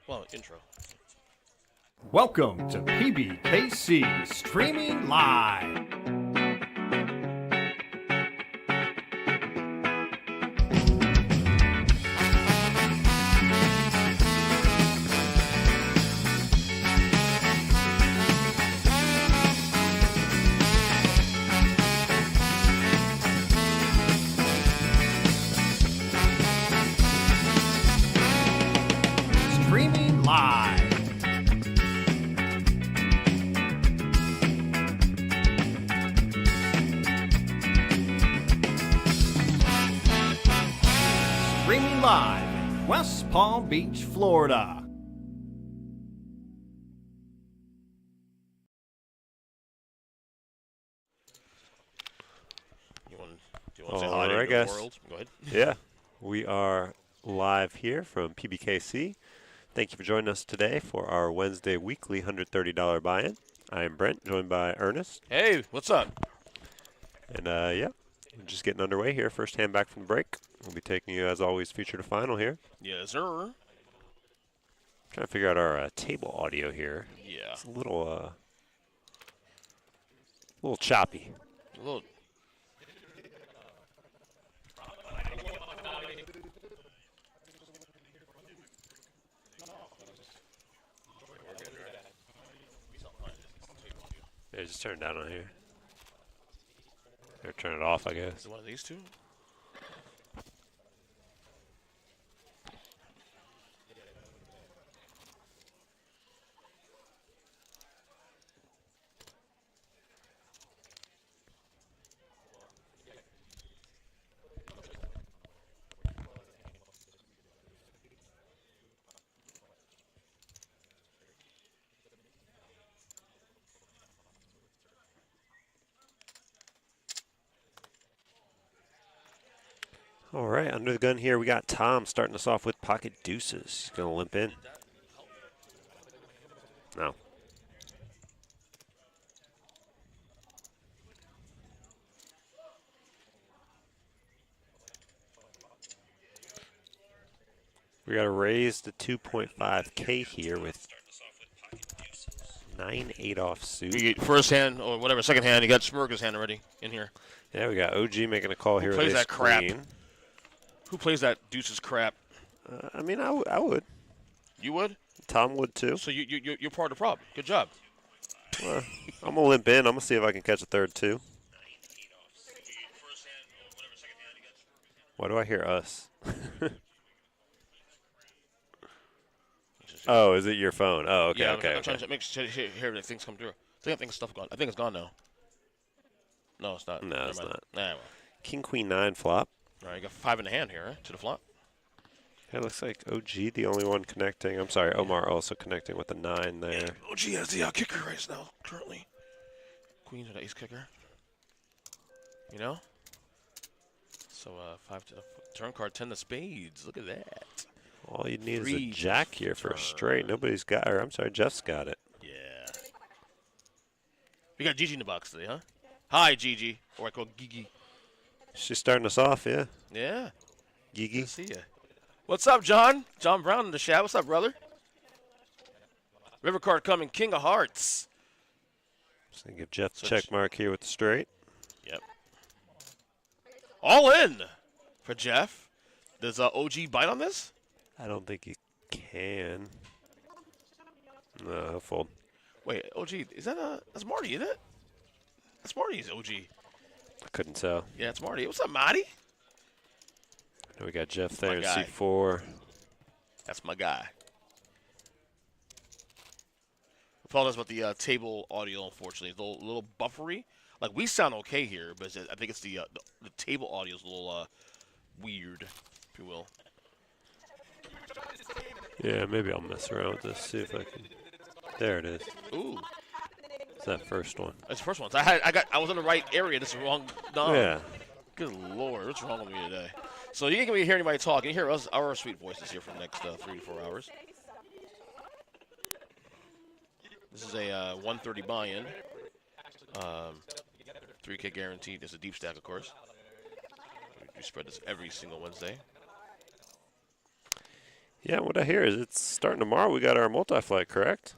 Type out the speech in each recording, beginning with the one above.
Well, intro. Welcome to Pbkc Streaming Live. Streaming Live. Streaming live in West Palm Beach, Florida. Do you want to say hi to Alright, the guys. world? Go ahead. Yeah, we are live here from Pbkc. Thank you for joining us today for our Wednesday weekly $130 buy-in. I am Brent, joined by Ernest. Hey, what's up? And yeah, we're just getting underway here. First hand back from the break. We'll be taking you, as always, feature to final here. Yes, sir. Trying to figure out our table audio here. Yeah. It's a little choppy. A little. Yeah, just turn it down on here. Or turn it off, I Is guess. it one of these two? All right, under the gun here, we got Tom starting us off with pocket deuces. He's going to limp in. No. We got to raise the 2.5K here with 9-8 off suit. You get first hand or whatever, second hand. You got Smirka's hand already in here. Yeah, we got OG making a call here. plays with that ace crap? queen. Who plays that deuces crap? I mean, I would. You would? Tom would too. So you're part of the problem. Good job. I'm going to limp in. I'm going to see if I can catch a third too. Why do I hear us? Oh, is it your phone? Oh, okay, Yeah, okay. I'm trying to make sure hear that things come through. I think stuff gone. I think it's gone now. No, it's not. No, Never it's mind. not. Nah, well. King, queen, 9 flop. All right, you got 5 in the hand here, to the flop. It looks like OG the only one connecting. I'm sorry, Omar also connecting with the 9 there. Yeah, OG has the kicker right now, currently. Queen's with the ace kicker. You know? So 5 to the turn card, 10 to spades. Look at that. All you need is a Three jack here for a straight. Nobody's got, or I'm sorry, Jeff's got it. Yeah. We got Gigi in the box today, huh? Hi, Gigi. Or I call Gigi. She's starting us off, yeah. Yeah. Gigi. Good to see ya. What's up, John? John Brown in the chat. What's up, brother? River card coming, King of Hearts. Just gonna give Jeff a check mark here with the straight. Yep. All in for Jeff. Does OG bite on this? I don't think he can. No, he'll fold. Wait, OG, is that that's Marty, isn't it? That's Marty's OG. I couldn't tell. Yeah, it's Marty. What's up, Marty? We got Jeff there in guy. C4. That's my guy. Apologize about the table audio, unfortunately. It's a little buffery. Like, we sound okay here, but I think it's the table audio is a little weird, if you will. Yeah, maybe I'll mess around with this, see if I can. There it is. Ooh. It's that first one. That's the first one. So I was in the right area. This is wrong. No. Yeah. Good Lord. What's wrong with me today? So you ain't going to hear anybody talk. You can hear us, our sweet voices here for the next 3 to 4 hours. This is a 130 buy-in. 3K guaranteed. There's a deep stack, of course. We spread this every single Wednesday. Yeah, what I hear is it's starting tomorrow. We got our multi-flight, correct?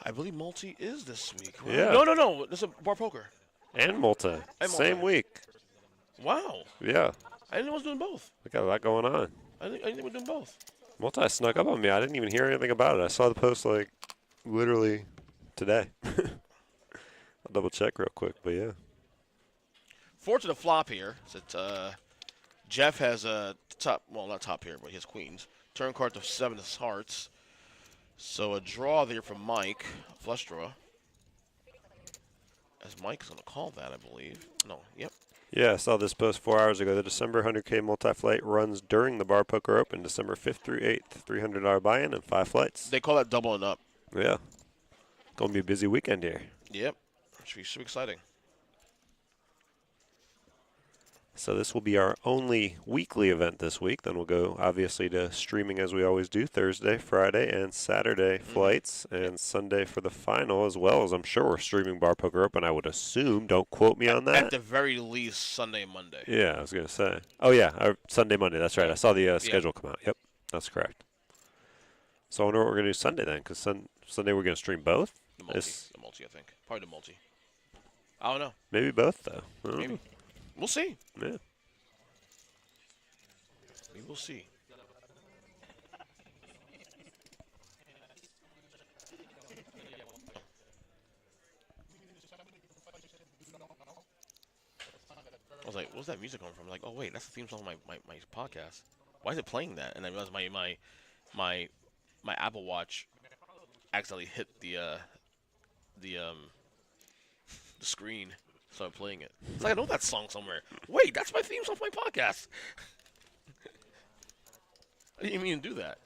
I believe multi is this week, right? Yeah. No. This is a bar poker. And multi. And multi. Same week. Wow. Yeah. I didn't know I was doing both. We got a lot going on. I didn't think we're doing both. Multi snuck up on me. I didn't even hear anything about it. I saw the post like literally today. I'll double check real quick, but yeah. Four to the flop here. Jeff has a top, well, not top here, but he has queens. Turn card to 7 of hearts. So a draw there from Mike, a flush draw. As Mike's going to call that, I believe. No, yep. Yeah, I saw this post 4 hours ago. The December 100K multi-flight runs during the Bar Poker Open, December 5th through 8th. $300 buy-in and 5 flights. They call that doubling up. Yeah. Going to be a busy weekend here. Yep. Should be exciting. So this will be our only weekly event this week. Then we'll go, obviously, to streaming as we always do, Thursday, Friday, and Saturday flights, and Sunday for the final, as well as I'm sure we're streaming Bar Poker Open, I would assume. Don't quote me on that. At the very least, Sunday and Monday. Yeah, I was going to say. Oh, yeah, Sunday, Monday. That's right. I saw the schedule come out. Yep, that's correct. So I wonder what we're going to do Sunday then, because Sunday we're going to stream both? The multi, I think. Probably the multi. I don't know. Maybe both, though. Maybe. We'll see. Yeah. We will see. I was like, what's that music coming from? Like, oh wait, that's the theme song of my podcast. Why is it playing that? And I realized my Apple Watch accidentally hit the screen, started playing it. It's like I know that song somewhere. Wait, that's my theme song for my podcast. I didn't even do that.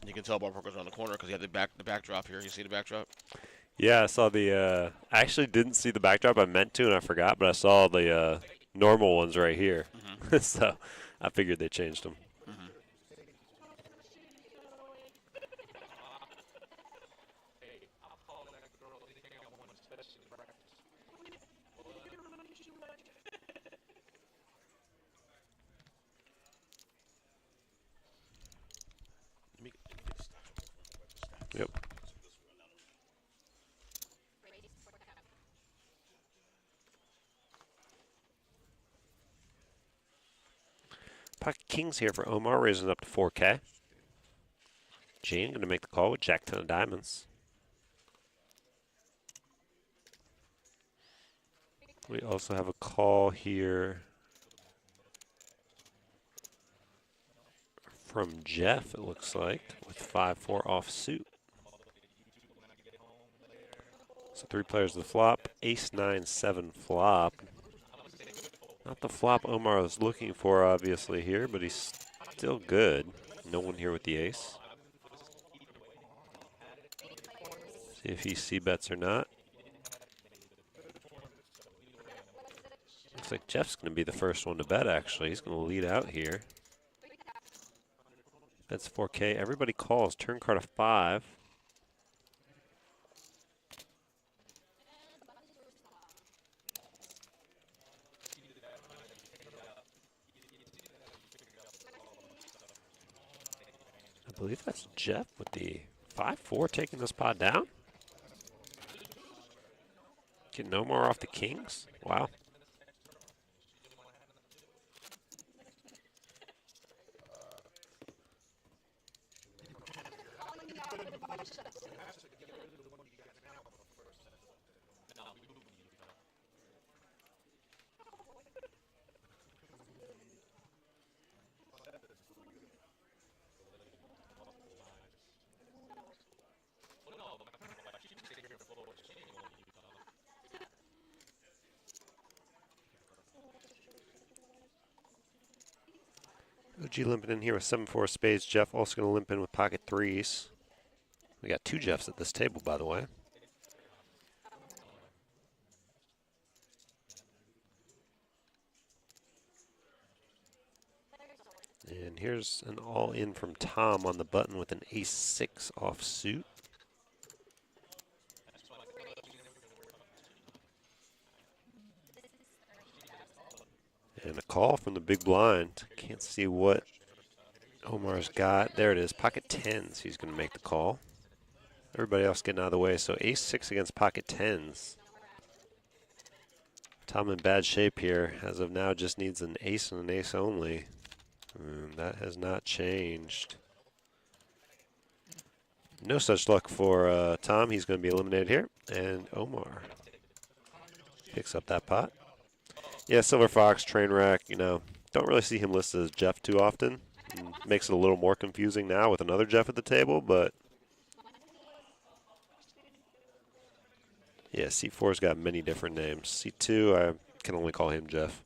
You can tell Bar Poker's around the corner because you have the backdrop here. You see the backdrop? Yeah, I saw the. I actually didn't see the backdrop. I meant to, and I forgot. But I saw the normal ones right here. Mm-hmm. So I figured they changed them. Mm-hmm. Yep. Pocket Kings here for Omar, raising up to 4K. Gene going to make the call with Jack 10 of diamonds. We also have a call here from Jeff, it looks like, with 5-4 offsuit. So 3 players to the flop, ace 9-7 flop. Not the flop Omar was looking for, obviously, here, but he's still good. No one here with the ace. See if he c-bets or not. Looks like Jeff's going to be the first one to bet, actually. He's going to lead out here. That's 4K. Everybody calls. Turn card of 5. I believe that's Jeff with the 5-4 taking this pot down. Get no more off the kings. Wow. OG limping in here with 7-4 spades. Jeff also going to limp in with pocket 3s. We got 2 Jeffs at this table, by the way. And here's an all-in from Tom on the button with an ace-6 offsuit. And a call from the big blind. Can't see what Omar's got. There it is, pocket tens. He's going to make the call. Everybody else getting out of the way. So ace six against pocket tens. Tom in bad shape here. As of now, just needs an ace and an ace only. And that has not changed. No such luck for Tom. He's going to be eliminated here. And Omar picks up that pot. Yeah, Silver Fox, Trainwreck, you know, don't really see him listed as Jeff too often. Makes it a little more confusing now with another Jeff at the table, but yeah, C4's got many different names. C2, I can only call him Jeff.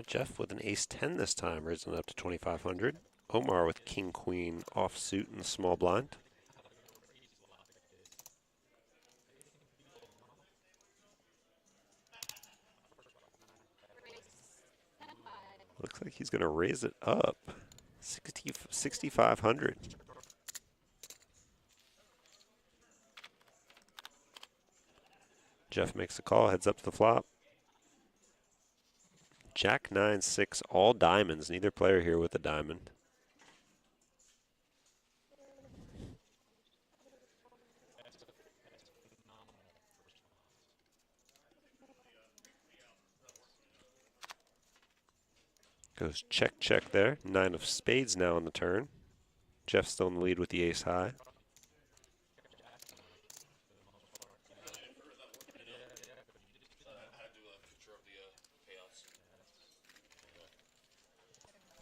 Jeff with an ace-10 this time, risen up to 2,500. Omar with king-queen offsuit in the small blind. Looks like he's going to raise it up. 6,500. Jeff makes the call, heads up to the flop. Jack 9-6, all diamonds. Neither player here with a diamond. Goes check, check there. 9 of spades now on the turn. Jeff still in the lead with the ace high.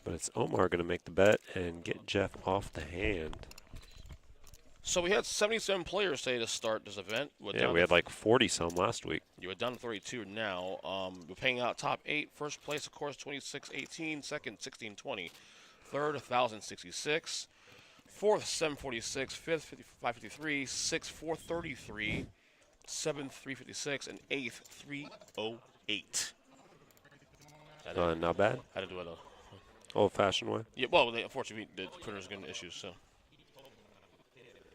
But it's Omar going to make the bet and get Jeff off the hand. So we had 77 players say to start this event. Yeah, we had like 40-some last week. You were down to 32 now. We're paying out top 8. First place, of course, 2618. Second, 1620. Third, 1066. Fourth, 746. Fifth, 553. Sixth, 433. Seventh, 356. And eighth, 308. Not bad. How to do it? Old-fashioned way. Yeah. Well, unfortunately, the printer's getting issues, so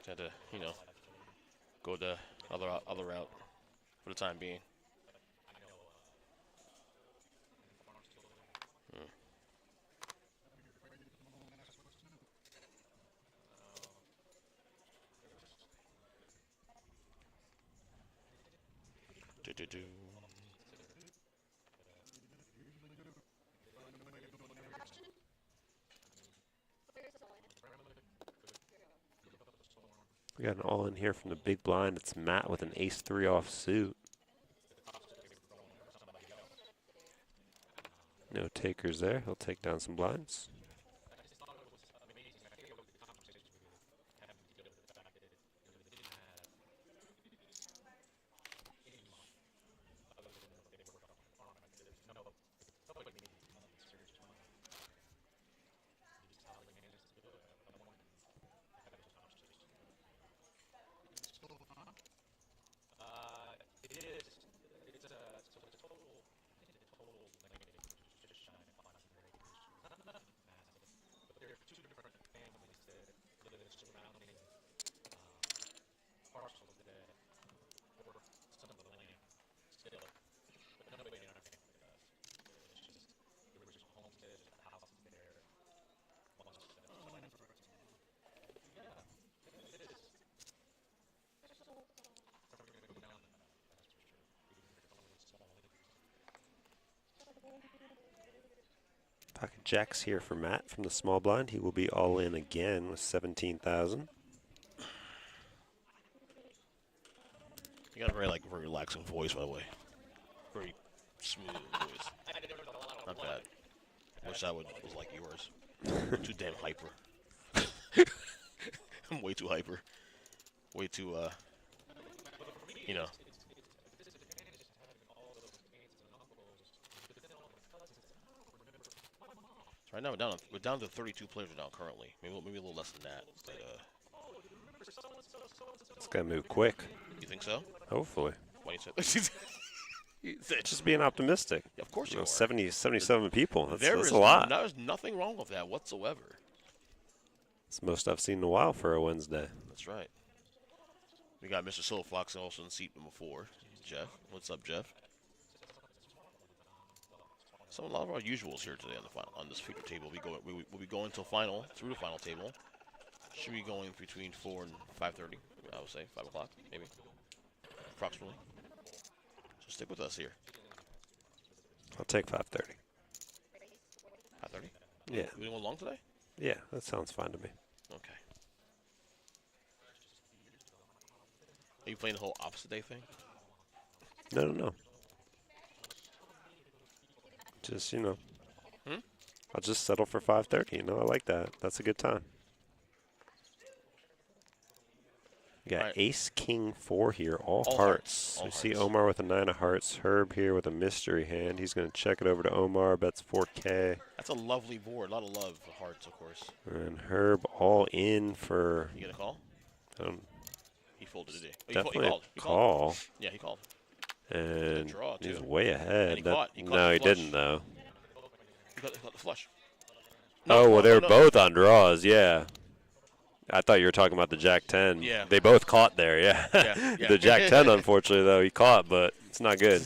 had to, go the other route for the time being. Do. We got an all-in here from the big blind. It's Matt with an ace-3 offsuit. No takers there. He'll take down some blinds. Pocket jacks here for Matt from the small blind. He will be all in again with 17,000. You got a very relaxing voice, by the way. Very smooth voice. Not bad. Wish I was like yours. Too damn hyper. I'm way too hyper. Way too, you know. So right now we're down to 32 players now currently. Maybe a little less than that. But It's going to move quick. you think so? Hopefully. Why you say? Just being optimistic. Of course you are. 77 people. That's There is a lot. There's nothing wrong with that whatsoever. It's the most I've seen in a while for a Wednesday. That's right. We got Mr. Silverfox also in seat number 4. Jeff. What's up, Jeff? So a lot of our usuals here today on this feeder table. We'll be going through the final table. Should be going between 4 and 5:30. I would say 5 o'clock, maybe, approximately. So stick with us here. I'll take 5:30. 5:30. Yeah. We going long today? Yeah, that sounds fine to me. Okay. Are you playing the whole opposite day thing? No. Just, I'll just settle for 5:30. I like that. That's a good time. You got Right. Ace, King, 4 here, all All hearts. hearts. We All see hearts. Omar with a 9 of hearts. Herb here with a mystery hand. He's going to check it over to Omar. Bets 4K. That's a lovely board. A lot of love for hearts, of course. And Herb all in for You get a call? He folded it. definitely He a called. call. Yeah, he called. And draw, he's too. way ahead. And he caught no, the he flush. didn't, though. He got the flush. Oh, well, they were no. both on draws, yeah. I thought you were talking about the Jack 10. Yeah. They both caught there, yeah. Yeah. The Jack 10, unfortunately, though, he caught, but it's not good.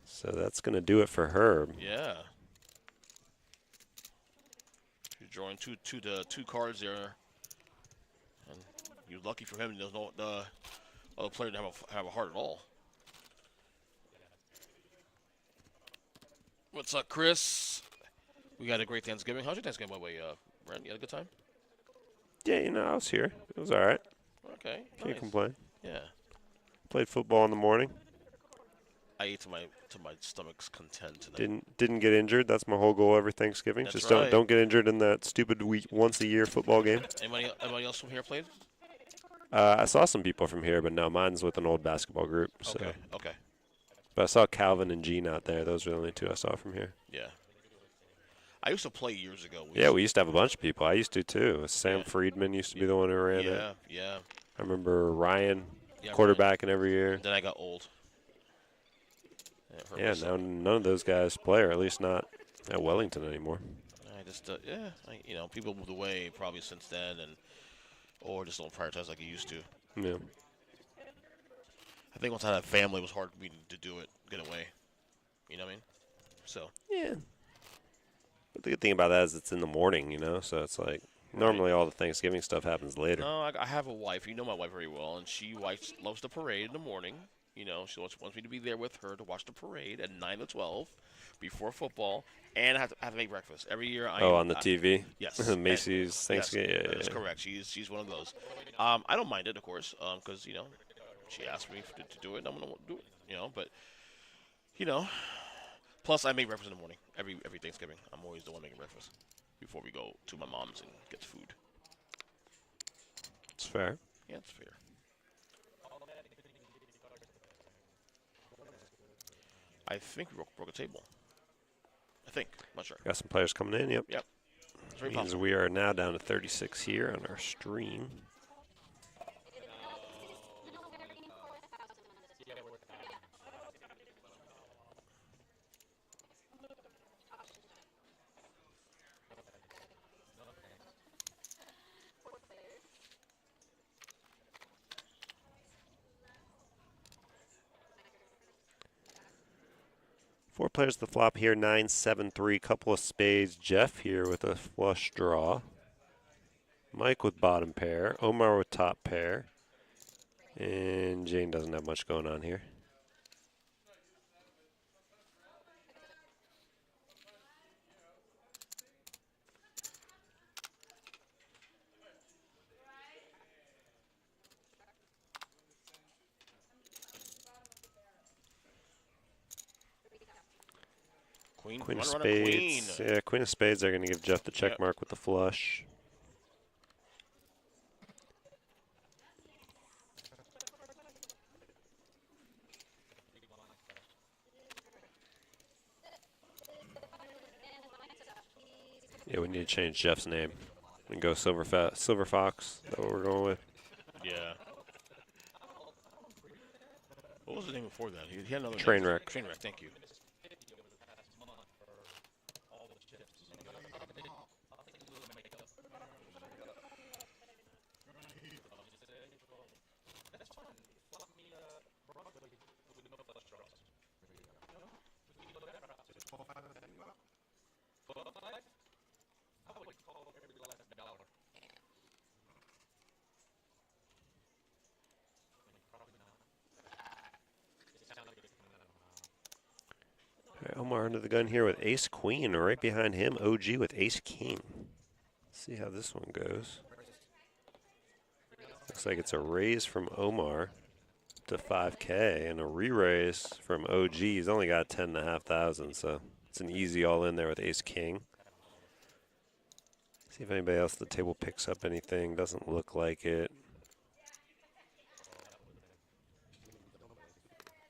So that's going to do it for Herb. Yeah. You're drawing two cards there. And you're lucky for him. There's no other player to have a heart at all. What's up, Chris? We got a great Thanksgiving. How's your Thanksgiving, by the way, Brent? You had a good time? Yeah, I was here. It was all right. Okay. Can't Nice. complain. Yeah. Played football in the morning. I ate to my stomach's content today. Didn't get injured. That's my whole goal every Thanksgiving. That's Just right. don't get injured in that stupid once a year football game. Anybody else from here played? I saw some people from here, but no, mine's with an old basketball group. So. Okay. But I saw Calvin and Gene out there. Those were the only 2 I saw from here. Yeah. I used to play years ago. We used to have a bunch of people. I used to, too. Sam Friedman used to be the one who ran it. Yeah. I remember Ryan Yeah, quarterbacking every year. Then I got old. Yeah, now none of those guys play, or at least not at Wellington anymore. I just, people moved away probably since then, or just don't prioritize like you used to. Yeah. I think once I had a family, it was hard for me to do it, get away. You know what I mean? So. Yeah. But the good thing about that is it's in the morning, so it's like normally all the Thanksgiving stuff happens later. No, I have a wife. You know my wife very well, and she loves the parade in the morning. She wants me to be there with her to watch the parade at 9 to 12 before football, and I have to make breakfast every year. On the TV? Yes. Macy's Thanksgiving. Yes, that is correct. She's one of those. I don't mind it, of course, because she asked me to do it, and I'm gonna do it. But plus I make breakfast in the morning every Thanksgiving. I'm always the one making breakfast before we go to my mom's and get food. It's fair. Yeah, it's fair. I think we broke a table. I think. I'm not sure. Got some players coming in, yep. Yep. It's very Means possible. we are now down to 36 here on our stream. Four players to the flop here, 9-7-3, couple of spades. Jeff here with a flush draw. Mike with bottom pair. Omar with top pair. And Jane doesn't have much going on here. Queen of Runner, queen. spades. Yeah, queen of spades. They're going to give Jeff the check Yep. mark with the flush. Yeah, we need to change Jeff's name and go Silver Fox. Is that what we're going with? Yeah. What was the name before that? He had another Trainwreck. name. Trainwreck, thank you. Right, Omar under the gun here with ace queen, and right behind him, OG with ace king. See how this one goes. Looks like it's a raise from Omar to 5K and a re-raise from OG. He's only got 10,500, so it's an easy all in there with ace king. See if anybody else at the table picks up anything. Doesn't look like it.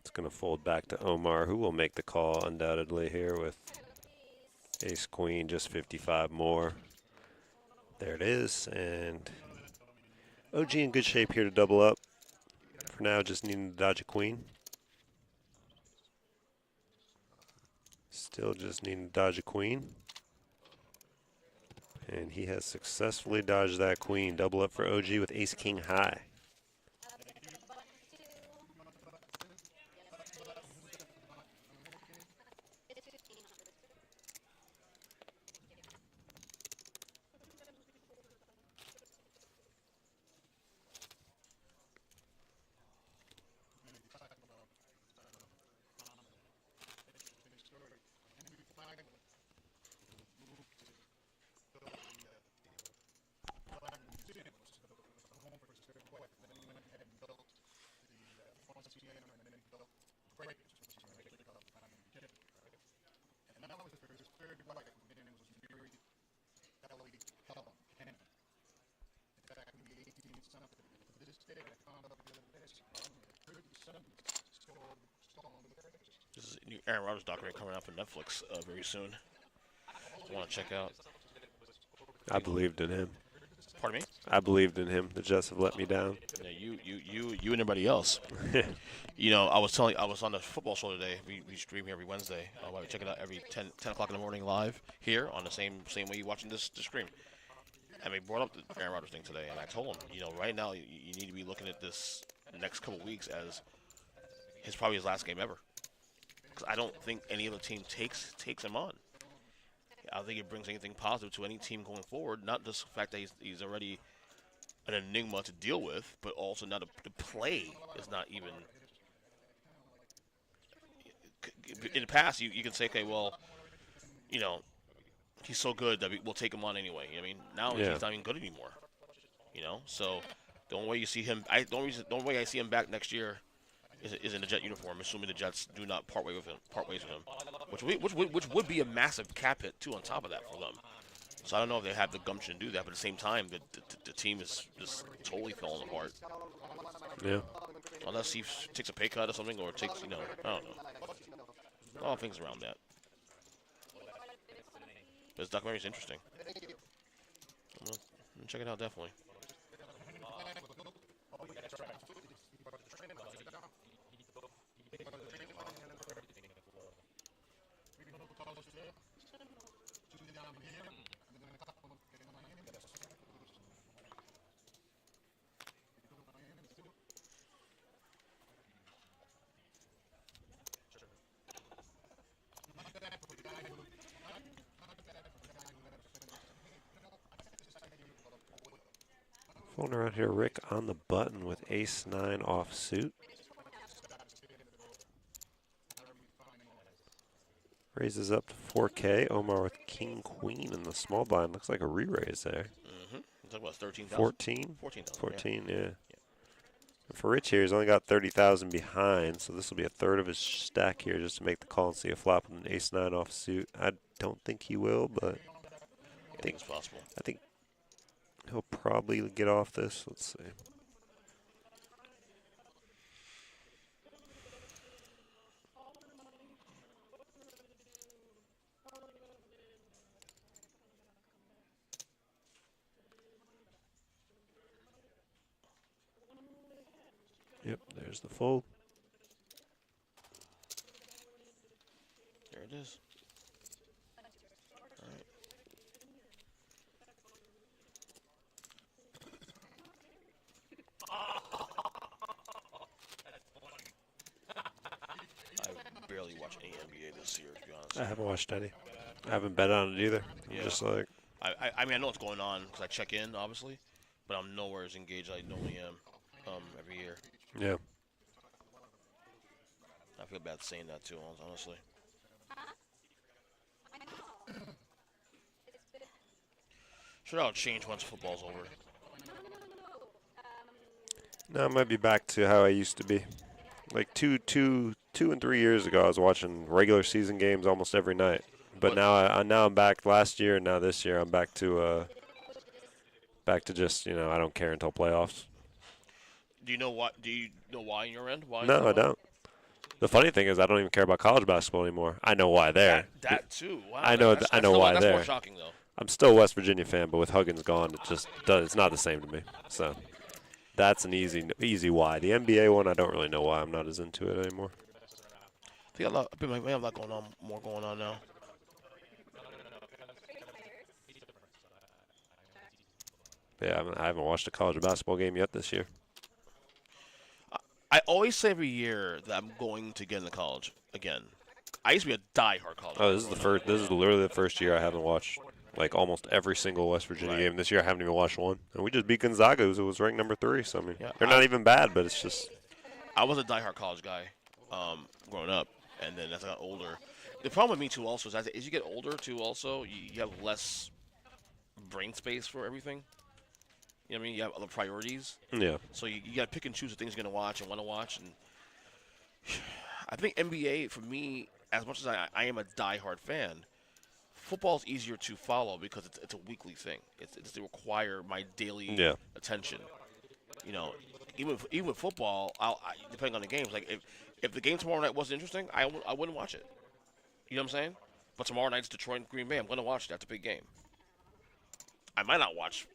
It's going to fold back to Omar, who will make the call undoubtedly here with ace queen, just 55 more. There it is, and OG in good shape here to double up. For now, just needing to dodge a queen. Still just needing to dodge a queen. And he has successfully dodged that queen. Double up for OG with ace king high. This is a new Aaron Rodgers documentary coming out on Netflix very soon. I want to check out. I believed in him. Pardon me? I believed in him. The Jets have let me down. Yeah, you and everybody else. You know, I was on the football show today. We stream here every Wednesday. We check it out every 10 o'clock in the morning live here on the same way you're watching this stream. And we brought up the Aaron Rodgers thing today, and I told him, you know, right now you need to be looking at this next couple weeks as probably his last game ever. Because I don't think any other team takes him on. I don't think it brings anything positive to any team going forward. Not just the fact that he's already an enigma to deal with, but also not the play is not even. In the past, you can say, okay, well, you know, he's so good that we'll take him on anyway. I mean, now Yeah. he's not even good anymore. You know, so the only way you see him, the only way I see him back next year is in the Jet uniform, assuming the Jets do not part ways with him, which would be a massive cap hit too on top of that for them. So I don't know if they have the gumption to do that, but at the same time, the team is just totally falling apart. Yeah. Unless he takes a pay cut or something, or takes, you know, I don't know. All things around that. This documentary is interesting. I'm gonna check it out, definitely. Folding around here, Rick on the button with ace-9 offsuit. Raises up to 4K. Omar with king-queen in the small blind. Looks like a re-raise there. Mm-hmm. Talk about 13,000. 14? 14,000. 14, yeah. For Rich here, he's only got 30,000 behind, so this will be a third of his stack here just to make the call and see a flop with an ace-9 off suit. I don't think he will, but I think it's possible. I think he'll probably get off this. Let's see. Yep, there's the fold. There it is. All right. I barely watch any NBA this year, to be honest. I haven't watched any. I haven't bet on it either. I'm Yeah. just like, I mean, I know what's going on because I check in, obviously, but I'm nowhere as engaged as I normally am every year. yeah. I feel bad saying that too, honestly. Sure, that'll change once football's over. No, I might be back to how I used to be. Like two and 3 years ago, I was watching regular season games almost every night. But now I'm back. Last year and now this year, I'm back to just I don't care until playoffs. Do you know what? Do you know why in your end? Why? No, I don't. The funny thing is, I don't even care about college basketball anymore. I know why there. That too. Wow. I know. I know why that's there. More shocking though. I'm still a West Virginia fan, but with Huggins gone, it's not the same to me. So that's an easy why. The NBA one, I don't really know why. I'm not as into it anymore. I think we have a lot more going on now. Yeah, I haven't watched a college basketball game yet this year. I always say every year that I'm going to get into college again. I used to be a diehard college. Oh, this is the first. This is literally the first year I haven't watched like almost every single West Virginia game. This year I haven't even watched one, and we just beat Gonzaga, who was ranked number 3. So I mean, they're not even bad, but it's just. I was a diehard college guy growing up, and then as I got older, the problem with me too also is as you get older too also you have less brain space for everything. You know what I mean? You have other priorities. Yeah. So you got to pick and choose the things you're going to watch and want to watch. And I think NBA, for me, as much as I am a diehard fan, football is easier to follow because it's a weekly thing. It doesn't require my daily attention. You know, even with football, depending on the games, like if the game tomorrow night wasn't interesting, I wouldn't watch it. You know what I'm saying? But tomorrow night's Detroit and Green Bay. I'm going to watch it. That's a big game. I might not watch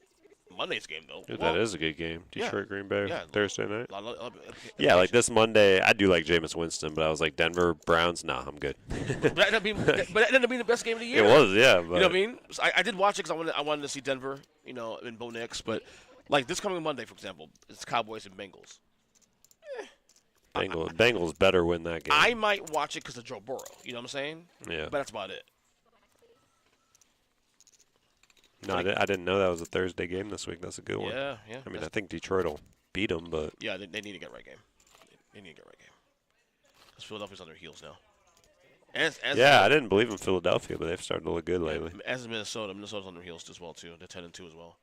Monday's game, though. Yeah, that is a good game. Detroit, Green Bay, Thursday night. Yeah, like this Monday, I do like Jameis Winston, but I was like, Denver Browns, nah, I'm good. But that ended up being the best game of the year. It was, yeah. But you know what I mean? So I did watch it because I wanted to see Denver, in Bo Nix. But, like, this coming Monday, for example, it's Cowboys and Bengals. Bengals better win that game. I might watch it because of Joe Burrow. You know what I'm saying? Yeah. But that's about it. No, I didn't know that was a Thursday game this week. That's a good one. Yeah. I mean, I think Detroit will beat them, but yeah, they need to get right game. They need to get right game. Because Philadelphia's on their heels now. I didn't believe in Philadelphia, but they've started to look good lately. As is Minnesota's on their heels as well too. They're 10-2 as well.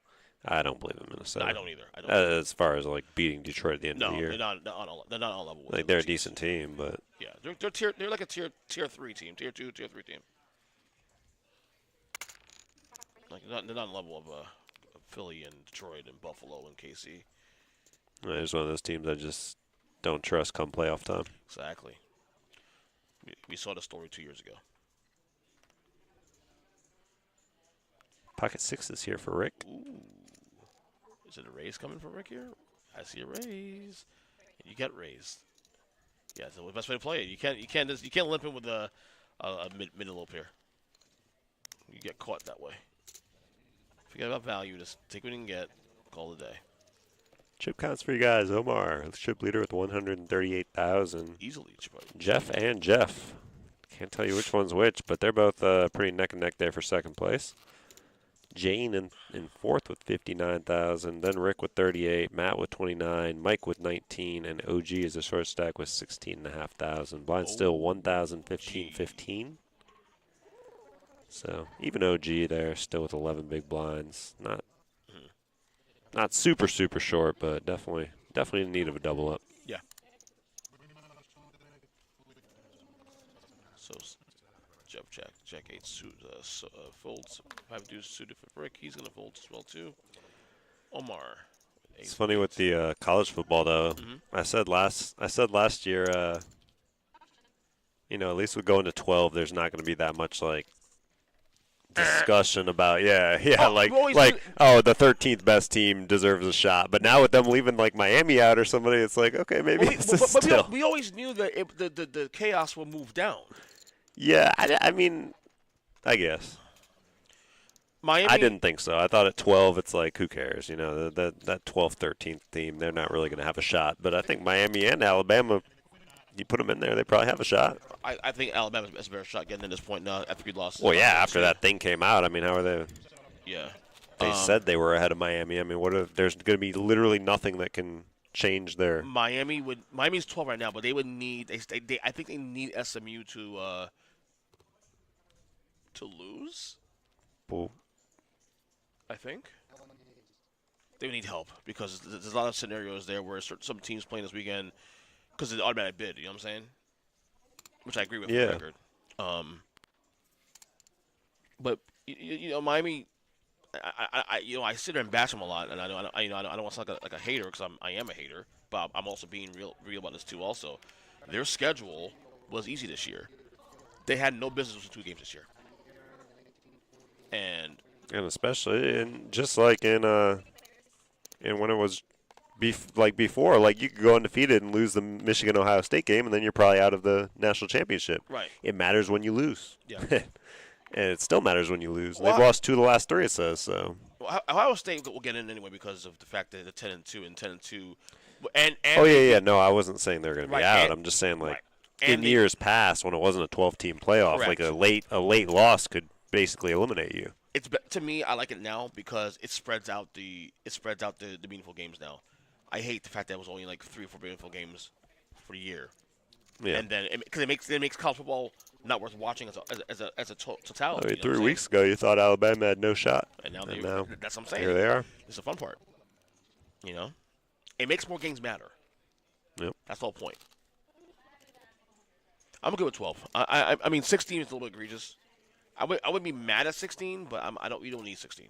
I don't believe in Minnesota. No, I don't either. As far as like beating Detroit at the end of the year, they're not on level. With like they're a decent team, but yeah, they're like a tier 3 team, tier 2, tier 3 team. Like they're not on the level of Philly and Detroit and Buffalo and KC. It's one of those teams I just don't trust come playoff time. Exactly. We saw the story 2 years ago. Pocket 6 is here for Rick. Ooh. Is it a raise coming from Rick here? I see a raise. And you get raised. Yeah, it's the best way to play it. You can't limp in with a mid-lope here. You get caught that way. Forget about value. Just take what you can get. Call it a day. Chip counts for you guys. Omar, the chip leader with 138,000. Easily. Jeff and Jeff. Can't tell you which one's which, but they're both pretty neck and neck there for second place. Jane in fourth with 59,000. Then Rick with 38. Matt with 29. Mike with 19. And OG is a short stack with 16,500. Blind still 1,015.15. So even OG there, still with 11 big blinds. Not super short, but definitely Definitely in need of a double up. Yeah. So Jeff Jack 8 folds. 5 deuce suited for brick. He's gonna fold as well too. Omar. It's funny with the college football though. Mm-hmm. I said last year, at least with going to 12, there's not going to be that much like discussion about the 13th best team deserves a shot. But now with them leaving like Miami out or somebody, it's like okay, maybe we always knew that the chaos will move down. Yeah, I mean, I guess. Miami. I didn't think so. I thought at 12, it's like, who cares? That 12th, 13th team, they're not really going to have a shot. But I think Miami and Alabama, you put them in there, they probably have a shot. I think Alabama has a better shot getting to this point now after we lost. Well, yeah, after that thing came out, I mean, how are they? Yeah. They said they were ahead of Miami. I mean, there's going to be literally nothing that can change their. Miami's 12 right now, but they would need. I think they need SMU to lose. Well, I think they would need help because there's a lot of scenarios there where some teams playing this weekend because of the automatic bid. You know what I'm saying? Which I agree with. Yeah. For the record. But Miami. I sit there and bash them a lot, and I don't want to sound like a hater because I am a hater, but I'm also being real about this too. Also, their schedule was easy this year. They had no business with 2 games this year, and especially just like in when it was before, like you could go undefeated and lose the Michigan Ohio State game, and then you're probably out of the national championship. Right. It matters when you lose. Yeah. And it still matters when you lose. Well, they've lost 2 of the last 3, it says. So. Well, Ohio State will get in anyway because of the fact that they're 10-2 and 10-2. And No, I wasn't saying they're going to be out. I'm just saying in years past when it wasn't a 12-team playoff, correct. like a late loss could basically eliminate you. To me, I like it now because it spreads out the meaningful games now. I hate the fact that it was only like 3 or 4 meaningful games for the year. Yeah. And then because it makes college football not worth watching as a totality. I mean, 3 weeks ago, you thought Alabama had no shot. And now that's what I'm saying. Here they are. It's the fun part. It makes more games matter. Yep. That's the whole point. I'm good with 12. I mean, 16 is a little bit egregious. I would be mad at 16, but we don't need 16.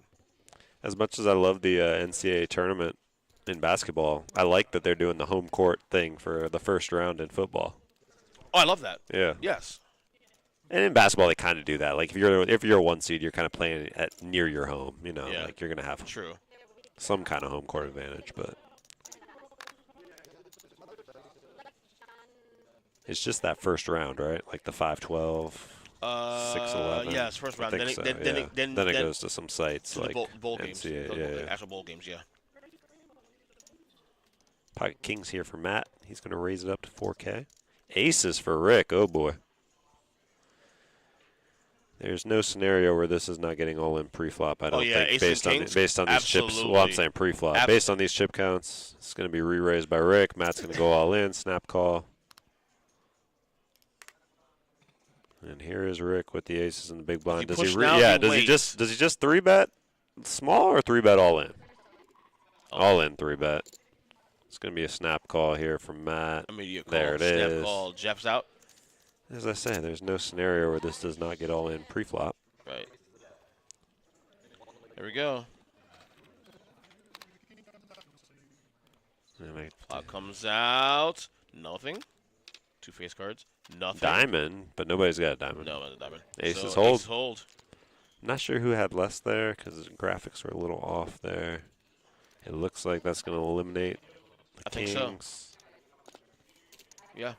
As much as I love the NCAA tournament in basketball, I like that they're doing the home court thing for the first round in football. Oh, I love that. Yeah. Yes. And in basketball, they kind of do that. Like if you're a 1 seed, you're kind of playing at near your home. Yeah. Like you're gonna have True. some kind of home court advantage, but it's just that first round, right? Like the 5-12, 6-11. Yes, first round. I think then it goes to some sites like bowl games, NCAA, yeah. actual bowl games. Yeah. Pocket Kings here for Matt. He's going to raise it up to 4K. Aces for Rick. Oh, boy. There's no scenario where this is not getting all in pre-flop, I don't think, based on these chips. Well, I'm saying pre-flop. Based on these chip counts, it's going to be re-raised by Rick. Matt's going to go all in, snap call. And here is Rick with the aces and the big blind. Does he just 3-bet small or 3-bet all in? All in 3-bet. It's going to be a snap call here from Matt. Immediate call. There it is. Snap call. Jeff's out. As I say, there's no scenario where this does not get all in pre-flop. Right. There we go. Flop comes out. Nothing. 2 face cards. Nothing. Diamond, but nobody's got a diamond. No, not a diamond. Aces hold. Aces hold. I'm not sure who had less there because the graphics were a little off there. It looks like that's going to eliminate the Kings. Think so. Yeah.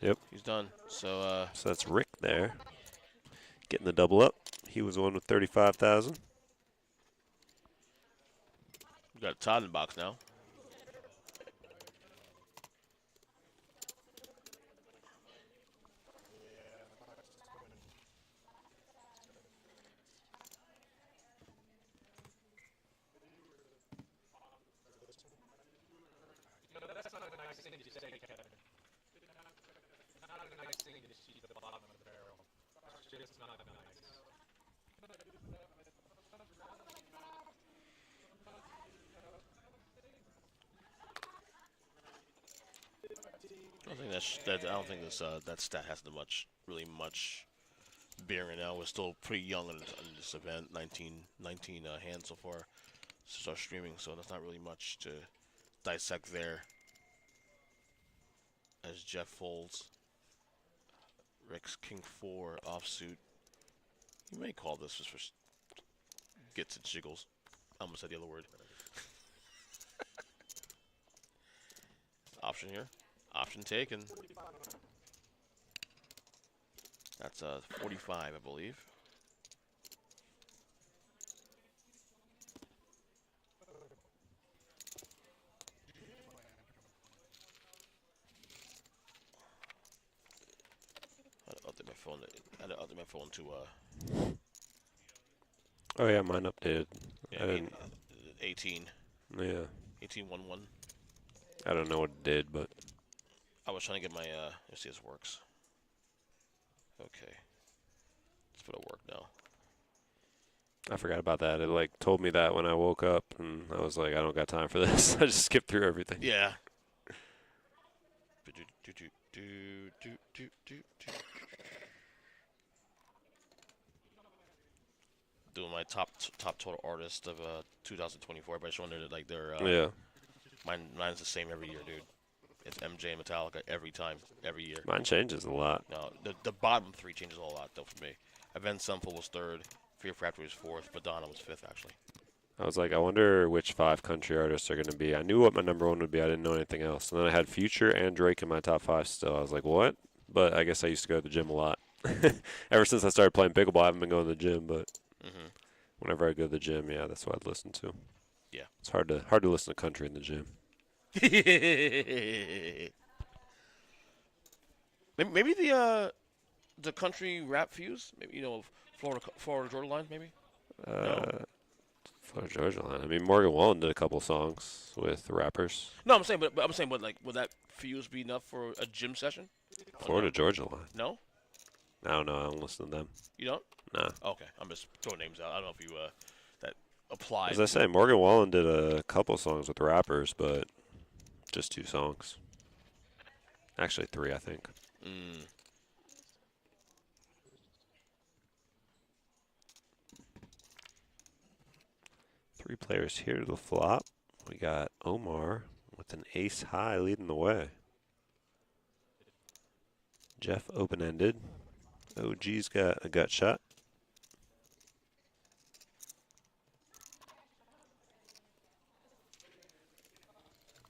Yep. He's done. So that's Rick there. Getting the double up. He was the one with 35,000. We got Todd in the box now. I don't think that stat has really much bearing now. We're still pretty young in this event. 19 hands so far. Start streaming, so that's not really much to dissect there. As Jeff folds, Rick's King 4 offsuit. You may call this just for gets and jiggles. I almost said the other word. Option here. Option taken. That's 45, I believe. I had to update my phone. I had to update my phone to Oh yeah, mine updated. yeah, I didn't. 18. Yeah. 18.11. I don't know what it did, but I was trying to get my let's see if this works. Okay. Let's put it work now. I forgot about that. It like told me that when I woke up, and I was like, I don't got time for this. I just skipped through everything. Yeah. Doing my top total artist of 2024, but I just wondered like Yeah. mine's the same every year, dude. It's MJ and Metallica every time, every year. Mine changes a lot. No, the bottom three changes a lot though for me. Avenged Sevenfold was third, Fear Factory was fourth, Madonna was fifth actually. I was like, I wonder which 5 country artists are going to be. I knew what my number 1 would be. I didn't know anything else. And then I had Future and Drake in my top 5 still. I was like, what? But I guess I used to go to the gym a lot. Ever since I started playing pickleball, I haven't been going to the gym. But whenever I go to the gym, yeah, that's what I'd listen to. Yeah. It's hard to listen to country in the gym. Maybe the country rap fuse. Maybe Florida Georgia line maybe. No. Florida Georgia line. I mean, Morgan Wallen did a couple songs with rappers. No, I'm saying, but like, would that fuse be enough for a gym session? Florida Georgia line. No. I don't know. I don't listen to them. You don't? Nah. Okay, I'm just throwing names out. I don't know if you that applies. As I say, Morgan Wallen did a couple songs with rappers, but just 2 songs. Actually, 3, I think. 3 players here to the flop. We got Omar with an ace high leading the way. Jeff open-ended. OG's got a gut shot.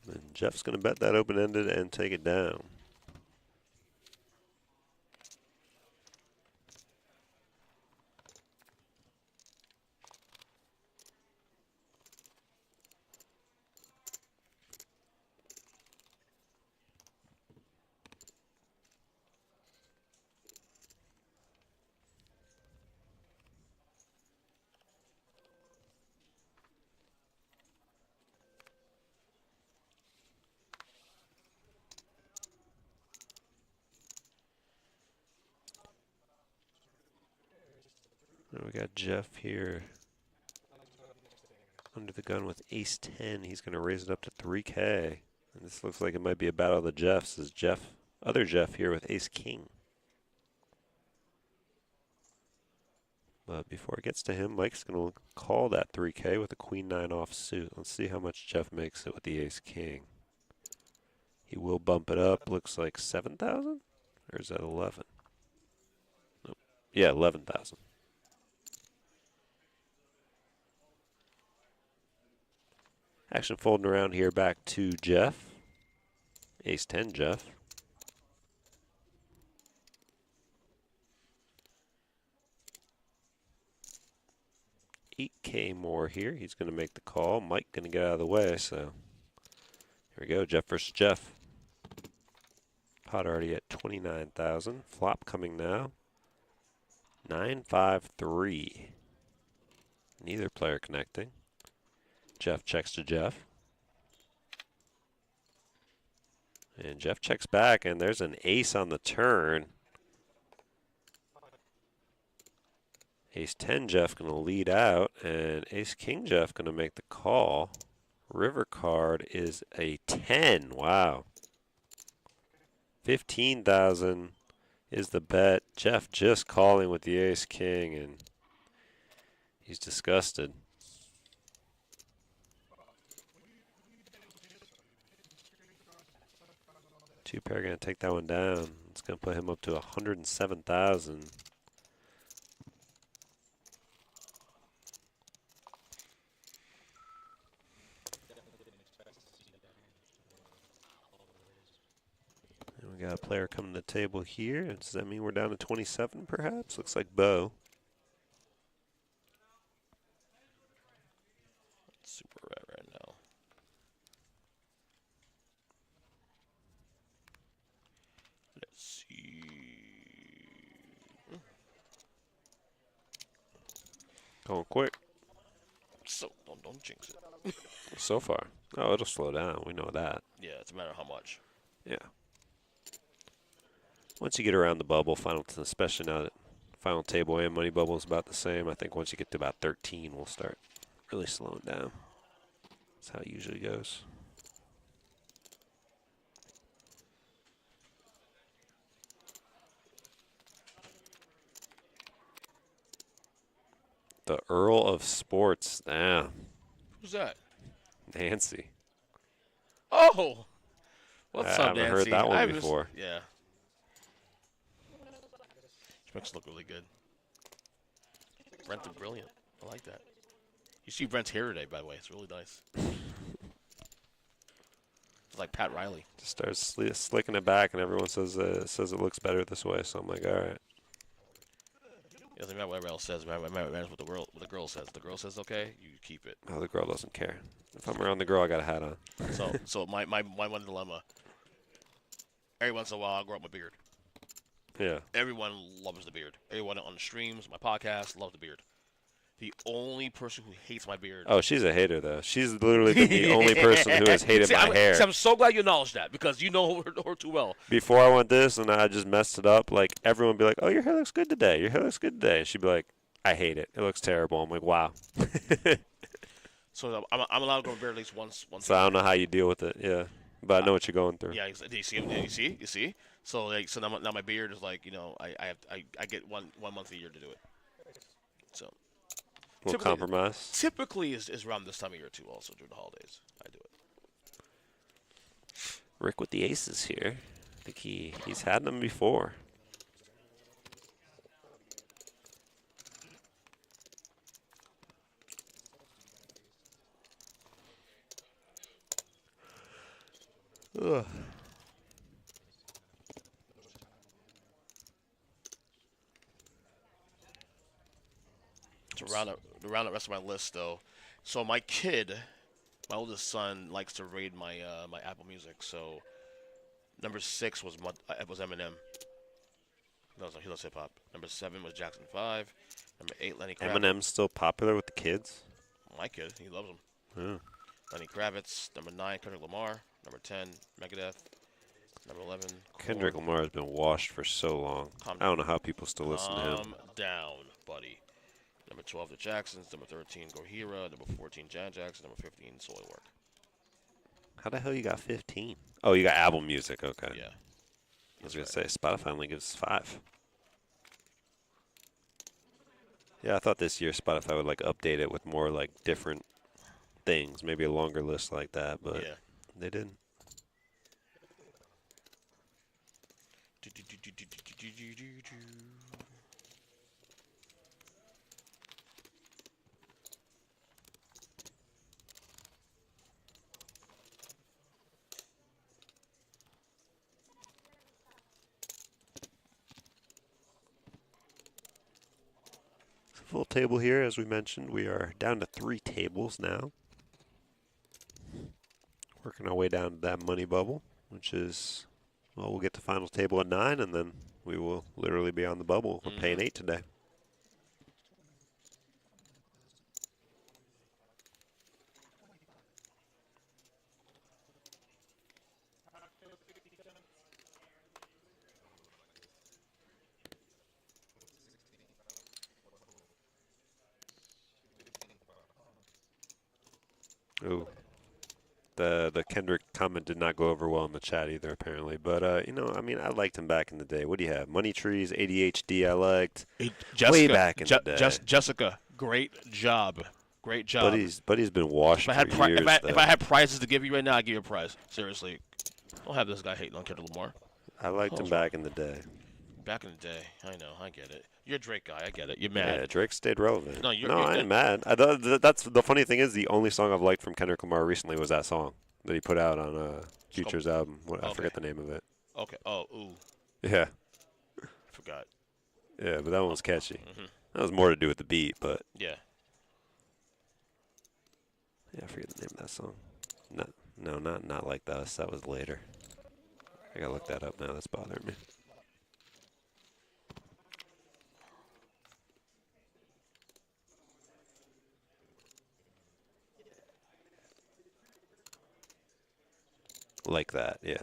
And Jeff's going to bet that open-ended and take it down. We got Jeff here under the gun with ace 10. He's going to raise it up to 3K. And this looks like it might be a battle of the Jeffs. Is other Jeff here with ace king. But before it gets to him, Mike's going to call that 3K with a queen 9 offsuit. Let's see how much Jeff makes it with the ace king. He will bump it up. Looks like 7,000? Or is that 11? Nope. Yeah, 11,000. Action folding around here back to Jeff. Ace 10, Jeff. $8K more here. He's going to make the call. Mike going to get out of the way, so here we go. Jeff versus Jeff. Pot already at 29,000. Flop coming now. 9-5-3. Neither player connecting. Jeff checks to Jeff. And Jeff checks back, and there's an ace on the turn. Ace 10 Jeff going to lead out, and Ace King Jeff going to make the call. River card is a 10. Wow. 15,000 is the bet. Jeff just calling with the ace king, and he's disgusted. Two pair going to take that one down. It's going to put him up to 107,000. We got a player coming to the table here. Does that mean we're down to 27 perhaps? Looks like Bo. Super red right now. Let's see. Going quick So don't jinx it. so far. Oh, it'll slow down. We know that. Yeah, it's a matter of how much. Yeah. Once you get around the bubble, especially now that final table and money bubble is about the same, I think once you get to about 13, we'll start really slowing down. That's how it usually goes. The Earl of Sports. Damn. Who's that? Nancy. Oh! What's I up, haven't Nancy? heard that one I was- before. Yeah. She makes it look really good. Brent did brilliant. I like that. You see Brent's hair today, by the way. It's really nice. It's like Pat Riley. Just starts slicking it back, and everyone says it looks better this way. So I'm like, all right. It doesn't matter what everyone else says. It matters what the girl says. The girl says okay, you keep it. Oh, the girl doesn't care. If I'm around the girl, I got a hat on. So my one dilemma. Every once in a while, I'll grow up my beard. Yeah. Everyone loves the beard. Everyone on the streams, my podcast, loves the beard. The only person who hates my beard. Oh, she's a hater, though. She's literally been the only person who has hated my hair. I'm so glad you acknowledged that because you know her too well. Before I went this and I just messed it up, like, everyone would be like, oh, your hair looks good today. Your hair looks good today. And she'd be like, I hate it. It looks terrible. I'm like, wow. So I'm allowed to grow a beard at least once. So I don't know how you deal with it, yeah. But I know what you're going through. Yeah, you see. So now my beard is like, I get one month a year to do it. So A little compromise. typically is around this time of year too. Also during the holidays, I do it. Rick with the aces here. I think he's had them before. Ugh. To round up the rest of my list though, so my oldest son likes to raid my my Apple Music. So number 6 was Eminem. He loves hip hop. Number 7 was Jackson 5. Number 8 Lenny Kravitz. Eminem's still popular with the kids? My kid, he loves him. Yeah. Lenny Kravitz. Number 9 Kendrick Lamar. Number 10 Megadeth. Number 11 Kendrick Lamar has been washed for so long. I don't know how people still listen to him. Calm down, buddy. Number 12 The Jacksons. Number 13 Gojira. Number 14 Jan Jackson. Number 15 Soilwork. How the hell you got 15? Oh, you got album music. Okay. Yeah. I was going to say, Spotify only gives us 5. Yeah, I thought this year Spotify would, like, update it with more, like, different things. Maybe a longer list like that, but Yeah. they didn't. Full table here, as we mentioned. We are down to 3 tables now. Working our way down to that money bubble, which is, well, we'll get to final table at 9, and then we will literally be on the bubble. We're paying 8 today. Ooh. The Kendrick comment did not go over well in the chat either, apparently. But you know, I mean, I liked him back in the day. What do you have? Money Trees, ADHD. I liked way back in the day. Jessica, great job. Great job. Buddy's been washed for years. If I had prizes to give you right now, I'd give you a prize. Seriously. Don't have this guy hating on Kendrick Lamar. I liked him back in the day. Back in the day. I know. I get it. You're a Drake guy. I get it. You're mad. Yeah, Drake stayed relevant. No, I ain't mad. That's the funny thing is the only song I've liked from Kendrick Lamar recently was that song that he put out on Future's album. I forget the name of it. Okay. Oh, ooh. Yeah. I forgot. Yeah, but that one was catchy. Mm-hmm. That was more to do with the beat, but yeah. Yeah, I forget the name of that song. Not Like Us. That was later. I gotta look that up now. That's bothering me. Like That, yeah.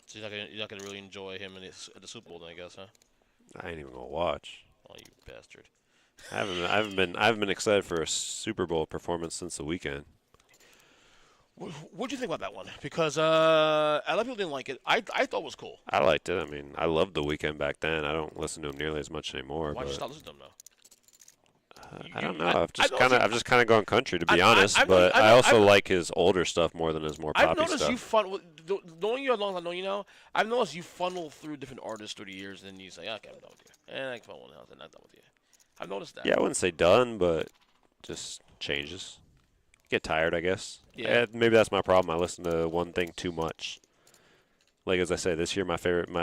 So you're not gonna really enjoy him at the Super Bowl, then, I guess, huh? I ain't even gonna watch. Oh, you bastard! I haven't been excited for a Super Bowl performance since the weekend. What'd you think about that one? Because a lot of people didn't like it. I thought it was cool. I liked it. I mean, I loved the weekend back then. I don't listen to him nearly as much anymore. Why'd but you stop listening to him now? I don't know. I've just kind of gone country, to be honest. But I also like his older stuff more than his more poppy stuff. I've noticed you knowing you as long as I know you now, I've noticed you funnel through different artists through the years, and you say, okay, I'm done with you. And I found one else, and I'm done with you. I've noticed that. Yeah, I wouldn't say done, but just changes. Get tired, I guess. Yeah. Maybe that's my problem. I listen to one thing too much. Like, as I say, this year my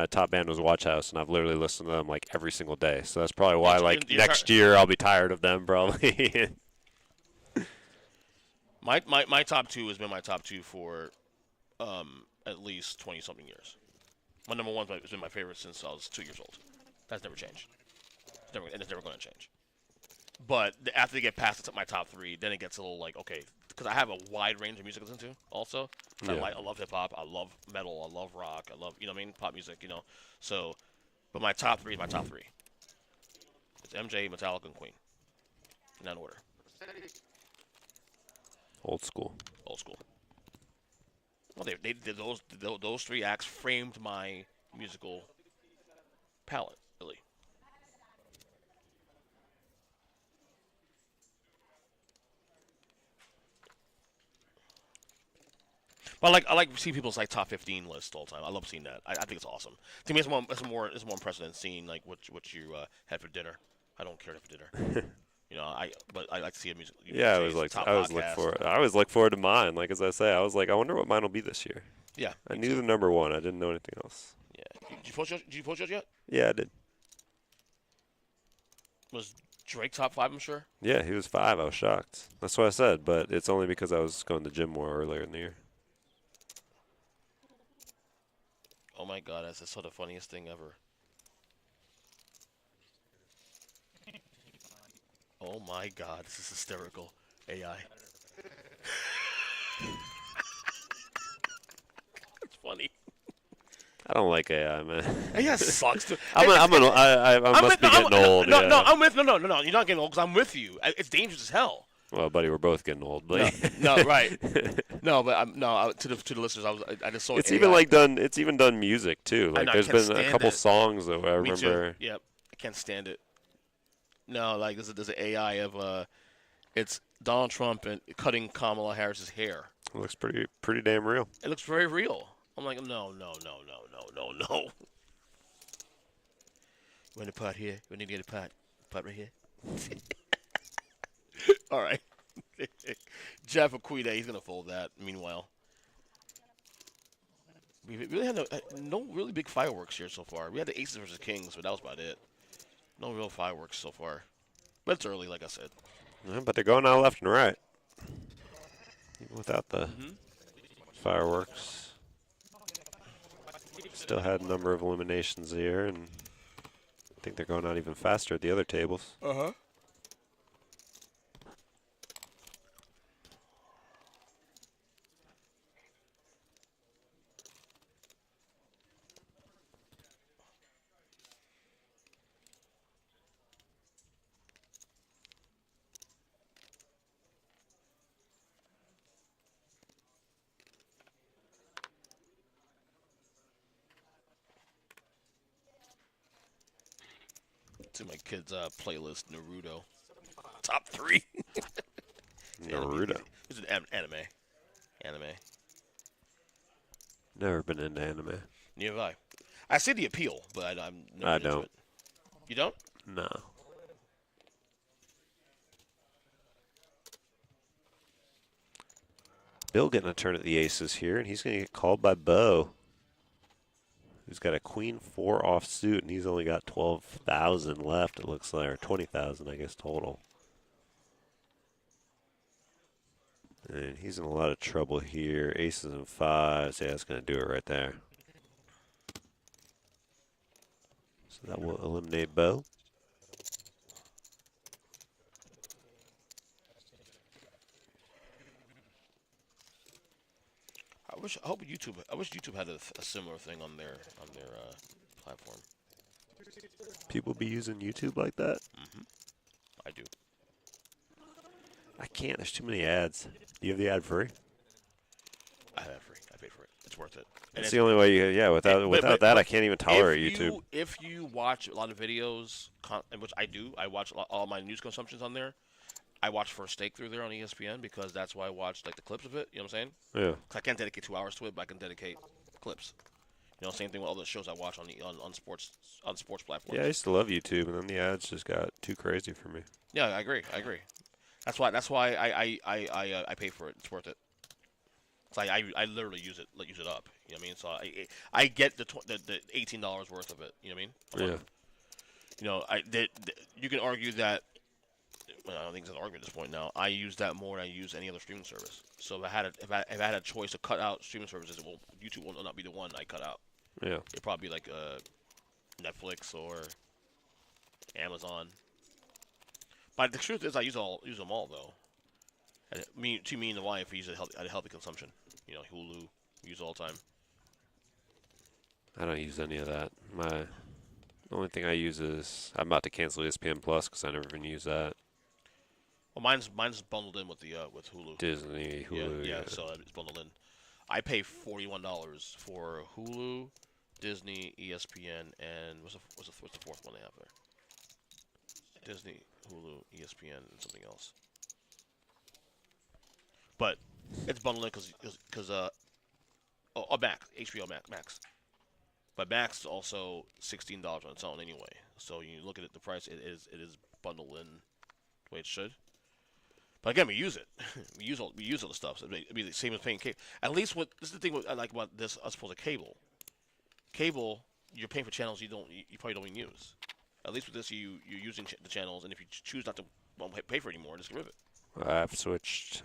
top band was Watch House, and I've literally listened to them like every single day. So that's probably why, next year I'll be tired of them probably. my top two has been my top two for at least 20-something years. My number one has been my favorite since I was 2 years old. That's never changed. It's never going to change. But after they get past my top three, then it gets a little like, okay, because I have a wide range of music to listen to also. Yeah. I love hip-hop, I love metal, I love rock, I love, pop music, So, but my top three is my top three. It's MJ, Metallica, and Queen. In that order. Old school. Old school. Well, those three acts framed my musical palette, really. But I like see people's top 15 lists all the time. I love seeing that. I think it's awesome. To me, it's more impressive than seeing what you had for dinner. I don't care for dinner. But I like to see a music. Yeah, I always look forward to mine. Like as I say, I was like, I wonder what mine will be this year. Yeah, I knew the number one. I didn't know anything else. Yeah. Did you post yours yet? Yeah, I did. Was Drake top 5? I'm sure. Yeah, he was 5. I was shocked. That's what I said. But it's only because I was going to the gym more earlier in the year. Oh my God, that's the funniest thing ever. Oh my God, this is hysterical. AI. It's funny. I don't like AI, man. AI sucks. I must be getting old. No, I'm with. No. You're not getting old because I'm with you. It's dangerous as hell. Well, buddy, we're both getting old. No, right. No, but to the listeners, I just saw. It's even done music too. Like there's been a couple songs that I remember. Too. Yep, I can't stand it. No, like there's an AI of it's Donald Trump and cutting Kamala Harris's hair. It looks pretty damn real. It looks very real. I'm like, no. We need a pot here. We need to get a pot. Pot right here. All right. Jeff Aquita, he's going to fold that. Meanwhile, we really had no really big fireworks here so far. We had the Aces versus Kings, but that was about it. No real fireworks so far. But it's early, like I said. Yeah, but they're going out left and right. Even without the fireworks. Still had a number of eliminations here, and I think they're going out even faster at the other tables. Uh-huh. To my kids' playlist, Naruto. Top 3. Naruto. It's an anime. Anime. Never been into anime. Neither have I. I see the appeal, but I'm never I into don't. it. You don't? No. Bill getting a turn at the aces here, and he's going to get called by Bo, who's got a queen 4 offsuit, and he's only got 12,000 left, it looks like, or 20,000, I guess, total. And he's in a lot of trouble here. Aces and 5s. Yeah, that's going to do it right there. So that will eliminate Bo. I wish YouTube had a similar thing on their platform. People be using YouTube like that? I do. I can't. There's too many ads. Do you have the ad free? I have it free. I paid for it. It's worth it. That's the only way you. Yeah, without that, I can't even tolerate YouTube. If you watch a lot of videos, which I do, I watch all my news consumptions on there. I watch First Stake through there on ESPN because that's why I watch like the clips of it. You know what I'm saying? Yeah. 'Cause I can't dedicate 2 hours to it, but I can dedicate clips. You know, same thing with all the shows I watch on sports platforms. Yeah, I used to love YouTube, and then the ads just got too crazy for me. Yeah, I agree. That's why I pay for it. It's worth it. So I literally use it up. You know what I mean? So I get the $18 worth of it. You know what I mean? Yeah. You know, you can argue that. Well, I don't think it's an argument at this point now. I use that more than I use any other streaming service. So if I had a choice to cut out streaming services, YouTube will not be the one I cut out. Yeah. It'd probably be like Netflix or Amazon. But the truth is, I use them all though. And me and the wife use it at a healthy consumption. You know, Hulu, we use it all the time. I don't use any of that. The only thing I use is I'm about to cancel ESPN Plus because I never even use that. Well, mine's bundled in with the with Hulu. Disney, Hulu. Yeah, so it's bundled in. I pay $41 for Hulu, Disney, ESPN, and what's the fourth one they have there? Disney, Hulu, ESPN, and something else. But it's bundled in because Max, HBO Max. But Max is also $16 on its own anyway. So you look at it, the price it is bundled in the way it should. But again, we use it. we use all the stuff. So it'd be the same as paying cable. At least this is the thing I like about this as opposed to cable. Cable, you're paying for channels you probably don't even use. At least with this, you're using the channels, and if you choose not to pay for it anymore, just get rid of it.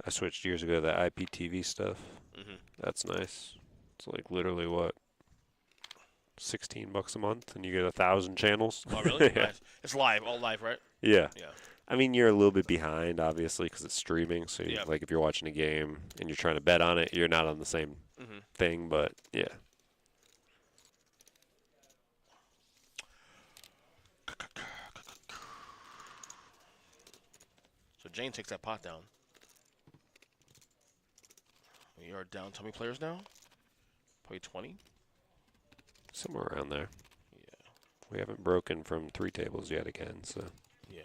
I switched years ago to the IPTV stuff. Mm-hmm. That's nice. It's like literally what, $16 a month, and you get 1,000 channels. Oh, really? Yeah. Nice. It's all live, right? Yeah. Yeah. I mean, you're a little bit behind, obviously, because it's streaming. So, Yeah. like, if you're watching a game and you're trying to bet on it, you're not on the same thing. But yeah. So Jane takes that pot down. We are down. How many players now? Probably 20. Somewhere around there. Yeah. We haven't broken from 3 tables yet again, so. Yeah.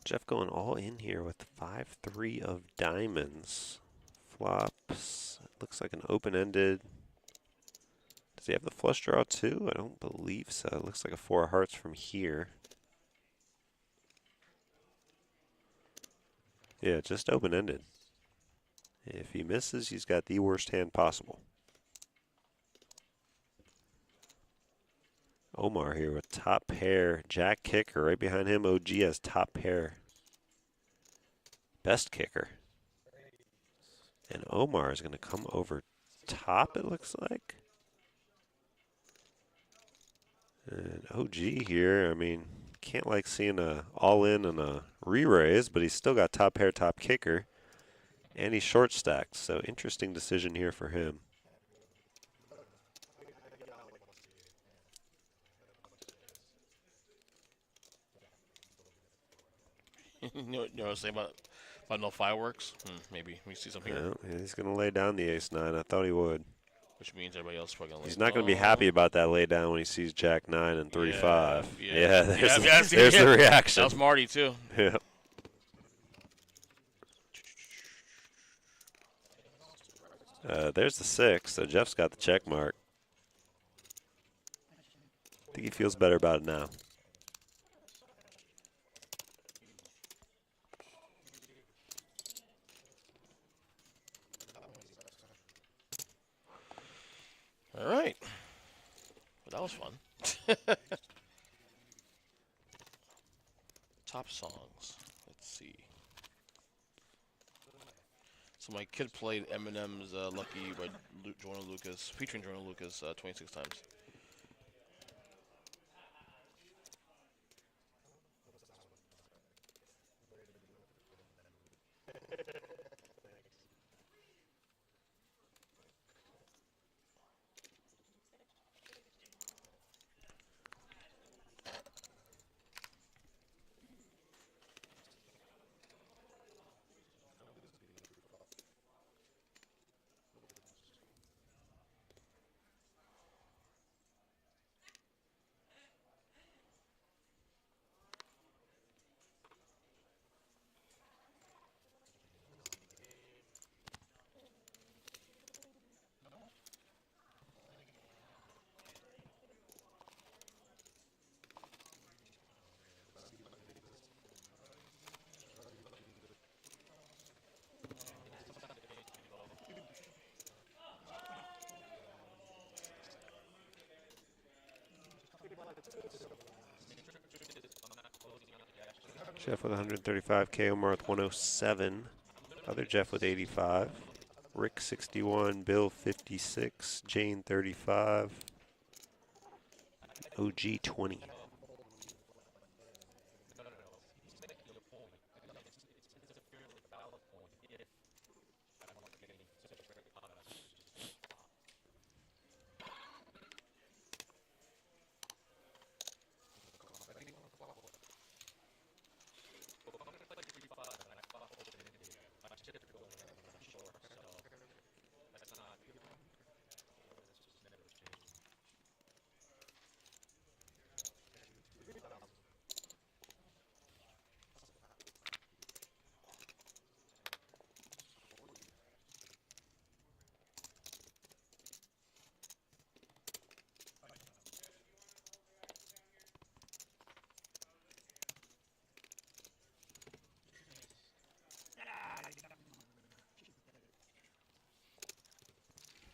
Jeff going all in here with 5-3 of diamonds Flops. Looks like an open-ended. Does he have the flush draw too? I don't believe so. It looks like a 4 of hearts from here. Yeah, just open-ended. If he misses, he's got the worst hand possible. Omar here with top pair. Jack kicker right behind him. OG has top pair. Best kicker. And Omar is going to come over top, it looks like. And OG here, I mean, can't like seeing a all-in and a re-raise, but he's still got top pair, top kicker. And he's short stacked, so interesting decision here for him. You know what I was saying about no fireworks? Maybe we see something here. Yeah, he's going to lay down the ace-9. I thought he would. Which means everybody else is probably going to He's not going to be happy about that lay down when he sees Jack-9 and 3-5. Yeah, There's the reaction. That was Marty, too. Yeah. There's the 6, so Jeff's got the check mark. I think he feels better about it now. All right. Well, that was fun. Top songs. Let's see. So my kid played Eminem's "Lucky" by Joyner Lucas, featuring Joyner Lucas, 26 times. Jeff with 135K, Omar with 107. Other Jeff with 85. Rick 61, Bill 56, Jane 35, OG 20.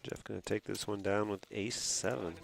Jeff going to take this one down with ace-7.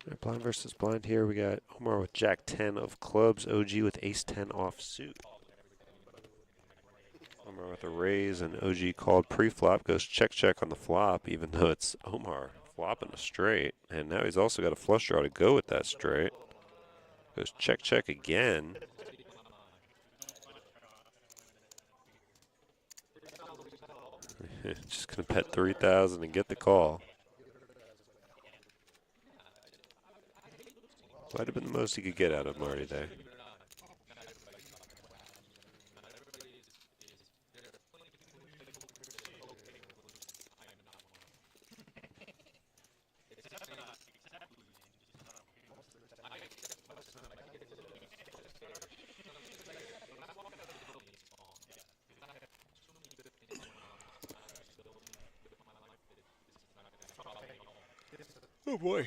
Right, blind versus blind here. We got Omar with Jack 10 of clubs, OG with Ace 10 offsuit. Omar with a raise, and OG called pre-flop. Goes check on the flop, even though it's Omar flopping a straight. And now he's also got a flush draw to go with that straight. Goes check again. Just going to bet 3,000 and get the call. Might have been the most he could get out of Marty there. Oh boy.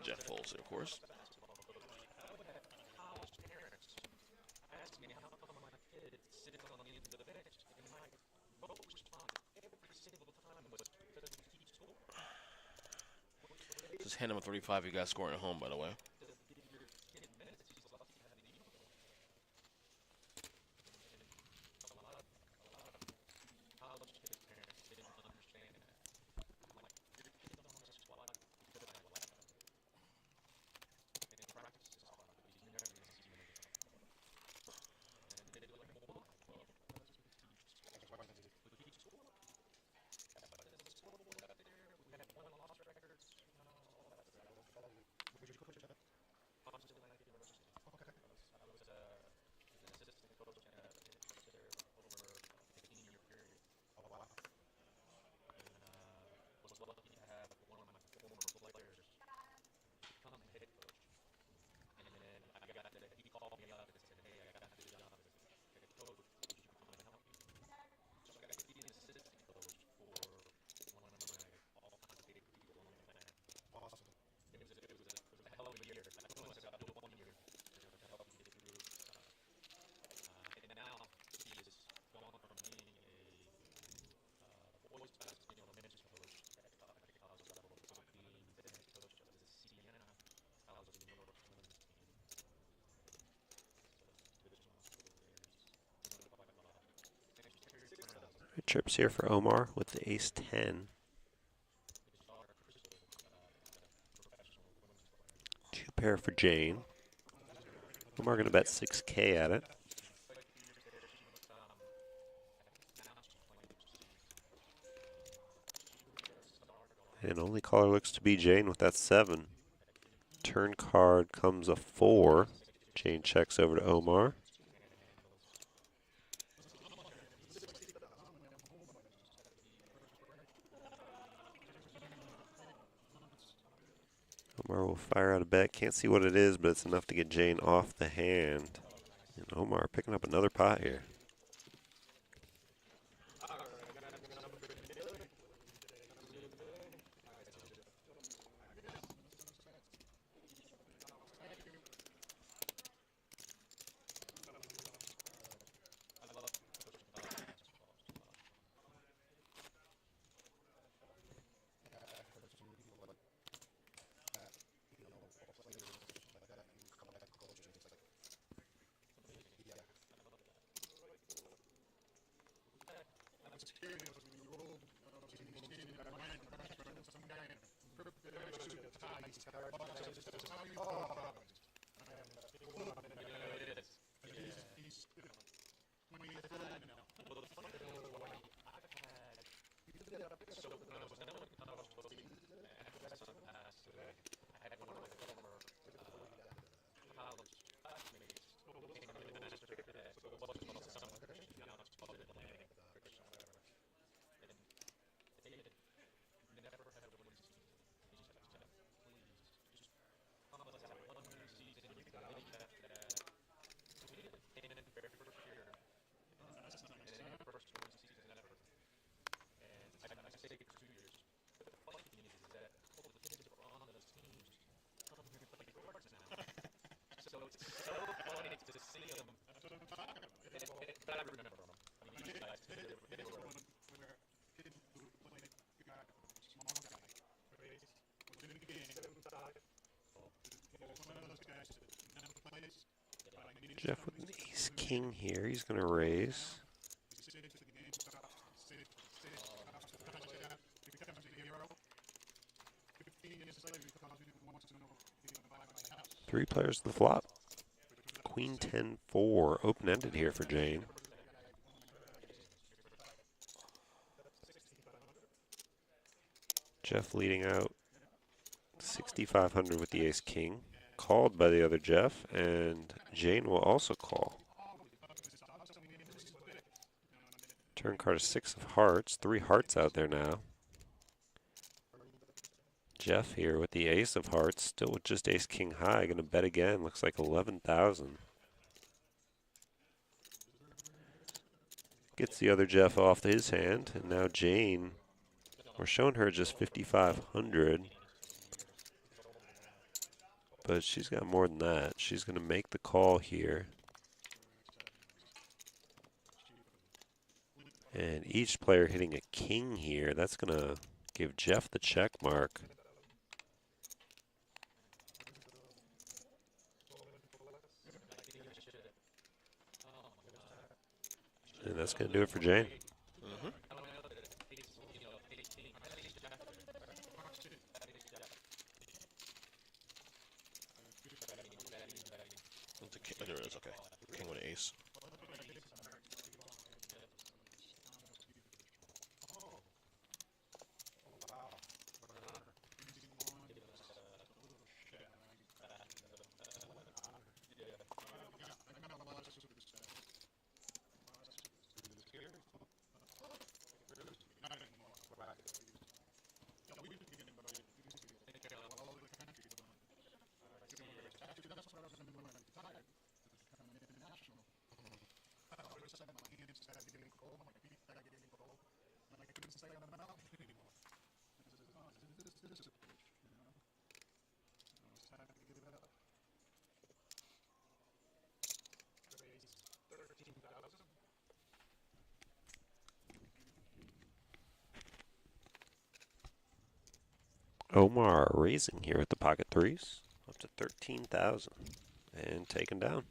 Jeff folds it, of course. Just hand him a 35. You guys scoring at home, by the way. Trips here for Omar with the Ace 10. Two pair for Jane. Omar going to bet 6K at it. And only caller looks to be Jane with that 7. Turn card comes a 4. Jane checks over to Omar. Omar will fire out a bet. Can't see what it is, but it's enough to get Jane off the hand. And Omar picking up another pot here. Jeff with an ace-king here. He's going to raise. Three players to the flop. Queen 10-4, open-ended here for Jane. Jeff leading out 6,500 with the ace-king. Called by the other Jeff, and Jane will also call. Turn card is 6 of hearts. 3 hearts out there now. Jeff here with the ace of hearts, still with just ace-king high. Going to bet again. Looks like 11,000. Gets the other Jeff off his hand, and now Jane, we're showing her just 5,500. But she's got more than that. She's going to make the call here. And each player hitting a king here, that's going to give Jeff the check mark. And that's going to do it for Jane. There it is, okay. King with an ace. Omar raising here at the pocket threes, up to 13,000, and taken down.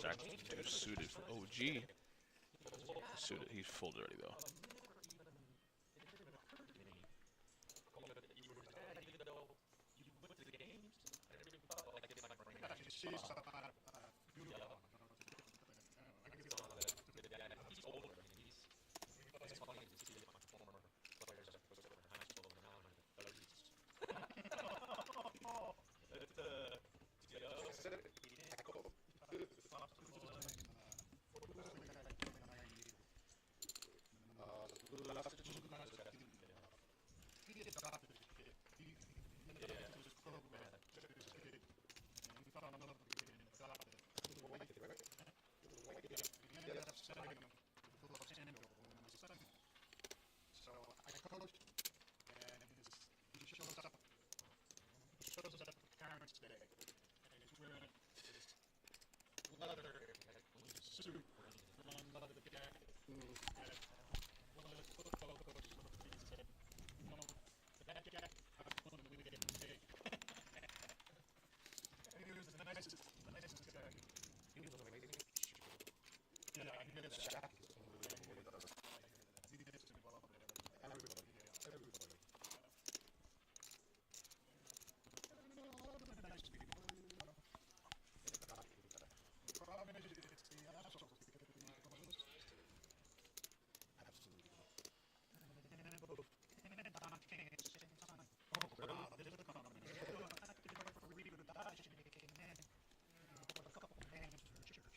Jack suited for OG. Suited. He's folded already though.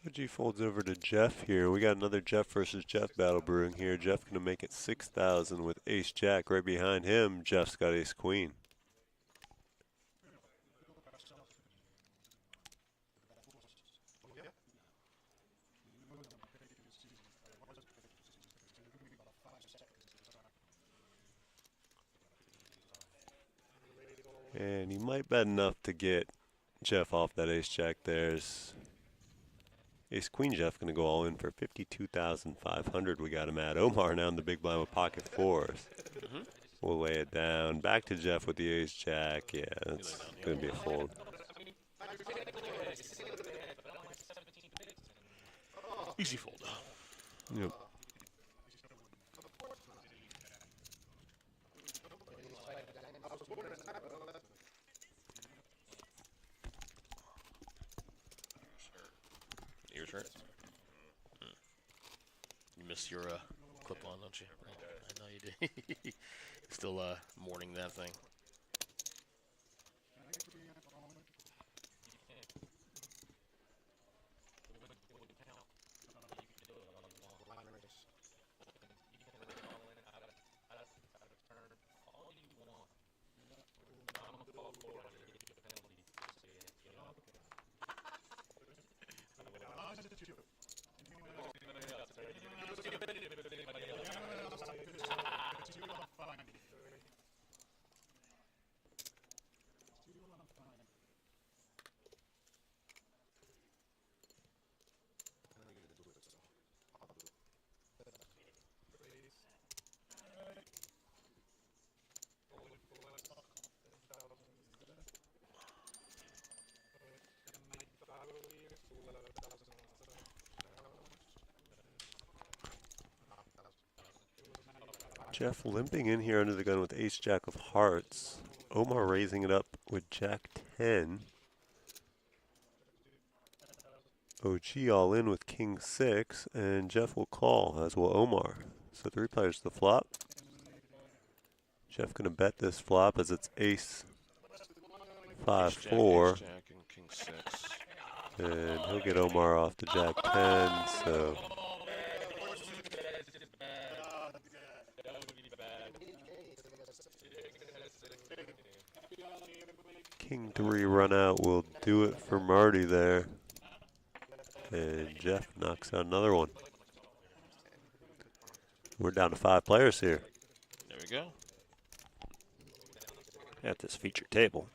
G folds over to Jeff here. We got another Jeff versus Jeff battle brewing here. Jeff going to make it 6,000 with Ace Jack. Right behind him, Jeff's got Ace Queen. And he might bet enough to get Jeff off that Ace Jack. There's Ace Queen Jeff going to go all in for 52,500. We got him at Omar now in the big blind with pocket fours. We'll lay it down. Back to Jeff with the Ace Jack. Yeah, that's going to be a fold. Easy fold. Yep. Your turn. You missed your clip on, don't you? I know you did. Still mourning that thing. Jeff limping in here under the gun with Ace Jack of Hearts. Omar raising it up with Jack 10. OG all in with King 6, and Jeff will call, as will Omar. So 3 players to the flop. Jeff going to bet this flop as it's Ace 5-4. Ace Jack and King 6. And he'll get Omar off to Jack 10, so... King 3 run out will do it for Marty there. And Jeff knocks out another one. We're down to 5 players here There we go. at this feature table.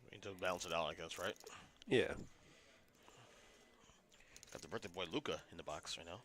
We need to balance it out, I guess, right? Yeah. birthday boy Luca in the box right now.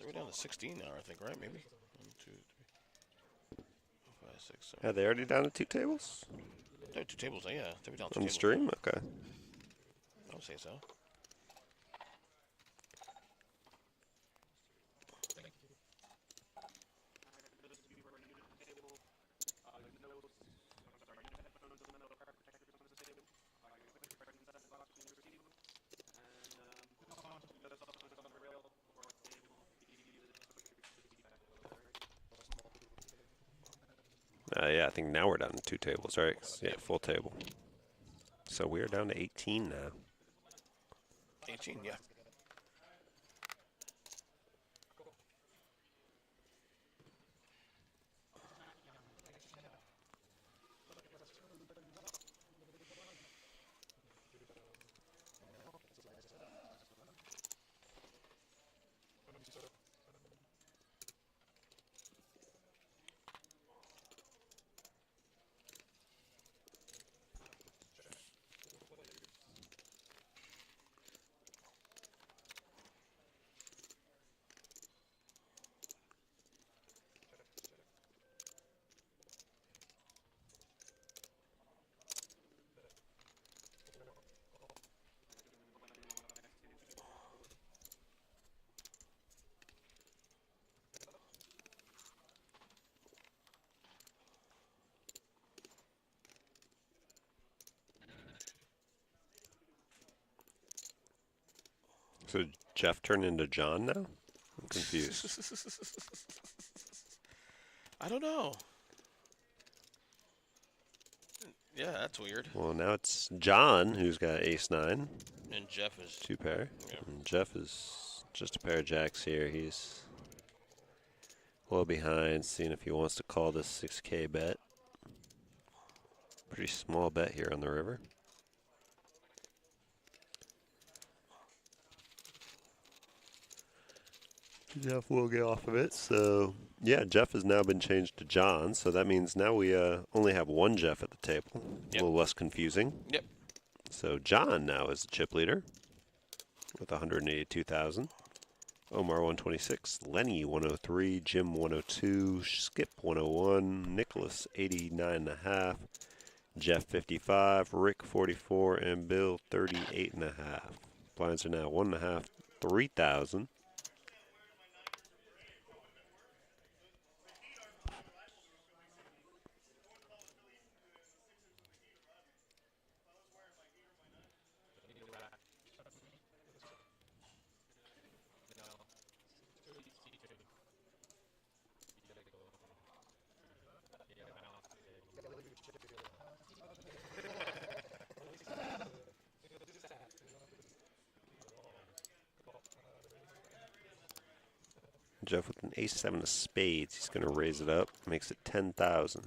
We're down to 16 now, I think, right? Maybe. 1, 2, 3, 4, 5, 6, 7. Are they already down to 2 tables? There are 2 tables. Yeah, they're down 2 On the tables. stream? Okay. I would say so. Yeah, I think now we're down to 2 tables, right? Yeah, full table. So we are down to 18 now. 18, yeah. So Jeff turned into John now? I'm confused. I don't know. Yeah, that's weird. Well, now it's John who's got ace-9. And Jeff is 2 pair. Yeah. And Jeff is just a pair of jacks here. He's well behind, seeing if he wants to call this 6K bet. Pretty small bet here on the river. Jeff will get off of it. So, yeah, Jeff has now been changed to John. So that means now we only have one Jeff at the table. Yep. A little less confusing. Yep. So John now is the chip leader with 182,000. Omar 126, Lenny 103, Jim 102, Skip 101, Nicholas 89.5, Jeff 55, Rick 44, and Bill 38.5. Blinds are now 1.5, 3,000. Jeff with an ace-7 of spades. He's going to raise it up. Makes it 10,000.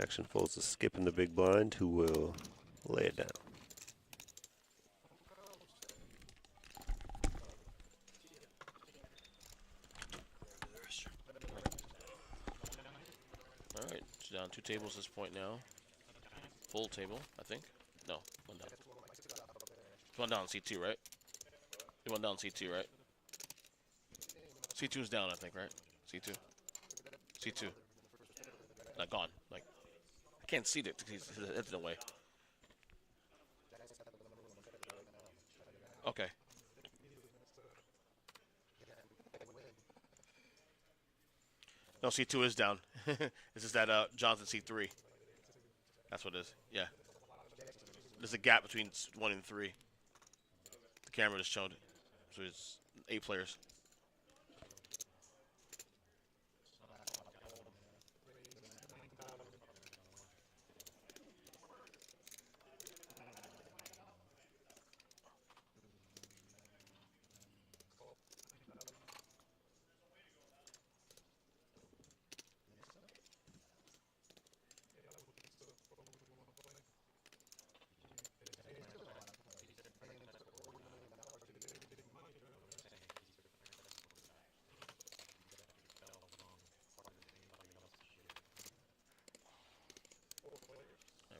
Action folds is skipping the big blind, who will lay it down. All right, it's down 2 tables at this point now. Full table, I think. No, one down. One down C2, right? One down C2, right? C2 is down, I think, right? C2. C2. Not gone. Like, I can't see it because his head's in the way. Okay. No, C2 is down. It's just that Johnson C3. That's what it is. Yeah. There's a gap between 1 and 3. The camera just showed it. So it's 8 players.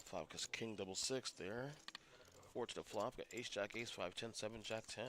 Flop because king double 6 there. 4 to the flop. Got ace, jack, ace, 5, 10, 7, jack, 10.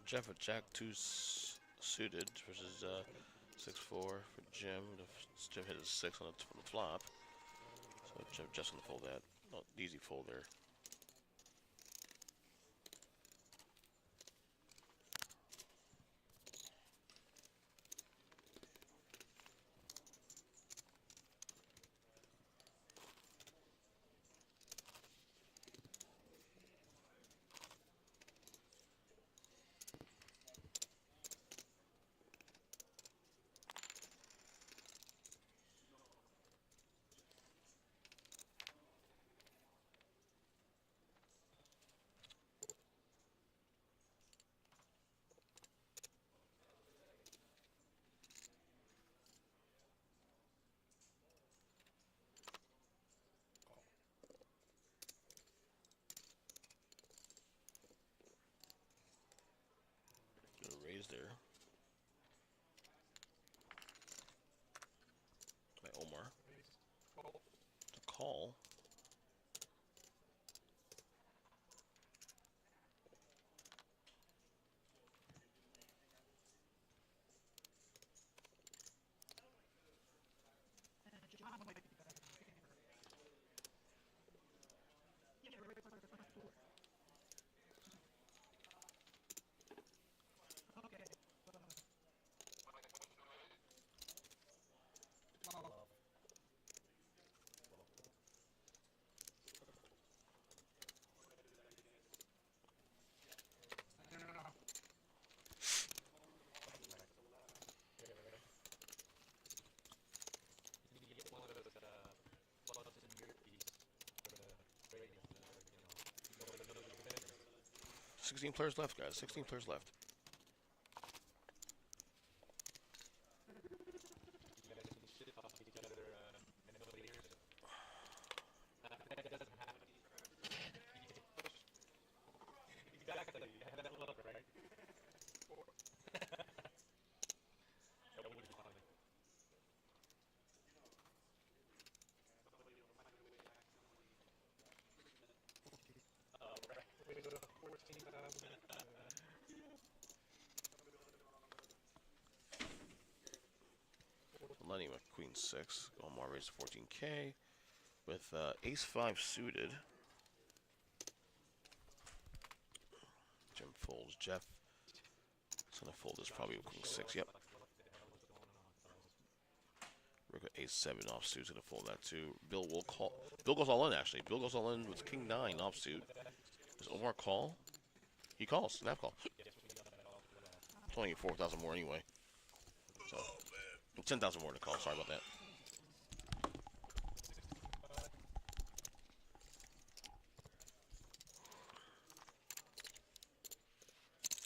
Jeff with jack 2 suited versus 6-4 for Jim. Jim hit his 6 on the flop. So Jim just gonna fold that. Not easy fold there. Gonna raise there. By Omar. To call. 16 players left, guys. 16 players left. Lenny with queen 6. Omar raised 14K with ace 5 suited. Jim folds. Jeff is going to fold this probably with queen 6. Yep. Rick with ace 7 offsuit is going to fold that too. Bill will call. Bill goes all in actually. Bill goes all in with king 9 offsuit. Does Omar call? He calls. Snap call. It's only 4,000 more anyway. So 10,000 more to call. Sorry about that.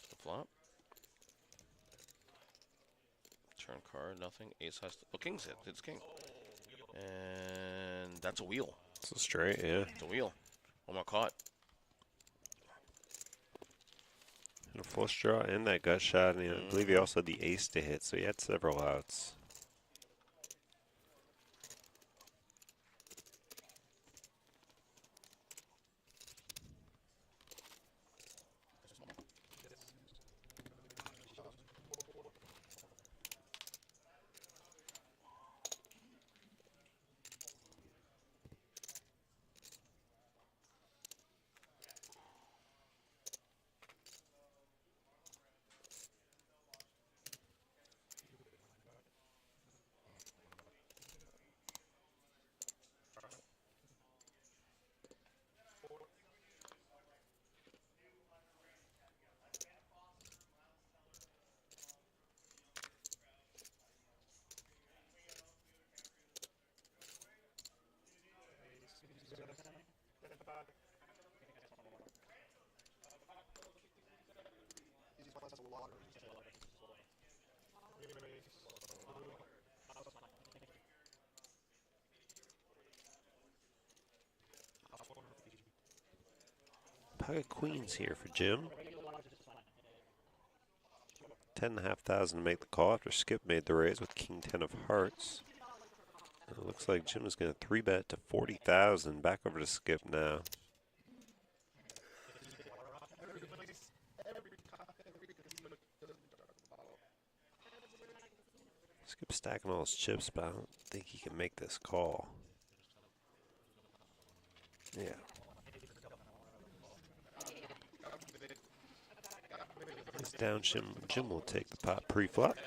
The flop. Turn card. Nothing. Ace has. Oh, king's hit. It's king. And that's a wheel. It's a straight, yeah. It's a wheel. Omar caught. And a flush draw and that gut shot. And I believe he also had the ace to hit, so he had several outs. Pocket queens here for Jim. 10,500 to make the call after Skip made the raise with king 10 of hearts. And it looks like Jim is going to 3-bet to 40,000. Back over to Skip now. Skip stacking all his chips, but I don't think he can make this call. Yeah. He's down. Jim will take the pot pre-flop.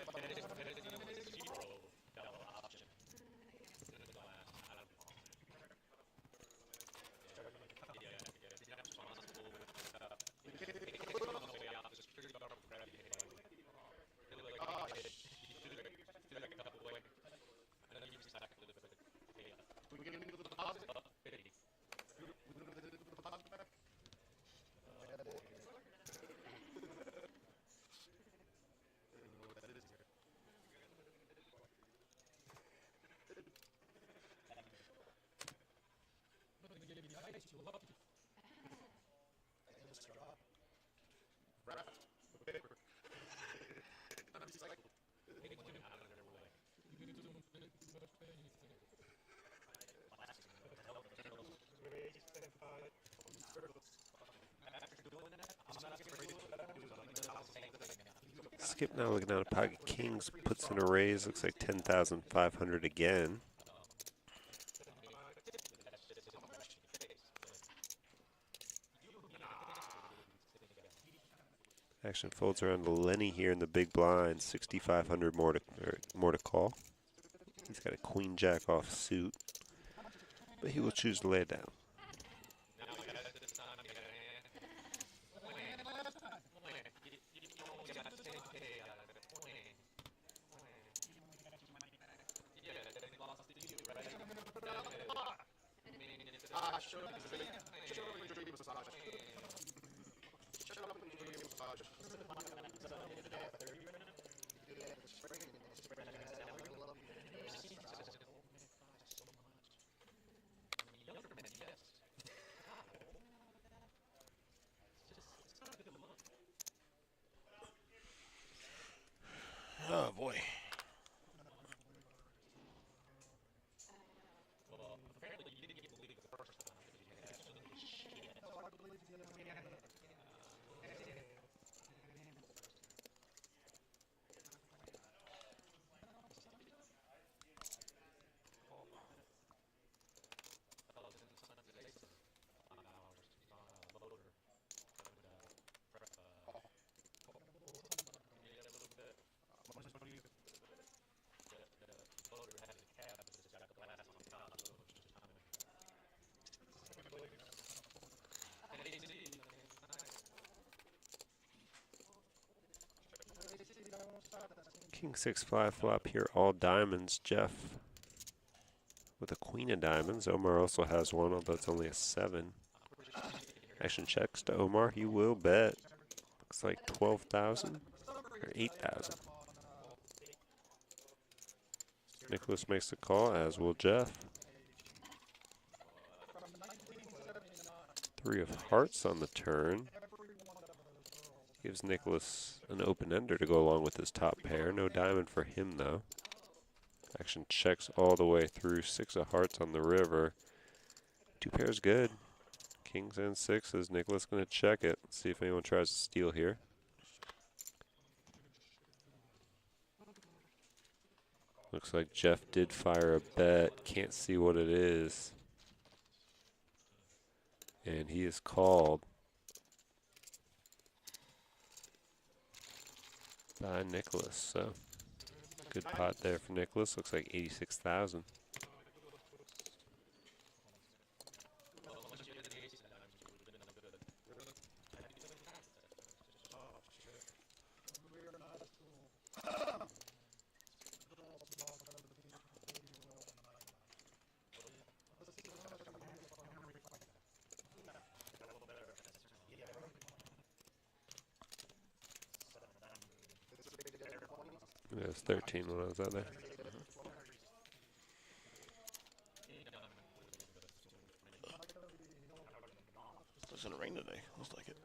Skip now looking down at pocket kings, puts in a raise, looks like 10,500 again. Action folds around to Lenny here in the big blind, 6,500 more to call. He's got a queen jack off suit, but he will choose to lay it down. King 6-5 flop here, all diamonds. Jeff with a queen of diamonds. Omar also has one, although it's only a 7. Action checks to Omar. He will bet. Looks like 12,000 or 8,000. Nicholas makes the call, as will Jeff. 3 of hearts on the turn. Gives Nicholas an open-ender to go along with his top pair. No diamond for him, though. Action checks all the way through. 6 of hearts on the river. 2 pairs good. Kings and 6s. Nicholas going to check it. Let's see if anyone tries to steal here. Looks like Jeff did fire a bet. Can't see what it is. And he is called by Nicholas. So good pot there for Nicholas. Looks like 86,000. It was 13 when I was out there. It's going to rain today. Looks like it.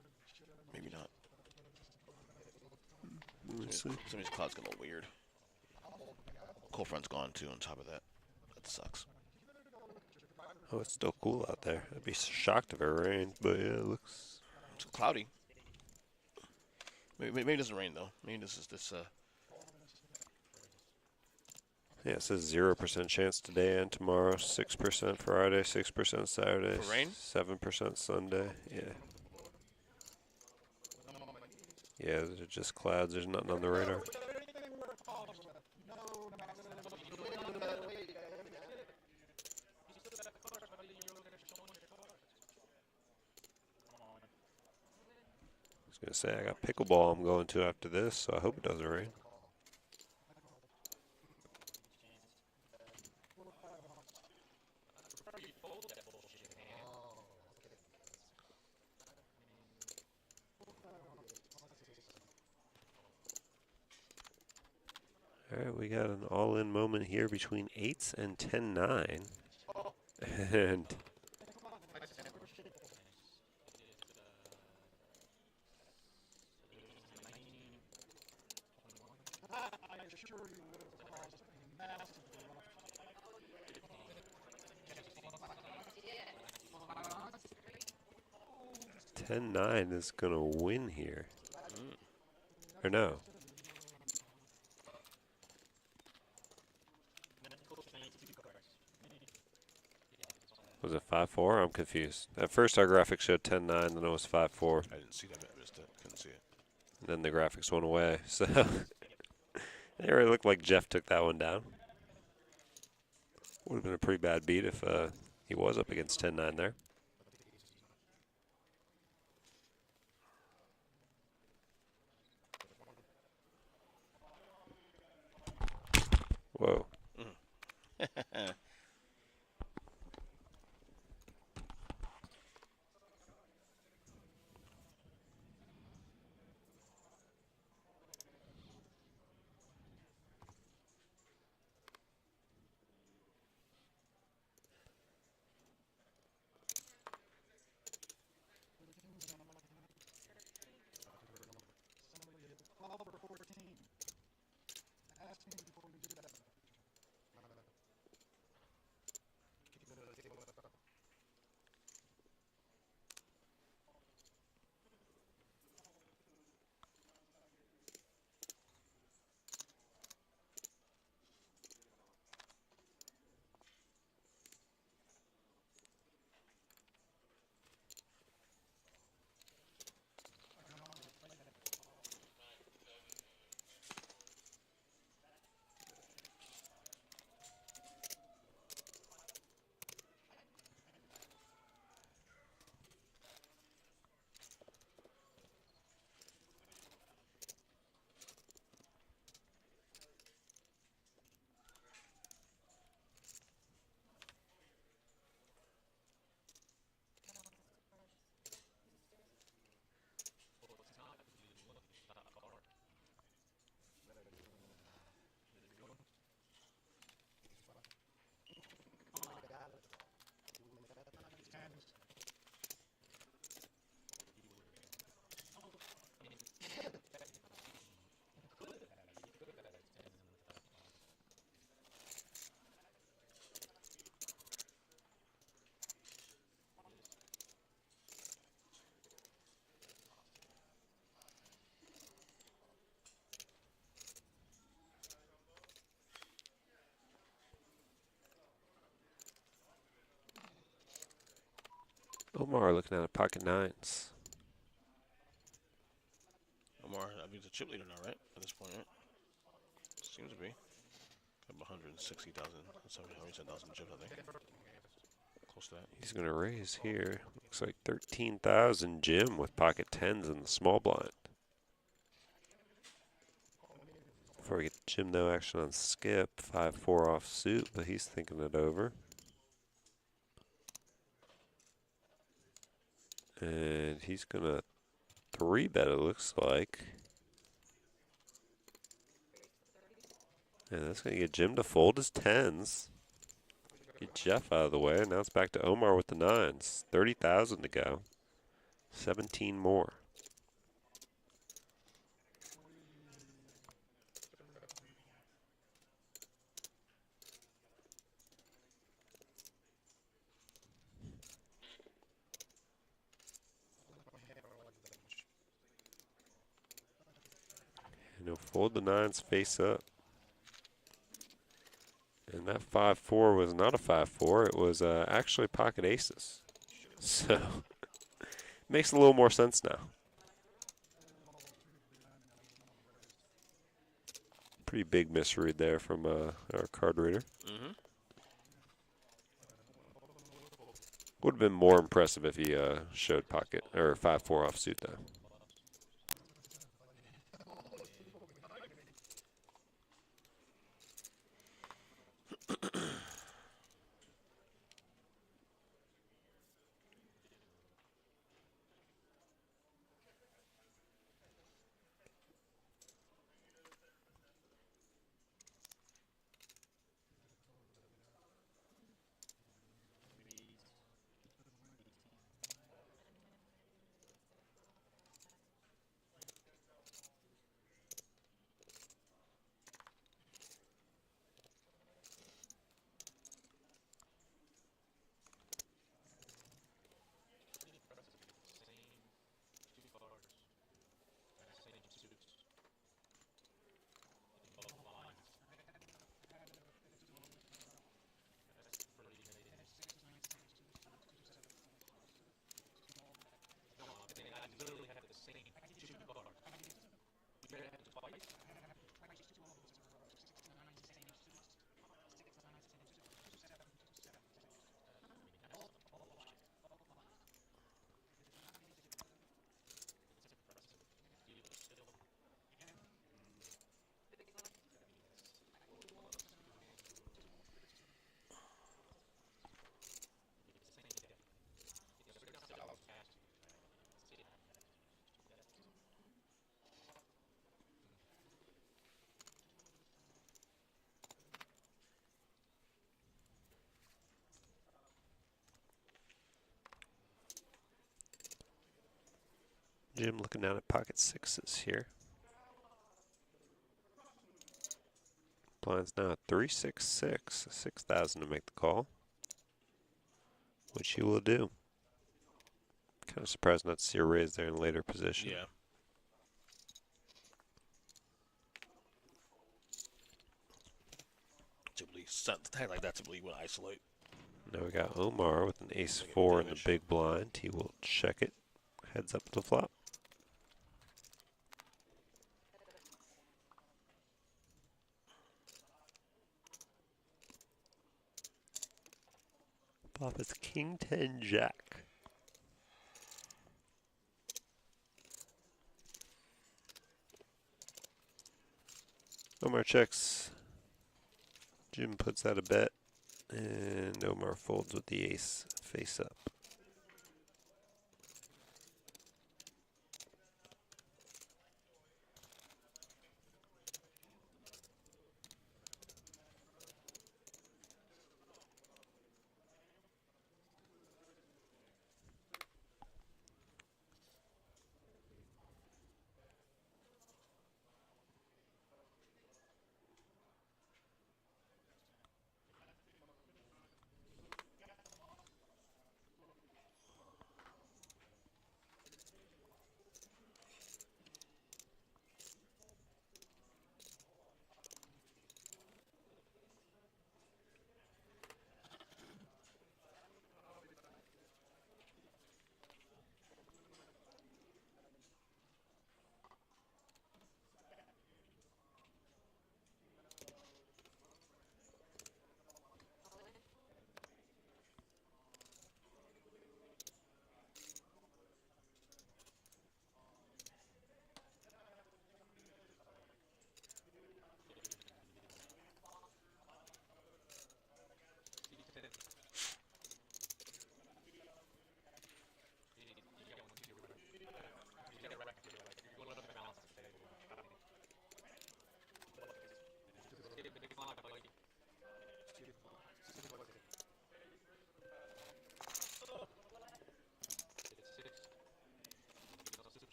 Maybe not. Let's see. Some of these clouds get a little weird. Cold front's gone too on top of that. That sucks. Oh, it's still cool out there. I'd be shocked if it rained, but yeah, it looks... It's cloudy. Maybe it doesn't rain though. Maybe this is this. Yeah, it says 0% chance today and tomorrow, 6% Friday, 6% Saturday, For rain? 7% Sunday. Yeah. Yeah, they're just clouds. There's nothing on the radar. I was going to say, I got pickleball I'm going to after this, so I hope it doesn't rain. All right, we got an all-in moment here between 8s and 10-9. And $10-9 is going to win here. Or no. Was it 5-4? I'm confused. At first our graphics showed 10-9, then it was 5-4. I didn't see that. I missed it. Couldn't see it. And then the graphics went away. So it really looked like Jeff took that one down. Would have been a pretty bad beat if he was up against 10-9 there. Whoa. Omar looking at pocket nines. Omar, I mean, it's a chip leader now, right? At this point, right? Seems to be. Got 160,000, 170,000 chips, I think. Close to that. He's going to raise here. Looks like 13,000 Jim with pocket tens in the small blind. Before we get Jim, no action on skip. 5-4 off suit, but he's thinking it over. And he's going to 3-bet, it looks like. And that's going to get Jim to fold his tens. Get Jeff out of the way. Now it's back to Omar with the nines. 30,000 to go. 17 more. And he'll fold the nines face up. And that 5-4 was not a 5-4. It was actually pocket aces. So, makes a little more sense now. Pretty big misread there from our card reader. Mm-hmm. Would have been more impressive if he showed pocket, or 5-4 offsuit though. Jim looking down at pocket sixes here. Blind's now at 366, 6,000 to make the call, which he will do. Kind of surprised not to see a raise there in later position. Yeah. Typically, something like that typically would isolate. Now we got Omar with an ace-4 in the big blind. He will check it. Heads up to the flop. Flop is King 10 Jack. Omar checks. Jim puts out a bet. And Omar folds with the ace face up.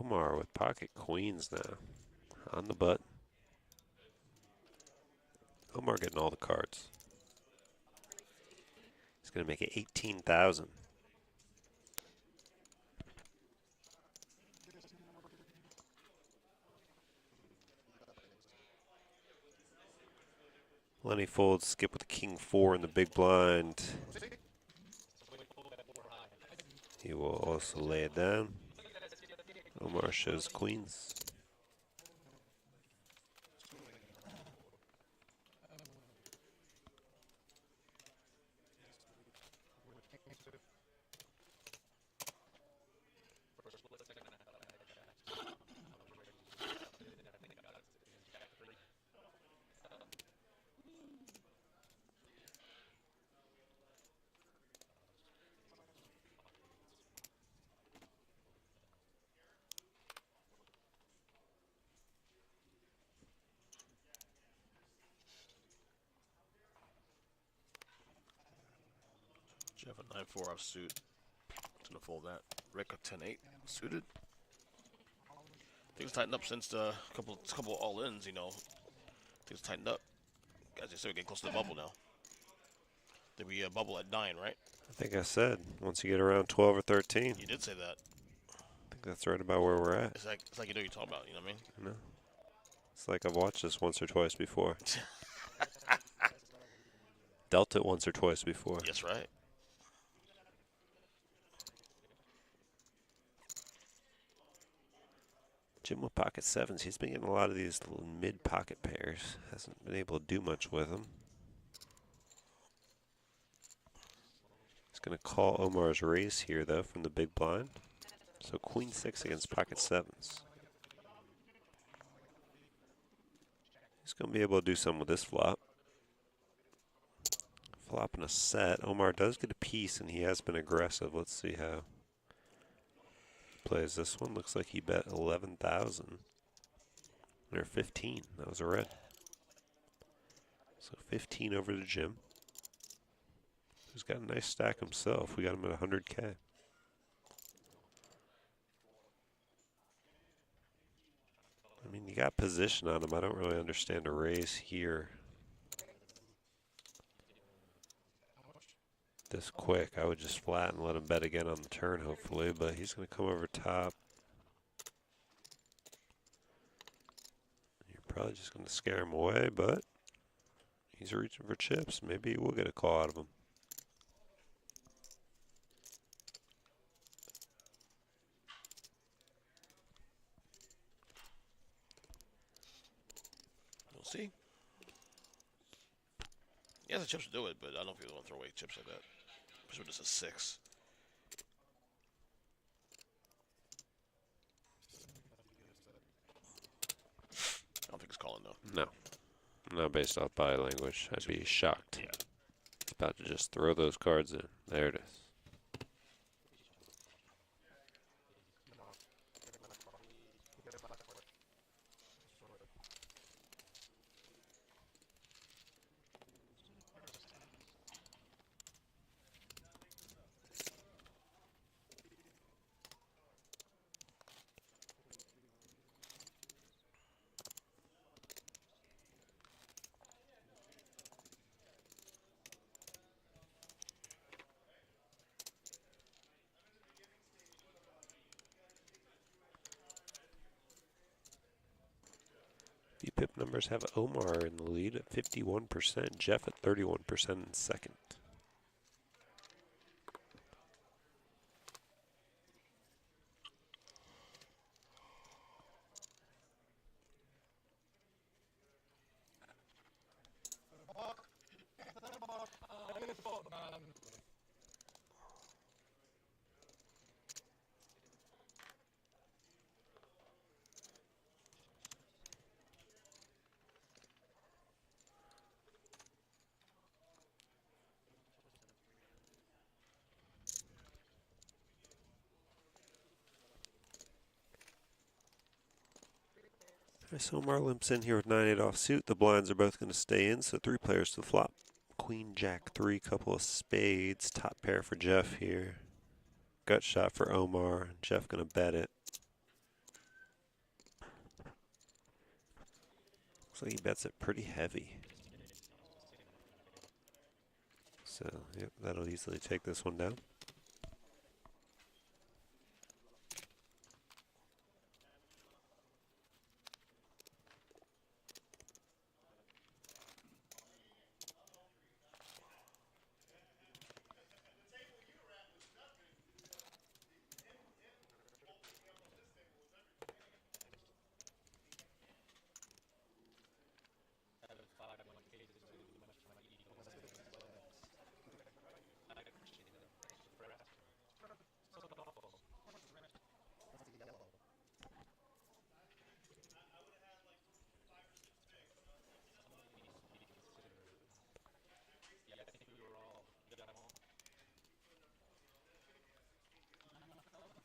Omar with pocket queens now. On the button. Omar getting all the cards. He's going to make it 18,000. Lenny folds, skip with king 4 in the big blind. He will also lay it down. Omar shows queens. Jeff a 9-4 offsuit. Gonna fold that. Rick a 10-8 suited. Things tightened up since the couple all-ins. You know, things tightened up. Guys, they still getting close to the bubble now. Did we bubble at 9, right? I think I said once you get around 12 or 13. You did say that. I think that's right about where we're at. It's like you know what you're talking about. You know what I mean? You know? It's like I've watched this once or twice before. Dealt it once or twice before. Yes, right. Jim with pocket 7s. He's been getting a lot of these little mid-pocket pairs. Hasn't been able to do much with them. He's going to call Omar's raise here, though, from the big blind. So queen 6 against pocket 7s. He's going to be able to do something with this flop. Flopping a set. Omar does get a piece, and he has been aggressive. Let's see how he plays this one. Looks like he bet 11,000. Or 15. That was a red. So 15 over to Jim. Who's got a nice stack himself. We got him at 100K. I mean, you got position on him. I don't really understand a raise here this quick. I would just flat and let him bet again on the turn, hopefully, but he's going to come over top. You're probably just going to scare him away, but he's reaching for chips. Maybe we'll get a call out of him. We'll see. He has the chips to do it, but I don't know if he want to throw away chips like that. Especially with just a 6. I don't think he's calling, though. No. Not based off body language. I'd be shocked. Yeah. He's about to just throw those cards in. There it is. Pip numbers have Omar in the lead at 51%, Jeff at 31% in second. So Omar limps in here with 9-8 offsuit. The blinds are both going to stay in, so 3 players to the flop. Queen, Jack, 3, couple of spades. Top pair for Jeff here. Gut shot for Omar. Jeff going to bet it. Looks like he bets it pretty heavy. So, yep, that'll easily take this one down.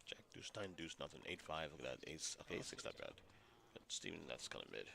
Jack, deuce, nine, deuce, nothing. 8-5. Look at that. Ace. Okay, ace 6 not bad. But Steven, that's kind of mid.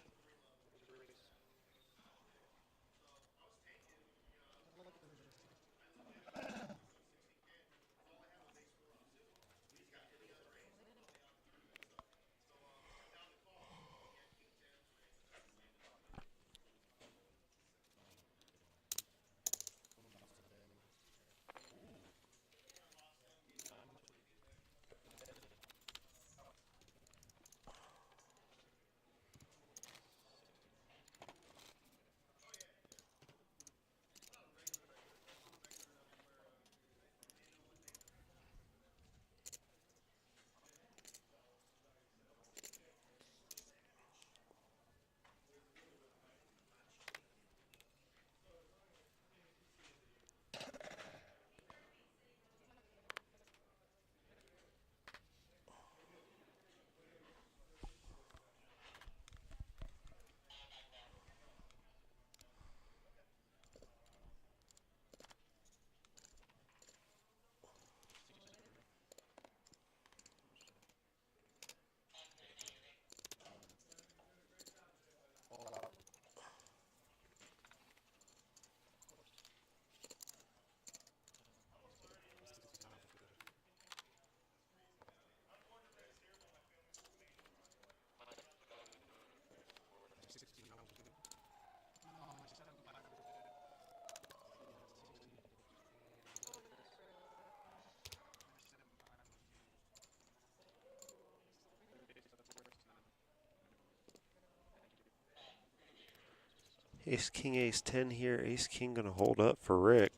Ace, king, ace 10 here. Ace, king going to hold up for Rick.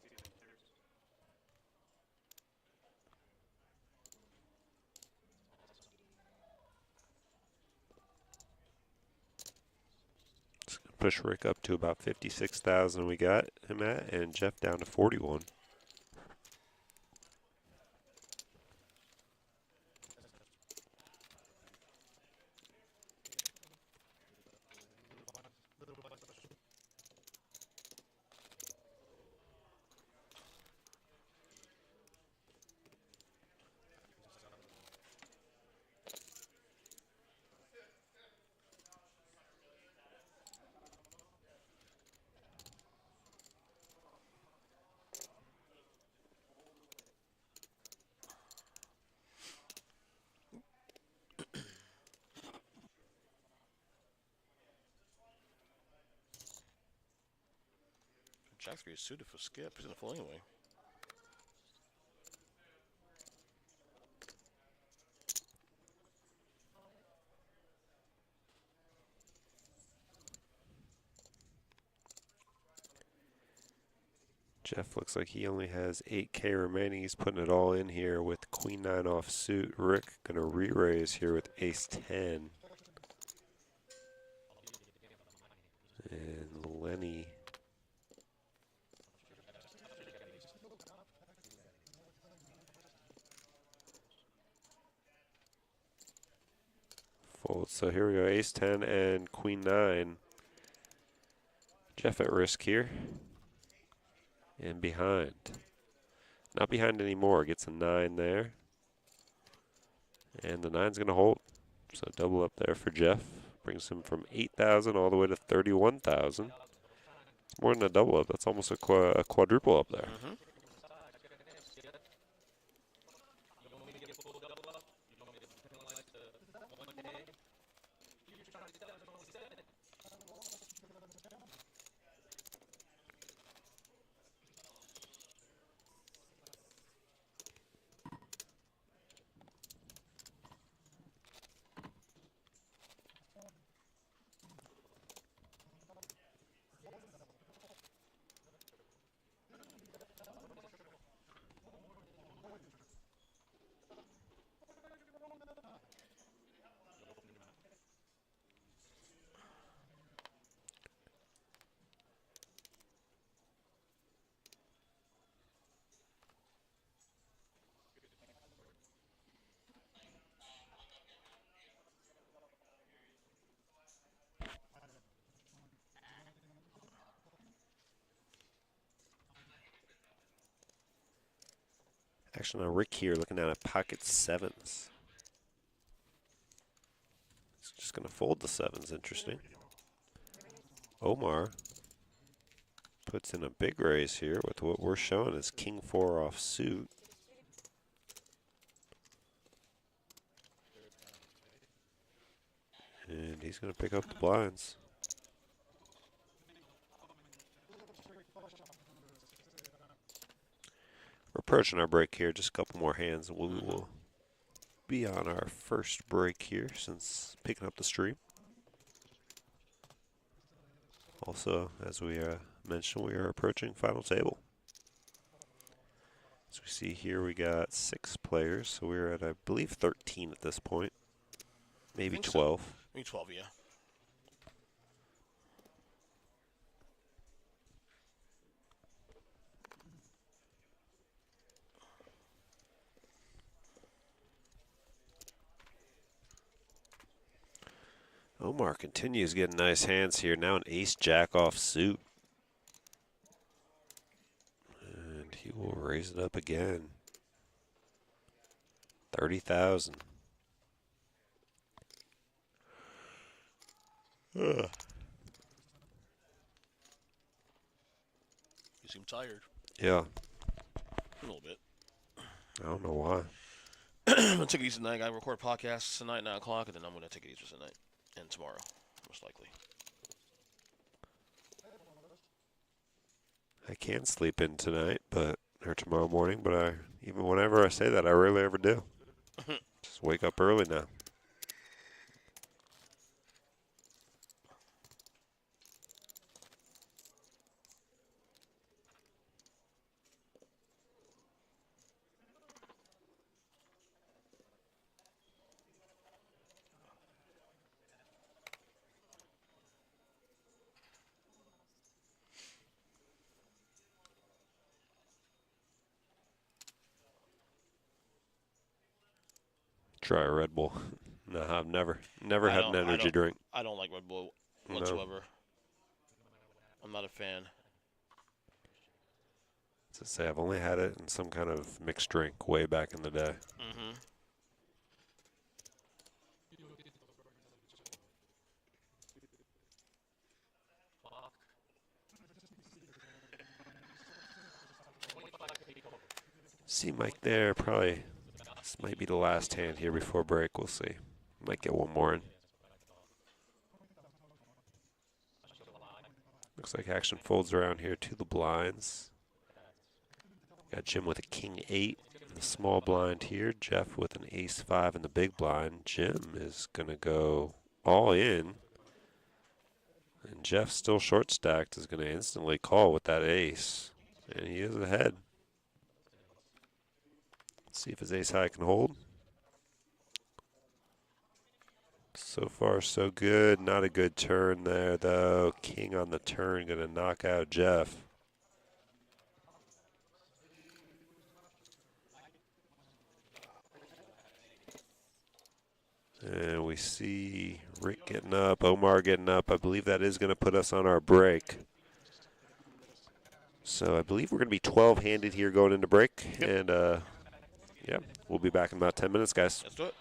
It's going to push Rick up to about 56,000 we got him at, and Jeff down to 41. Jack's going to be suited for skip. He's going to full anyway. Jeff looks like he only has 8K remaining. He's putting it all in here with queen 9 off suit. Rick going to re-raise here with ace 10. And Lenny folds. So here we go, ace 10 and queen 9. Jeff at risk here. And behind. Not behind anymore. Gets a 9 there. And the 9's going to hold. So double up there for Jeff. Brings him from 8,000 all the way to 31,000. It's more than a double up. That's almost a quadruple up there. Mm-hmm. Action on Rick here, looking at pocket sevens. He's just going to fold the sevens. Interesting. Omar puts in a big raise here with what we're showing as king 4 off suit. And he's going to pick up the blinds. We're approaching our break here, just a couple more hands, and we will be on our first break here since picking up the stream. Also, as we mentioned, we are approaching final table. As we see here, we got 6 players, so we're at, I believe, 13 at this point. Maybe 12. So. Maybe 12, yeah. Omar continues getting nice hands here. Now an ace-jack off suit. And he will raise it up again. 30,000. You seem tired. Yeah. A little bit. I don't know why. I'm going to take it easy tonight. I record podcasts tonight, 9 o'clock, and then I'm going to take it easy tonight and tomorrow, most likely. I can sleep in tonight, or tomorrow morning, but even whenever I say that, I rarely ever do. Just wake up early now. Try a Red Bull. No, I've never had an energy drink. I don't like Red Bull whatsoever. No. I'm not a fan. To say, I've only had it in some kind of mixed drink way back in the day. Mm-hmm. See Mike there, probably this might be the last hand here before break. We'll see. Might get one more in. Looks like action folds around here to the blinds. Got Jim with a king 8 in the small blind here. Jeff with an ace 5 in the big blind. Jim is going to go all in. And Jeff, still short stacked, is going to instantly call with that ace. And he is ahead. Let's see if his ace high can hold. So far, so good. Not a good turn there, though. King on the turn, going to knock out Jeff. And we see Rick getting up, Omar getting up. I believe that is going to put us on our break. So I believe we're going to be 12-handed here going into break. Yep. And, yeah, we'll be back in about 10 minutes, guys. Let's do it.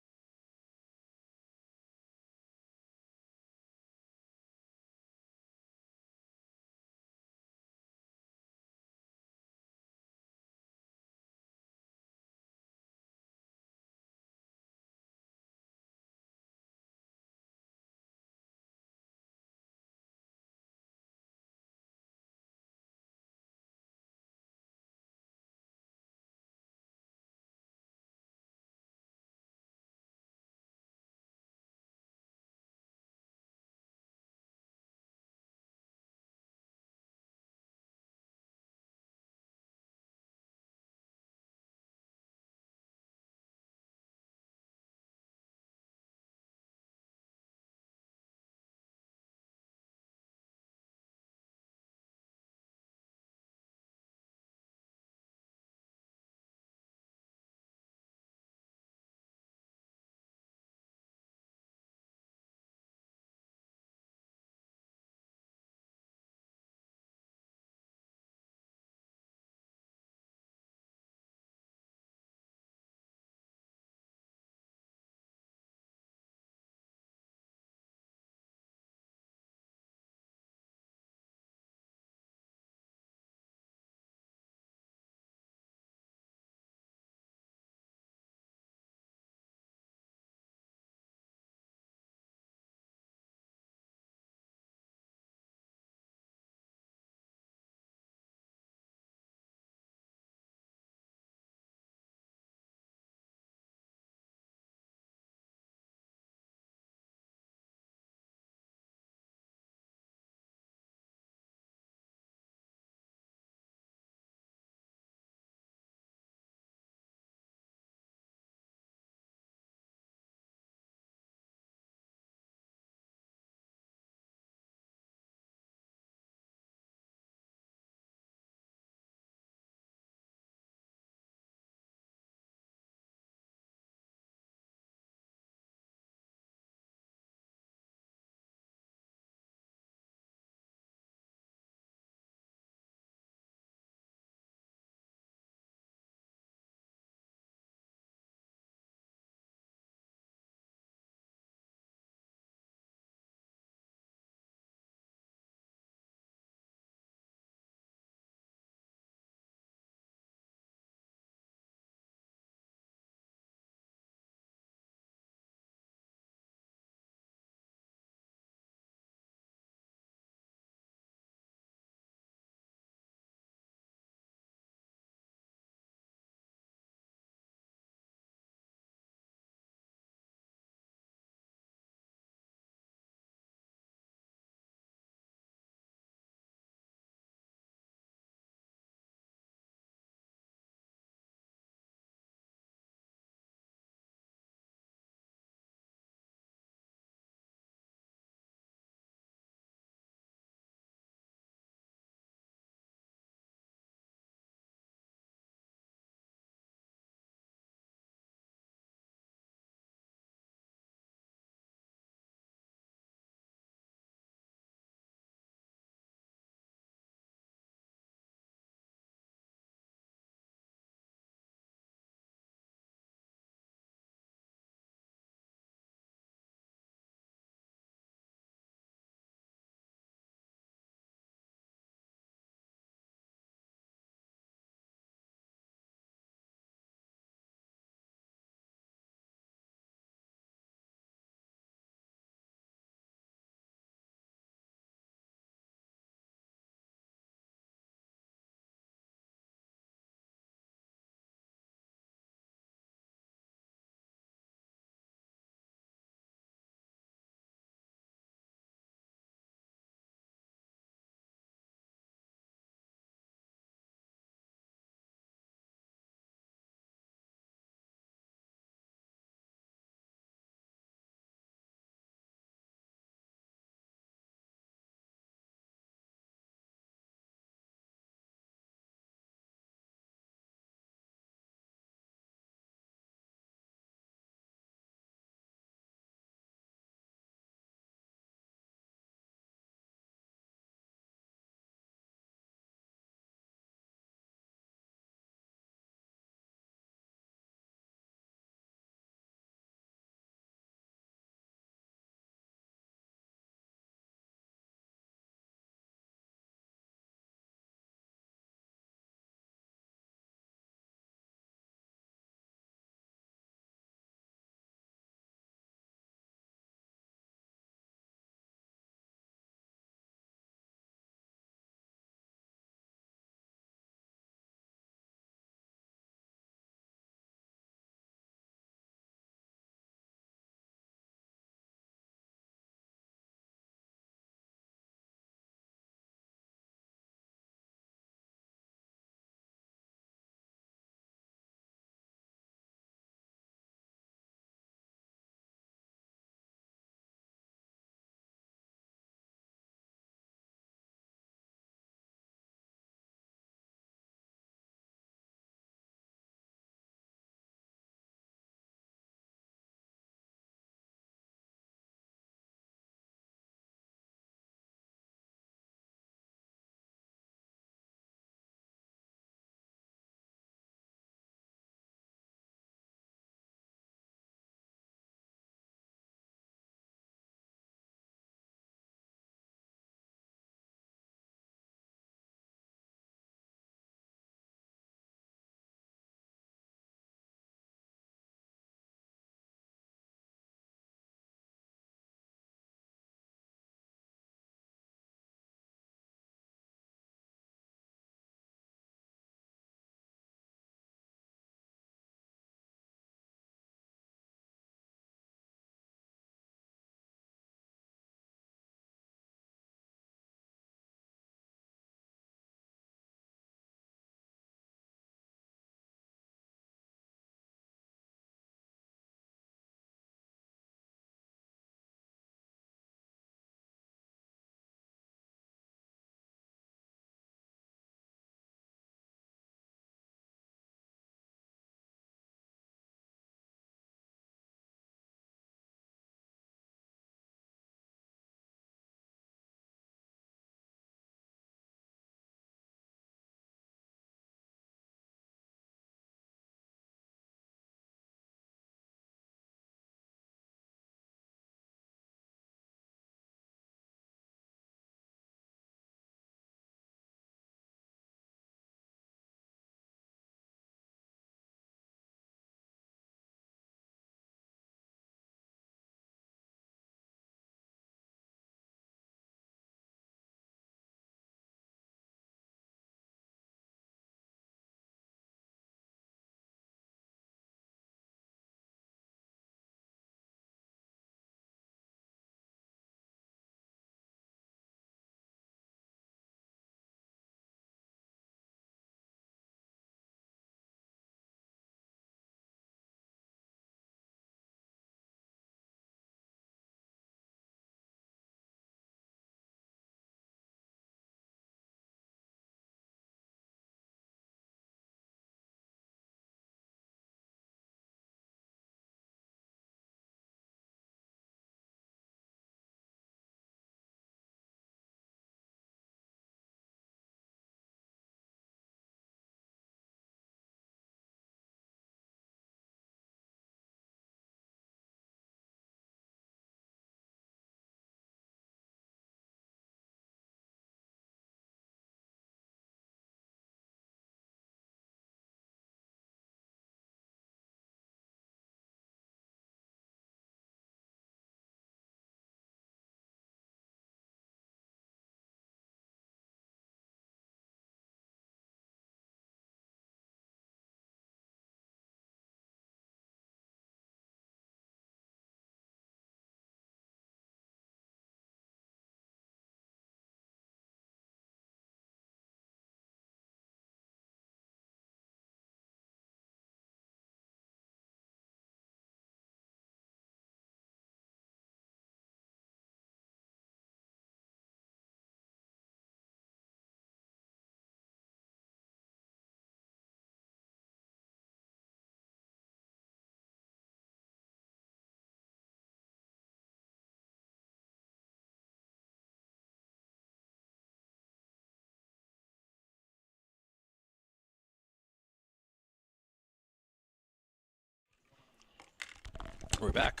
We're back.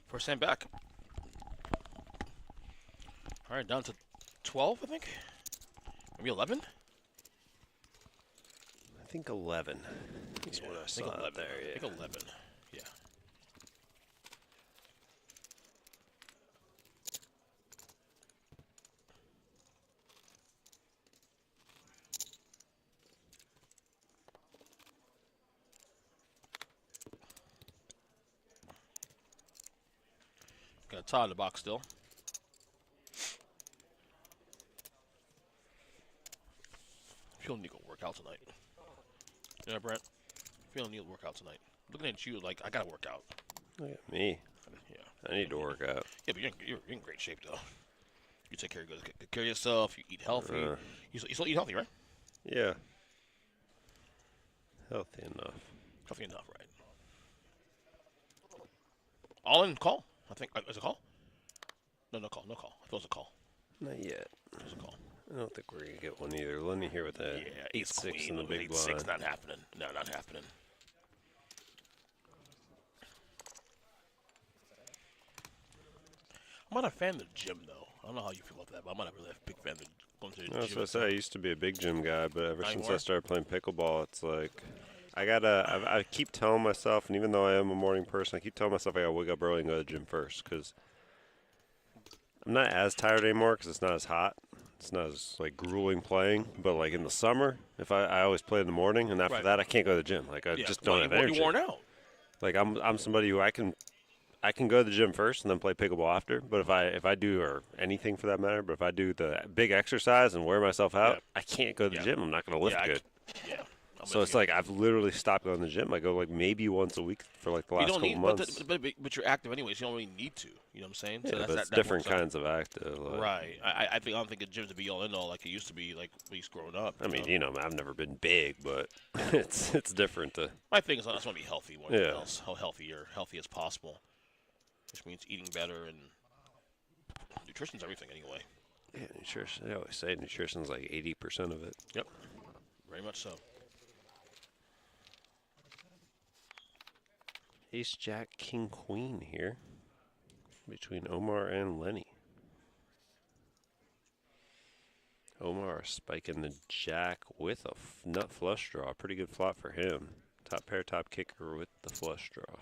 First time back. All right, down to 12, I think. Maybe 11. I think 11. That's what I think saw 11. there. I Yeah. think 11. Yeah. Got a tie in the box still. Feeling need to go work out tonight. Yeah, Brent. Feeling need to work out tonight. Looking at you like I gotta work out. Look at me. Yeah. I need to work out. Yeah, but you're in great shape though. You take care of yourself. You eat healthy. You still eat healthy, right? Yeah. Healthy enough. Healthy enough, right? All in call. I think is it a call? No call. I thought it was a call. Not yet. It was a call. I don't think we're gonna get one either. Let me hear with that. Yeah, 8-6 in the queen, big 8-6, blind. not happening. No, not happening. I'm not a fan of the gym though. I don't know how you feel about that, but I'm not really a big fan of going to the That's gym. what I say. I used to be a big gym guy, but ever Not since I anymore? started playing pickleball, it's like I keep telling myself, and even though I am a morning person, I keep telling myself I gotta wake up early and go to the gym first because I'm not as tired anymore because it's not as hot. It's not as like grueling playing, but like in the summer, if I always play in the morning, and after Right. that I can't go to the gym. Like I Yeah, just well, don't have you're energy. worn out. Like I'm somebody who I can go to the gym first and then play pickleball after. But if I do or anything for that matter, but if I do the big exercise and wear myself out, Yeah. I can't go to the Yeah. gym. I'm not going to lift Yeah, good. Yeah. I'm So with it's you. like I've literally stopped going to the gym. I go like maybe once a week for like the You last don't couple need, months. but you're active anyways. You don't really need to. You know what I'm saying? Yeah, So but it's that different works out. kinds of active. Like, Right. I think the gym's to be all in all like it used to be like when you was growing up. I mean, you know, I've never been big, but it's different to. My thing is I just want to be healthy more than Yeah. else. How healthy as possible, which means eating better and nutrition's everything anyway. Yeah, nutrition. They always say nutrition's like 80% of it. Yep. Very much so. Ace, Jack, King, Queen here between Omar and Lenny. Omar spiking the Jack with a nut flush draw. Pretty good flop for him. Top pair, top kicker with the flush draw.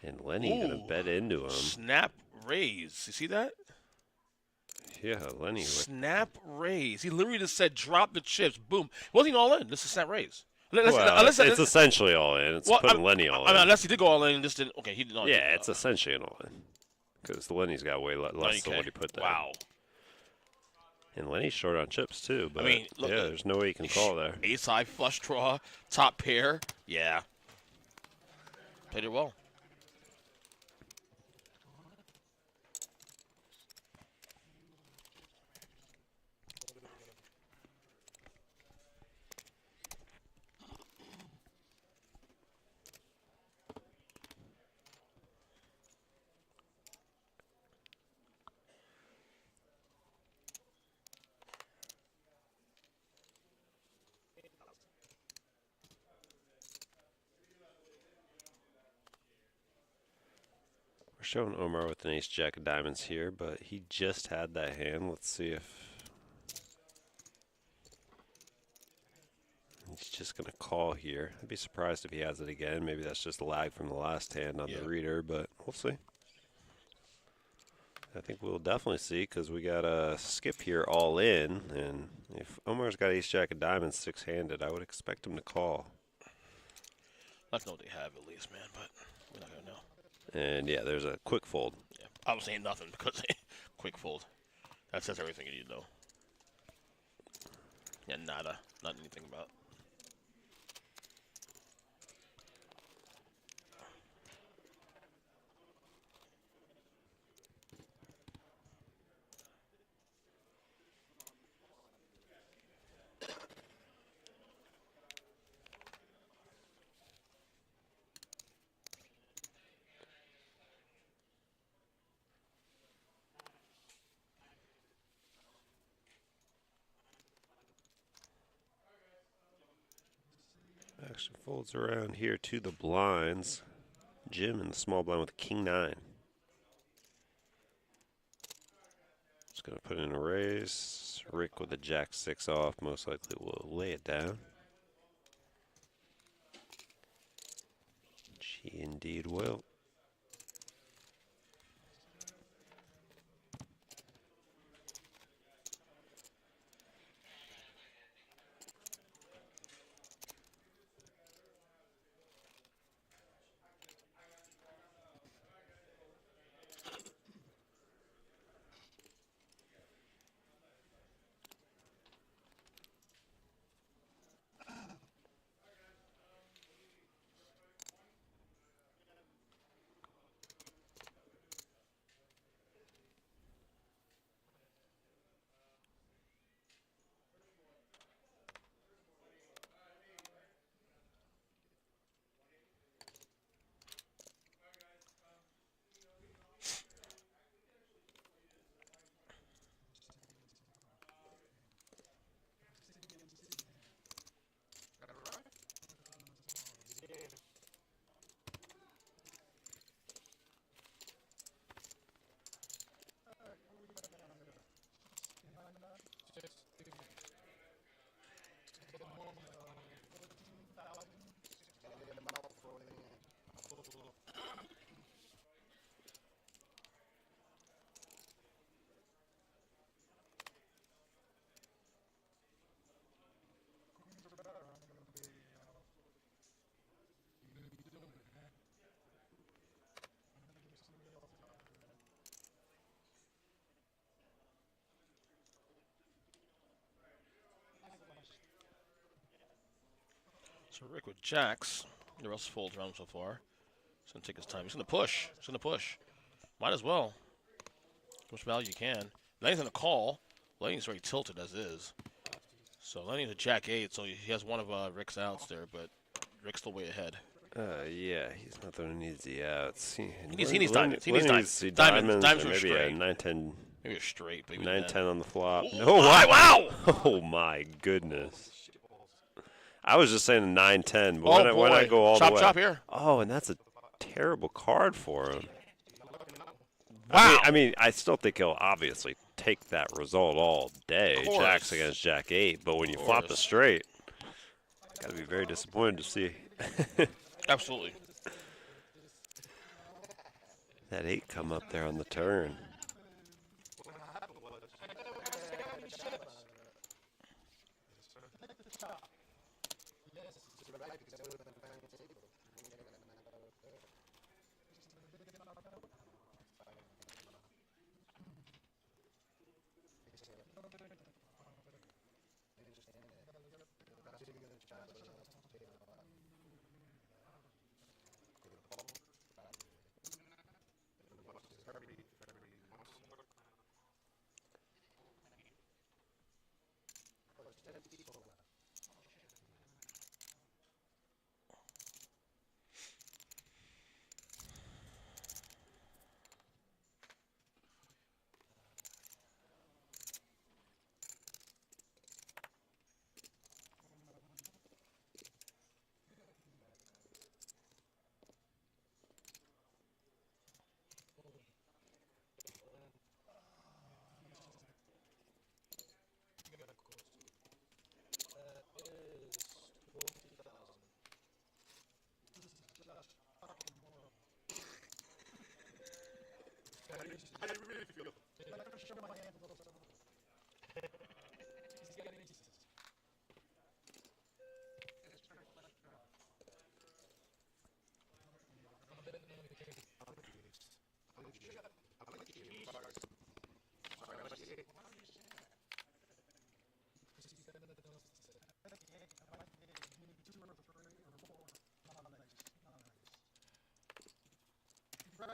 And Lenny gonna Ooh. bet into him. Snap raise. You see that? Yeah, Lenny. Snap raise. He literally just said drop the chips. Boom. Wasn't even all in. This is snap raise. Well, it's essentially all in. It's putting Lenny all in. Unless he did go all in and just didn't. Okay, he did not. Yeah, it's essentially an all in. Because Lenny's got way less than what he put there. Wow. And Lenny's short on chips too. But I mean, look, yeah, there's no way you can call there. Ace high flush draw, top pair. Yeah. Played it well. We're showing Omar with an ace jack of diamonds here, but he just had that hand. Let's see if he's just going to call here. I'd be surprised if he has it again. Maybe that's just a lag from the last hand on the reader, but we'll see. I think we'll definitely see because we got a skip here all in, and if Omar's got ace jack of diamonds six-handed, I would expect him to call. Let's know what they have at least, man, but we're not going to know. And yeah, there's a quick fold. Yeah. I was saying nothing because quick fold. That says everything you need to know. Yeah, nada. Not anything about. Action folds around here to the blinds. Jim in the small blind with King 9. Just going to put in a raise. Rick with a Jack 6 off most likely will lay it down. She indeed will. So Rick with jacks. The rest folds around so far. He's going to take his time. He's going to push. He's going to push. Might as well. As much value you can. Lenny's going to call. Lenny's very tilted as is. So Lenny's a jack 8, so he has one of Rick's outs there, but Rick's still way ahead. Yeah, he's not the one who needs the outs. He needs diamonds. He needs diamonds. Diamonds were Maybe straight. a 9-10. Maybe a straight. But 9-10 on the flop. Oh, No, wow! Oh, my goodness. I was just saying a 9-10, but when I go all the way. Chop here. Oh, and that's a terrible card for him. Wow. I mean, I still think he'll obviously take that result all day. Jacks against Jack 8, but when you flop the straight, got to be very disappointed to see. Absolutely. That 8 come up there on the turn.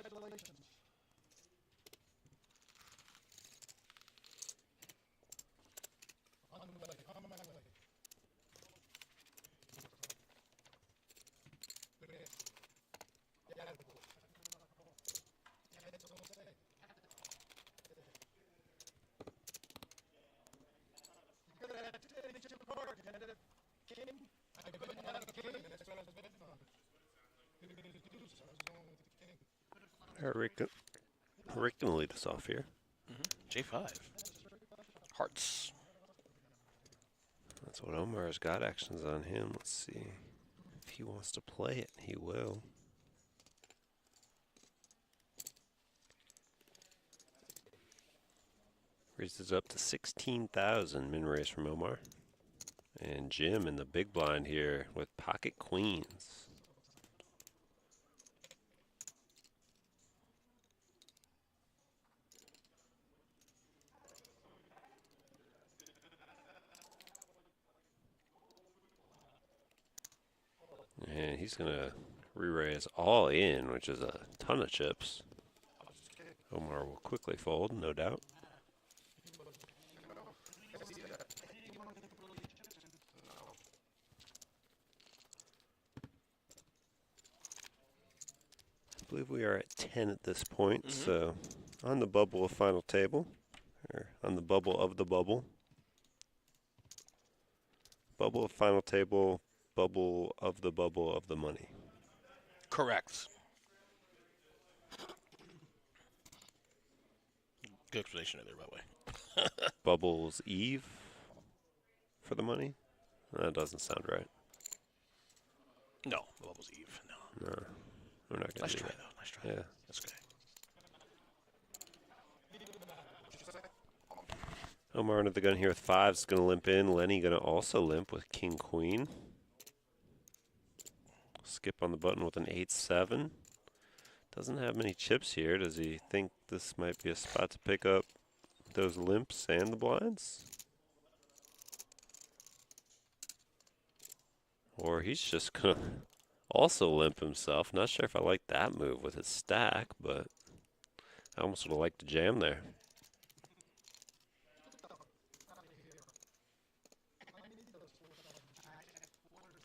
Congratulations. On the way, on my way. King. I couldn't have a king, and that's what I was betting on. Rick can lead us off here. J5. Hearts. That's what Omar's got actions on him. Let's see. If he wants to play it, he will. Raises up to 16,000 min raise from Omar. And Jim in the big blind here with pocket queens. And he's going to re-raise all in, which is a ton of chips. Omar will quickly fold, no doubt. I believe we are at 10 at this point, so on the bubble of final table, or on the bubble of the bubble. Bubble of final table, bubble of the money. Correct. Good explanation there, by the way. Bubbles Eve for the money? That doesn't sound right. No, the Bubbles Eve. No. No, we're not going Nice to do try, that. though. Nice try. Yeah. That's okay. Omar under the gun here with fives, going to limp in. Lenny going to also limp with king queen. Skip on the button with an 8-7. Doesn't have many chips here. Does he think this might be a spot to pick up those limps and the blinds? Or he's just going to also limp himself. Not sure if I like that move with his stack, but I almost would have liked to jam there.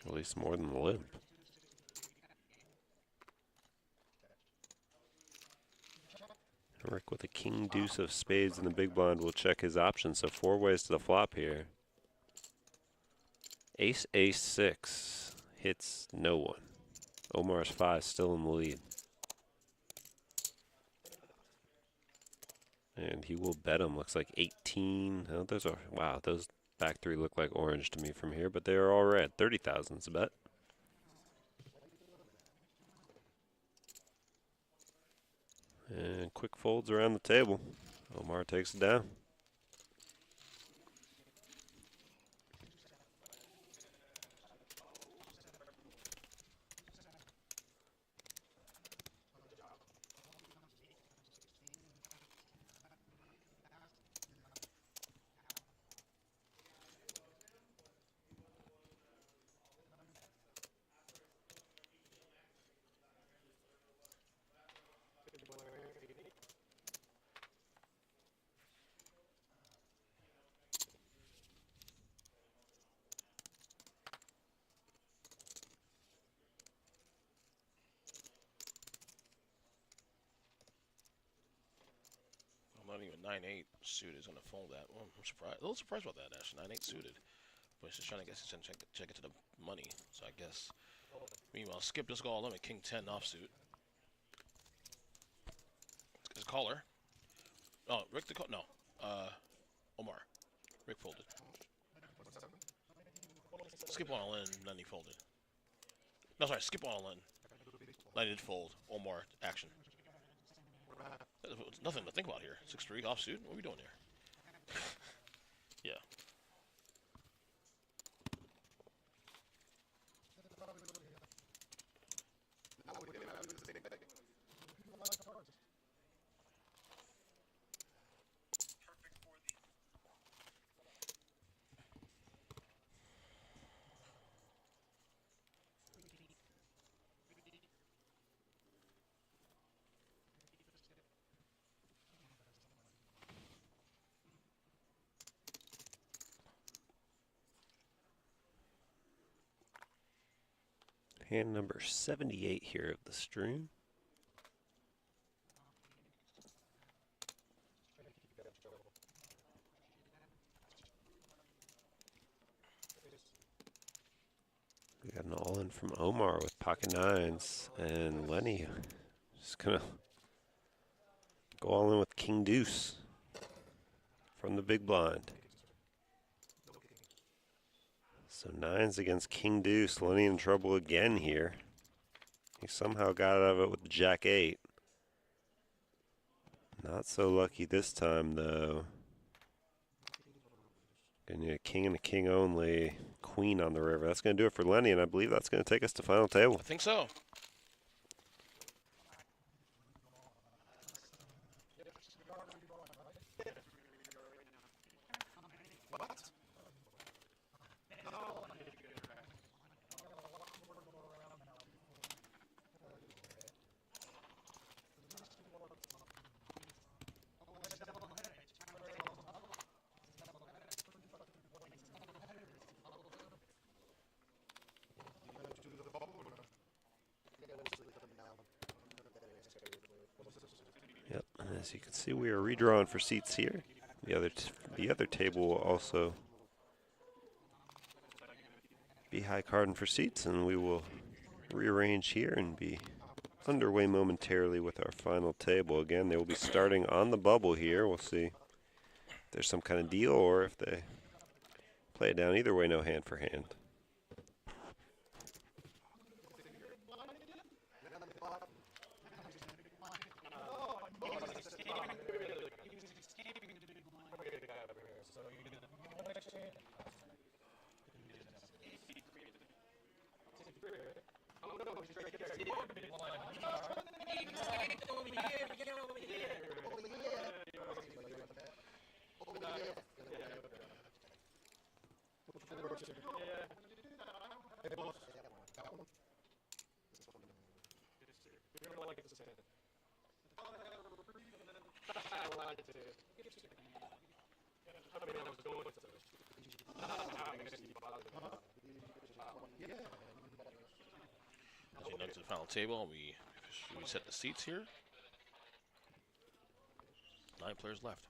At least more than the limp. Rick with a king deuce of spades in the big blind will check his options. So 4 ways to the flop here. Ace, ace, 6 hits no one. Omar's 5 still in the lead. And he will bet him. Looks like 18. Oh, those are, wow, those back 3 look like orange to me from here, but they are all red. 30,000 is a bet. And quick folds around the table. Omar takes it down. Not even 9-8 suited is going to fold that. Well, I'm surprised. A little surprised about that, actually. 9-8 suited. But he's just trying to guess he's going to check it to the money. So I guess. Meanwhile, Skip just got all limit. King 10 offsuit. His caller. Oh, Rick the call. No. Omar. Rick folded. Skip on all in, then he folded. No, sorry. Skip on all in. Then he did fold. Omar action. There's nothing to think about here. 6-3 offsuit. What are we doing here? Yeah. Hand number 78 here of the stream. We got an all-in from Omar with pocket nines, and Lenny just gonna Go all in with King Deuce from the big blind. So 9s against King Deuce. Lenny in trouble again here. He somehow got out of it with Jack 8. Not so lucky this time, though. Gonna need a king and a king only. Queen on the river. That's going to do it for Lenny, and I believe that's going to take us to final table. I think so. Yep, and as you can see, we are redrawing for seats here. The other table will also be high carding for seats, and we will rearrange here and be underway momentarily with our final table. Again, they will be starting on the bubble here. We'll see if there's some kind of deal or if they play it down. Either way, no hand for hand. As we next to the final table, we set the seats here. 9 players left.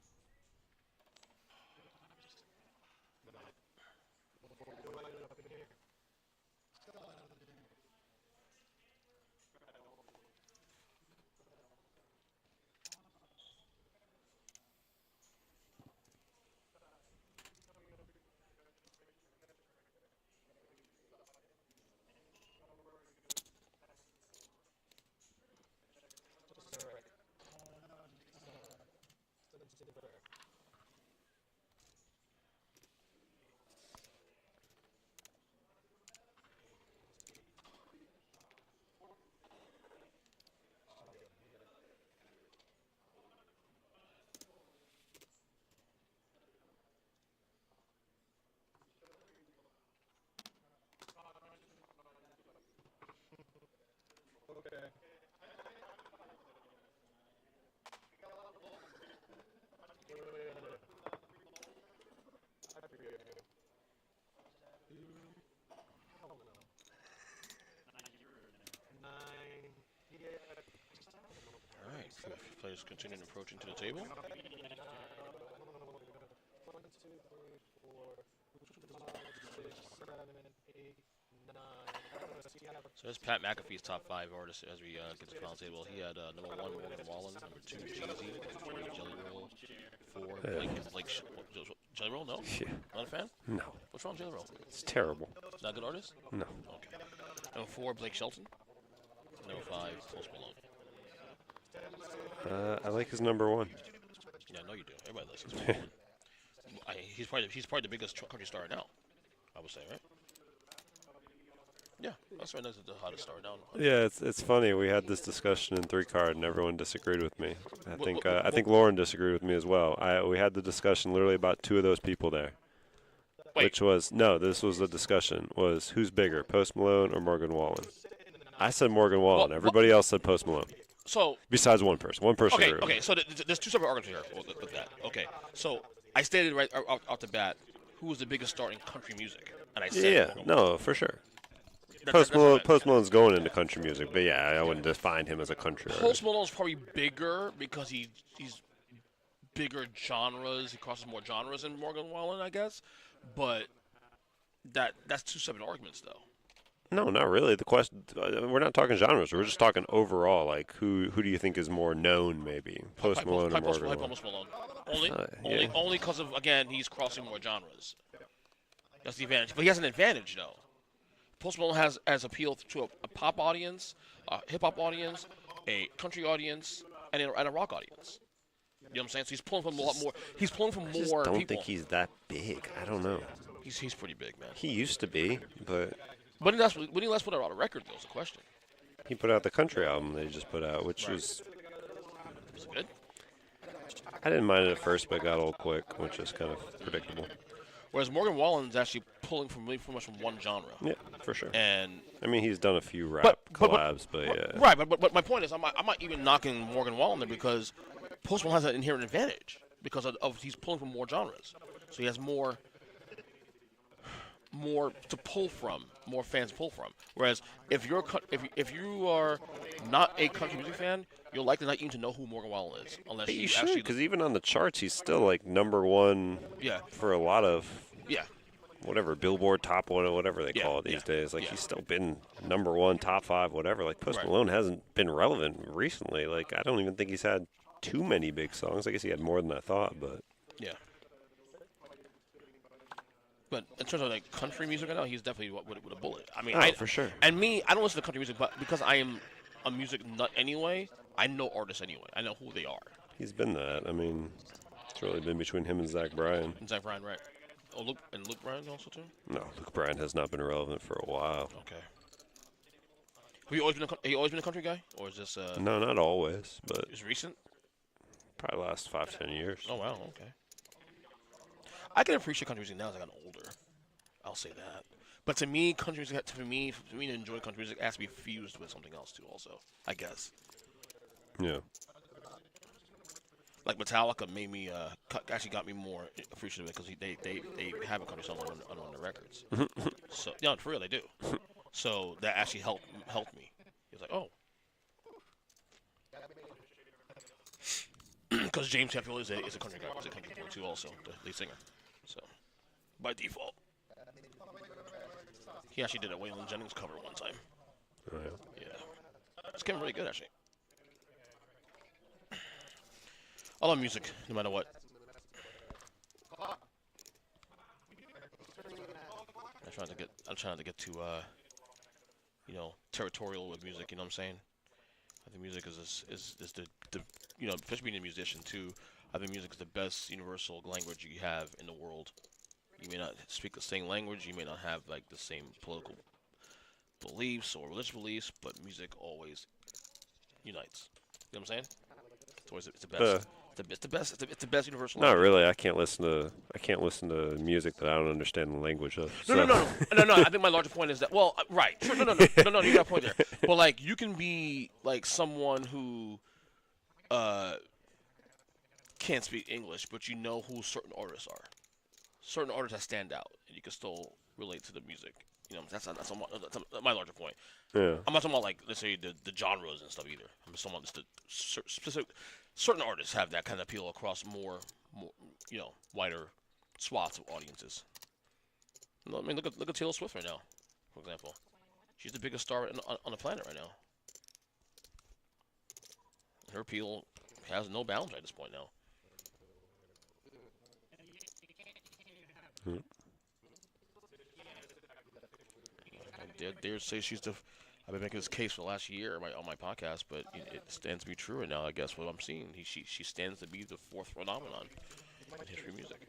All right, players continuing approaching to the table. So there's Pat McAfee's top 5 artists as we get to the final table. He had number 1, Morgan Wallen, number 2, Jeezy, 3, Jelly Roll, 4, Jelly Roll, no? Yeah. Not a fan? No. What's wrong with Jelly Roll? It's terrible. Not a good artist? No. Okay. Number 4, Blake Shelton. Number 5, Post Malone. I like his number 1. Yeah, I know you do. Everybody likes his number 1. He's probably the biggest country star now, I would say, right? Yeah, that's right. That's the hottest star now. Yeah, it's funny. We had this discussion in 3 card, and everyone disagreed with me. I think Lauren disagreed with me as well. We had the discussion literally about 2 of those people there. Wait. Which was this was the discussion was who's bigger, Post Malone or Morgan Wallen? I said Morgan Wallen. Everybody else said Post Malone. So besides one person. One person. Okay. So there's 2 separate arguments here with that. Okay. So I stated right off the bat who was the biggest star in country music, and I said for sure. That's Post Malone's going into country music, but yeah, I wouldn't define him as a country artist. Post Malone's probably bigger because he's bigger genres. He crosses more genres than Morgan Wallen, I guess. But that's 2 separate arguments, though. No, not really. The question, we're not talking genres. We're just talking overall. Like, who do you think is more known? Maybe Post Malone or Morgan Wallen? Post Malone. Yeah. Only because of, again, he's crossing more genres. That's the advantage. But he has an advantage though. Post Malone has appeal to a pop audience, a hip hop audience, a country audience, and a rock audience. You know what I'm saying? So he's pulling from a lot more. He's pulling from I just more don't people. think he's that big. I don't know. He's pretty big, man. He used to be, but When did he last put out a record? Though, is the question. he put out the country album they just put out, which was Was it good? I didn't mind it at first, but it got a little quick, which is kind of predictable. Whereas Morgan Wallen's actually pulling from pretty much from one genre. Yeah, for sure. And I mean, he's done a few rap collabs, but yeah. Right, but my point is, I'm not even knocking Morgan Wallen there because Post Malone has an inherent advantage because of he's pulling from more genres, so he has more to pull from, more fans to pull from. Whereas if you are not a country music fan, you're likely not even to know who Morgan Wallen is unless But you you should, actually. because even on the charts, he's still like #1 Yeah, for a lot of yeah, whatever Billboard Top 1 or whatever they Yeah, call it these yeah, days. Like yeah. he's still been #1, top 5, whatever. Like Post Right. Malone hasn't been relevant recently. Like I don't even think he's had too many big songs. I guess he had more than I thought, but yeah. But in terms of like country music right now, he's definitely with a bullet. I mean, for sure. And me, I don't listen to country music, but because I am a music nut anyway, I know artists anyway. I know who they are. He's been that. I mean, it's really been between him and Zach Bryan. And Zach Bryan, right? Oh, Luke Bryan also too. No, Luke Bryan has not been relevant for a while. Okay. Have you always been a country guy, or is this No, not always, but is recent? probably last 5-10 years. Oh wow, okay. I can appreciate country music now as I got older. I'll say that. But to me, country music, for me to enjoy country music, it has to be fused with something else too. Also, I guess. Yeah. Like Metallica made me actually got me more appreciative because they have a country song on their records. So yeah, for real they do. So that actually helped me. It's like, oh, because James Hetfield is a country guy, is a country boy too, also the lead singer. So by default, he actually did a Waylon Jennings cover one time. Oh, yeah. Yeah, it's getting really good actually. I love music, no matter what. I'm trying to get too, territorial with music. You know what I'm saying? I think music is the especially being a musician too. I think music is the best universal language you have in the world. You may not speak the same language. You may not have like the same political beliefs or religious beliefs, but music always unites. You know what I'm saying? It's the best. It's the best universal. Not language. really. I can't listen to music that I don't understand the language of. No. I think my larger point is that. Well, right. Sure. No. You got a point there. But like, you can be like someone who can't speak English, but you know who certain artists are. Certain artists that stand out, and you can still relate to the music. You know, that's my larger point. Yeah. I'm not talking about like, let's say the genres and stuff either. I'm just talking about just the specific. Certain artists have that kind of appeal across more wider swaths of audiences. I mean, look at Taylor Swift right now, for example. She's the biggest star on the planet right now. Her appeal has no bounds at this point now. I dare say she's the. I've been making this case for the last year on my podcast, but it stands to be true right now. I guess what I'm seeing, she stands to be the fourth phenomenon in history of music.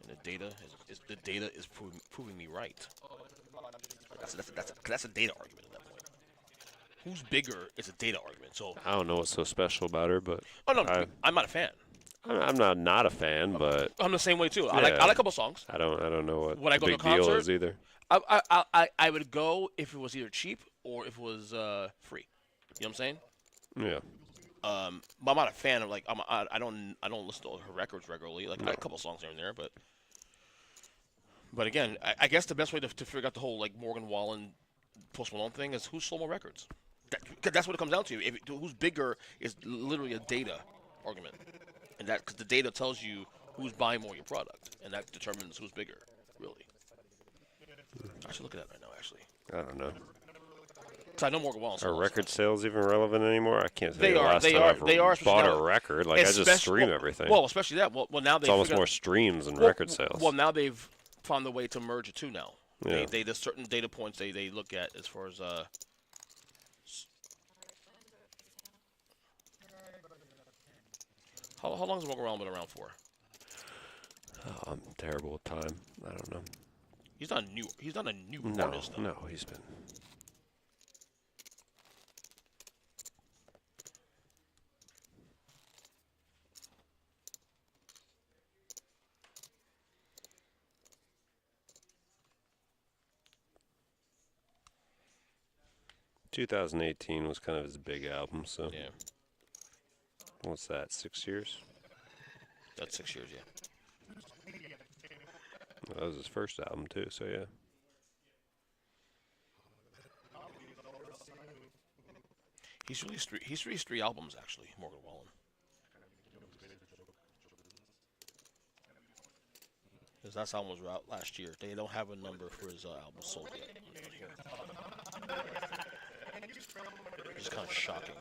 And the data is proving me right. That's a data argument at that point. Who's bigger is a data argument. So I don't know what's so special about her, but I'm not a fan. I'm not a fan, but I'm the same way too. Yeah. I like a couple songs. I don't know what Would I the go to big a concert? deal is either. I would go if it was either cheap or if it was free. You know what I'm saying? Yeah. But I'm not a fan of I don't listen to her records regularly. Like I like a couple songs here and there, but again, I guess the best way to figure out the whole like Morgan Wallen, Post Malone thing is who sold more records. That's what it comes down to. Who's bigger is literally a data argument, and that because the data tells you who's buying more of your product, and that determines who's bigger, really. I should look at that right now, actually. I don't know. 'Cause I know Morgan Wallen. Are record sales even relevant anymore? I can't They say the are. last They time are. I've They are. bought now- a record. Like, I just stream everything. Well, especially that. Well, now it's they've almost figured- more streams than record sales. Well, now they've found a way to merge it too. Now, Yeah. there's certain data points they look at as far as How long has Morgan Wallen been around for? Oh, I'm terrible with time. I don't know. He's not a new. He's not a new No, artist, though. no, he's been. "2018 was kind of his big album, so Yeah, what's that? 6 years? that's 6 years. Yeah. Well, that was his first album too, so yeah. He's released 3 albums actually. Morgan Wallen. His last album was out last year. They don't have a number for his album sold yet. It's kind of shocking.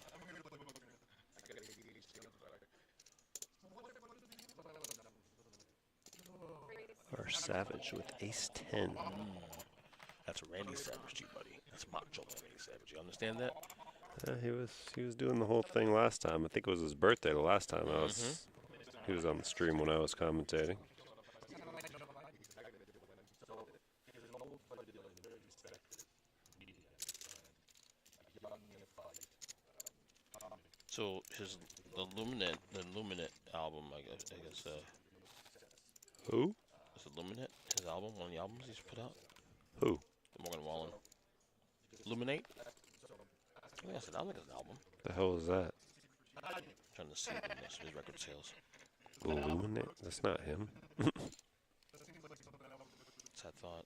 Or Savage with Ace 10. That's Randy Savage, too, buddy. That's Macho Randy Savage. You understand that? He was doing the whole thing last time. I think it was his birthday the last time I was. He was on the stream when I was commentating. So the Illuminate album, I guess Who? is Illuminate his album, one of the albums he's put out. Who? The Morgan Wallen. Illuminate. I think that's an album. The hell is that? Trying to see his record sales. Illuminate? That's not him. That's I thought.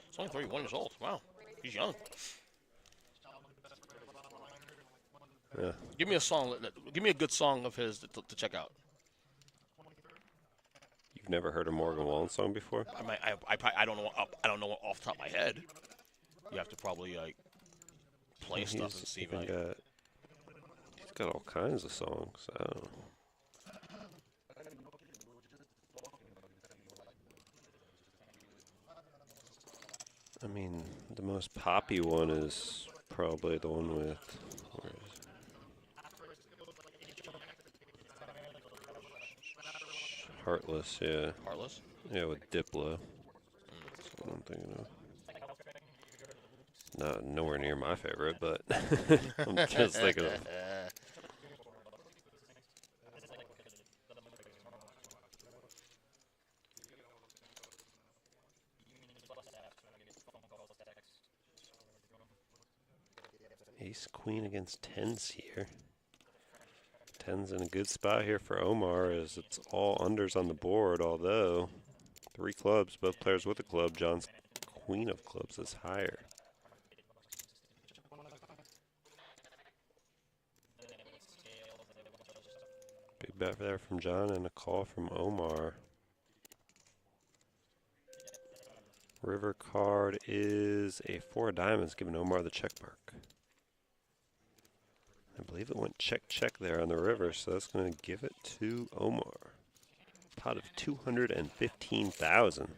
He's only 31 years old. Wow, he's young. Yeah. Give me a song. Give me a good song of his to check out. You've never heard a Morgan Wallen song before? I don't know. I don't know off the top of my head. You have to probably like play stuff and see if he's got all kinds of songs. I don't know. I mean, the most poppy one is probably the one with. Where is it? Heartless, yeah. Heartless. Yeah, with Diplo. That's what I'm thinking of. Not nowhere near my favorite, but I'm just thinking of. Ace Queen against tens here. Tens in a good spot here for Omar as it's all unders on the board, although 3 clubs, both players with a club. John's queen of clubs is higher. Big bet there from John and a call from Omar. River card is a 4 of diamonds, giving Omar the check mark. I believe it went check, check there on the river, so that's going to give it to Omar. Pot of 215,000.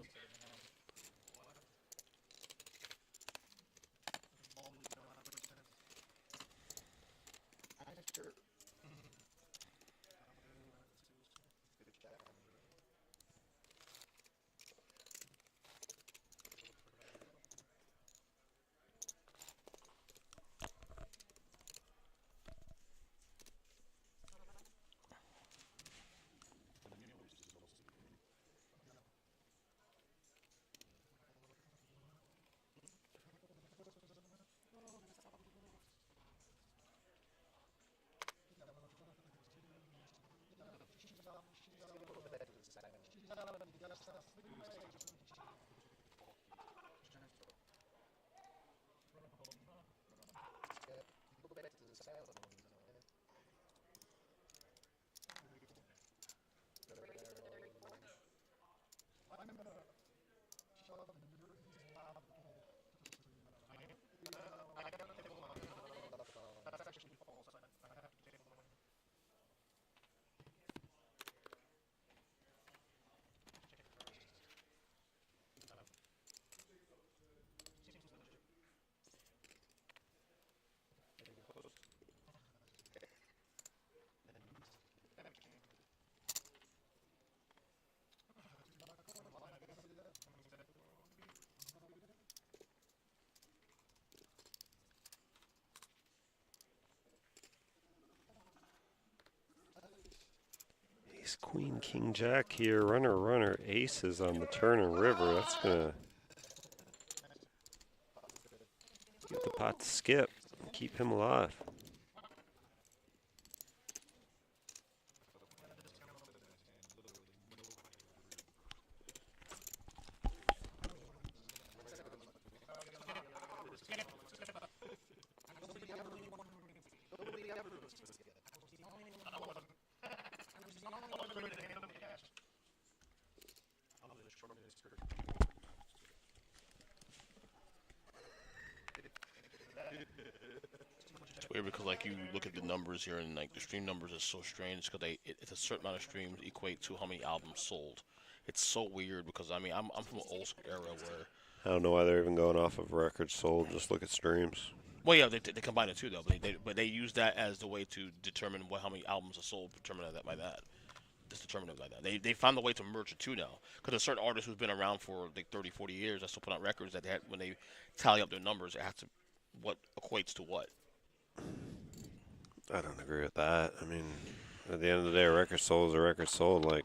Ace, queen, king, jack here. Runner, aces on the turn and river. That's going to get the pot to skip and keep him alive. It's weird because like you look at the numbers here and like the stream numbers is so strange because it's a certain amount of streams equate to how many albums sold. It's so weird because I mean I'm from an old school era where I don't know why they're even going off of records sold. Just look at streams. well yeah they combine it too though but they use that as the way to determine how many albums are sold, determine that by that. Just determine it by that. They found a way to merge the two now because there's certain artists who's been around for like 30, 40 years that still put out records that they had, when they tally up their numbers, it has to what equates to what. I don't agree with that. I mean, at the end of the day, a record sold is a record sold. Like,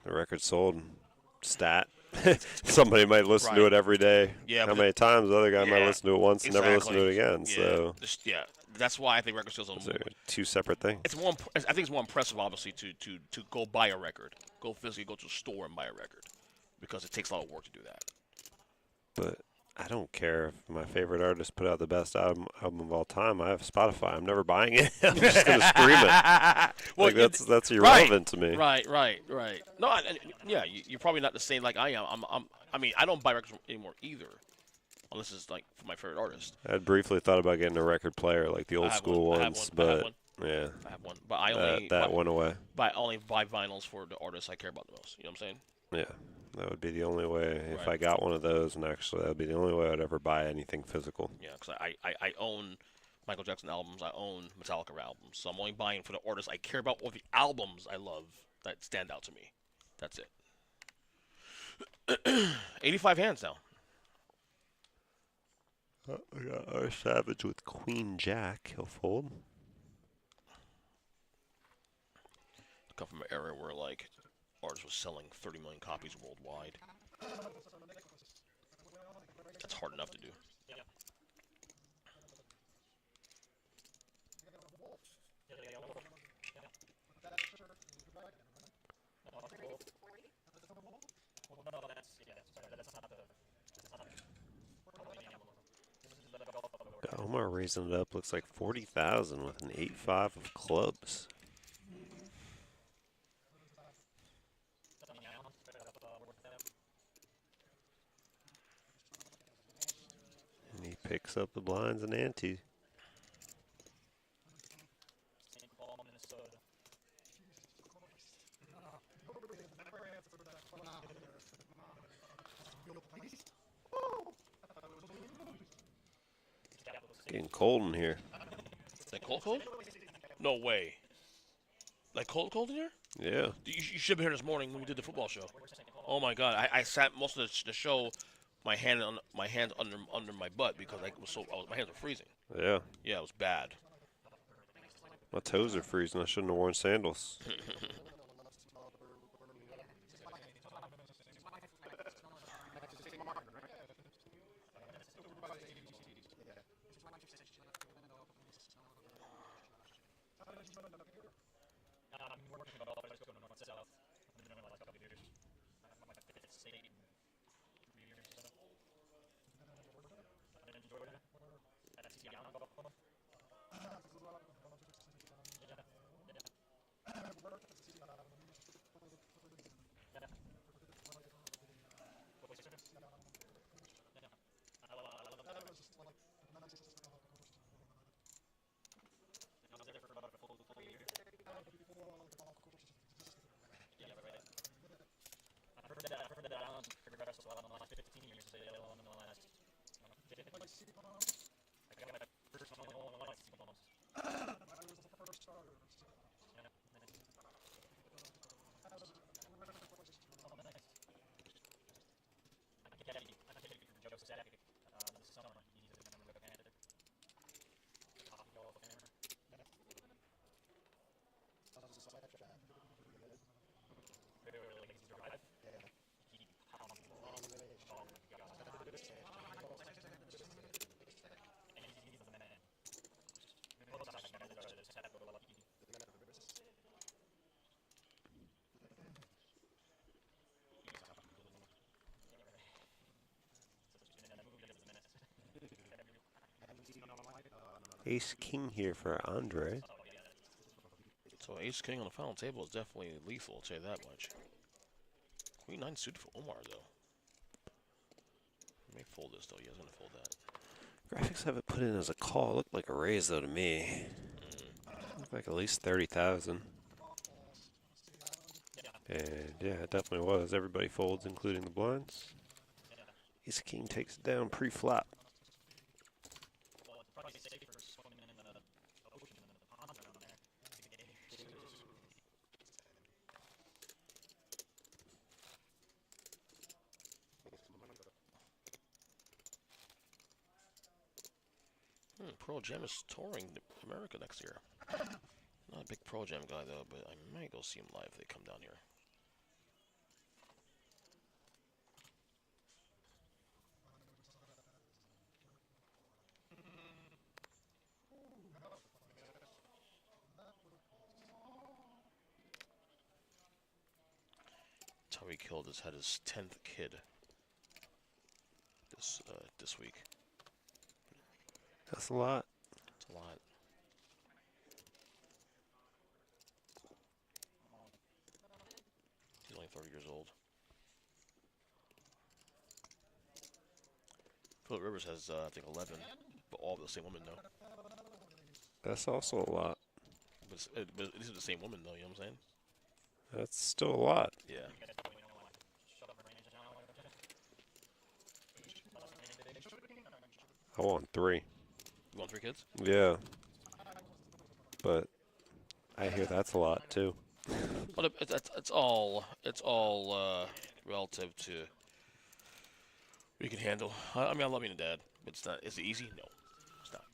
the record sold stat. Somebody might listen to Right. it every day. Yeah, How but many times? The other guy might yeah, listen to it once and never listen to it again. Yeah, So, yeah, that's why I think record sales are those are two separate things. it's more. I think it's more impressive, obviously, to go buy a record, go physically go to a store and buy a record, because it takes a lot of work to do that. But I don't care if my favorite artist put out the best album of all time. I have Spotify. I'm never buying it. I'm just going to stream it. Well, Like, that's irrelevant to me. Right. No, yeah, you're probably not the same like I am. I mean, I don't buy records anymore either, unless it's like for my favorite artist. I had briefly thought about getting a record player like the old school I have ones, one. but yeah, I have one, but I only that went away. I only buy vinyls for the artists I care about the most. You know what I'm saying? Yeah, that would be the only way. If Right. I got one of those, and actually that would be the only way I'd ever buy anything physical. Yeah, because I own Michael Jackson albums. I own Metallica albums. So I'm only buying for the artists I care about or the albums I love that stand out to me. That's it. 85 hands now. We got our Savage with Queen Jack. He'll fold. Come from an era where like artists was selling 30 million copies worldwide. That's hard enough to do. Got Omar raising it up. Looks like 40,000 with an 8-5 of clubs. And he picks up the blinds and ante. Getting cold in here. Like cold? No way. Like cold in here? Yeah. You should have been here this morning when we did the football show. Oh my God! I sat most of the show, my hands under my butt because my hands were freezing. Yeah. Yeah, it was bad. My toes are freezing. I shouldn't have worn sandals. Ace King here for Andre. So Ace King on the final table is definitely lethal, I'll tell you that much. Queen 9 suited for Omar, though. He may fold this, though. He is going to fold that. Graphics have it put in as a call. Looked like a raise, though, to me. Looked like at least 30,000. And yeah, it definitely was. Everybody folds, including the blinds. Ace King takes it down pre-flop. Pro Jam is touring America next year. Not a big Pro Jam guy, though, but I might go see him live if they come down here. That's how he killed his, had his 10th kid this week. That's a lot. It's a lot. He's only 30 years old. Philip Rivers has, I think, 11, but all of the same woman, though. That's also a lot. But this is the same woman, though, you know what I'm saying? That's still a lot. Yeah. I want 3. You want 3 kids? Yeah. But I hear that's a lot, too. But it's all relative to what you can handle. I mean, I love being a dad, but it's not. Is it easy? No, it's not.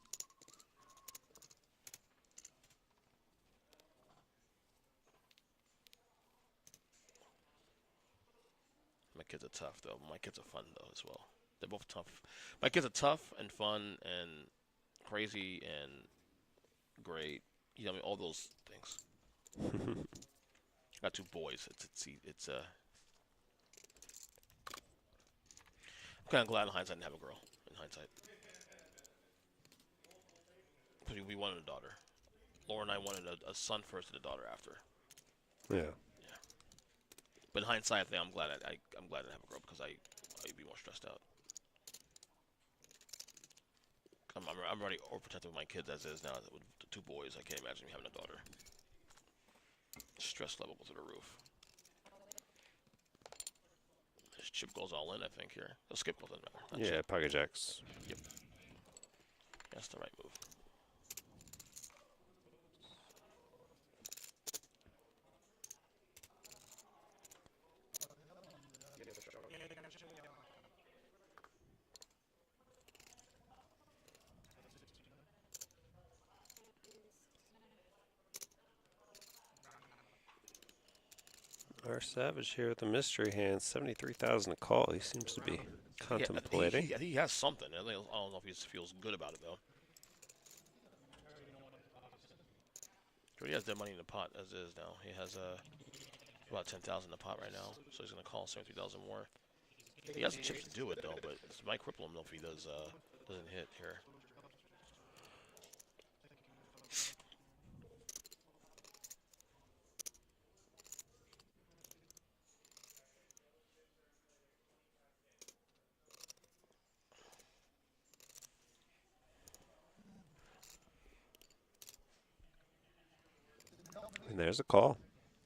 My kids are tough, though. My kids are fun, though, as well. They're both tough. My kids are tough and fun and crazy and great. You know, I mean, all those things. Got 2 boys. It's I'm kind of glad in hindsight I didn't have a girl. In hindsight, because we wanted a daughter. Laura and I wanted a son first and a daughter after. Yeah. Yeah. But in hindsight, I think I'm glad I'm glad I didn't have a girl because I'd be more stressed out. I'm already overprotective of my kids as is now. With 2 boys, I can't imagine me having a daughter. Stress level goes through the roof. This chip goes all in, I think, here. The skip goes in. Yeah, pocket jacks. Yep. That's the right move. Our Savage here with the mystery hand, 73,000 a call. He seems to be contemplating. Yeah, he has something. I don't know if he feels good about it, though. He has that money in the pot as is now. He has about 10,000 in the pot right now, so he's going to call 73,000 more. He has the chips to do it, though, but it might cripple him though if he doesn't hit here. And there's a call.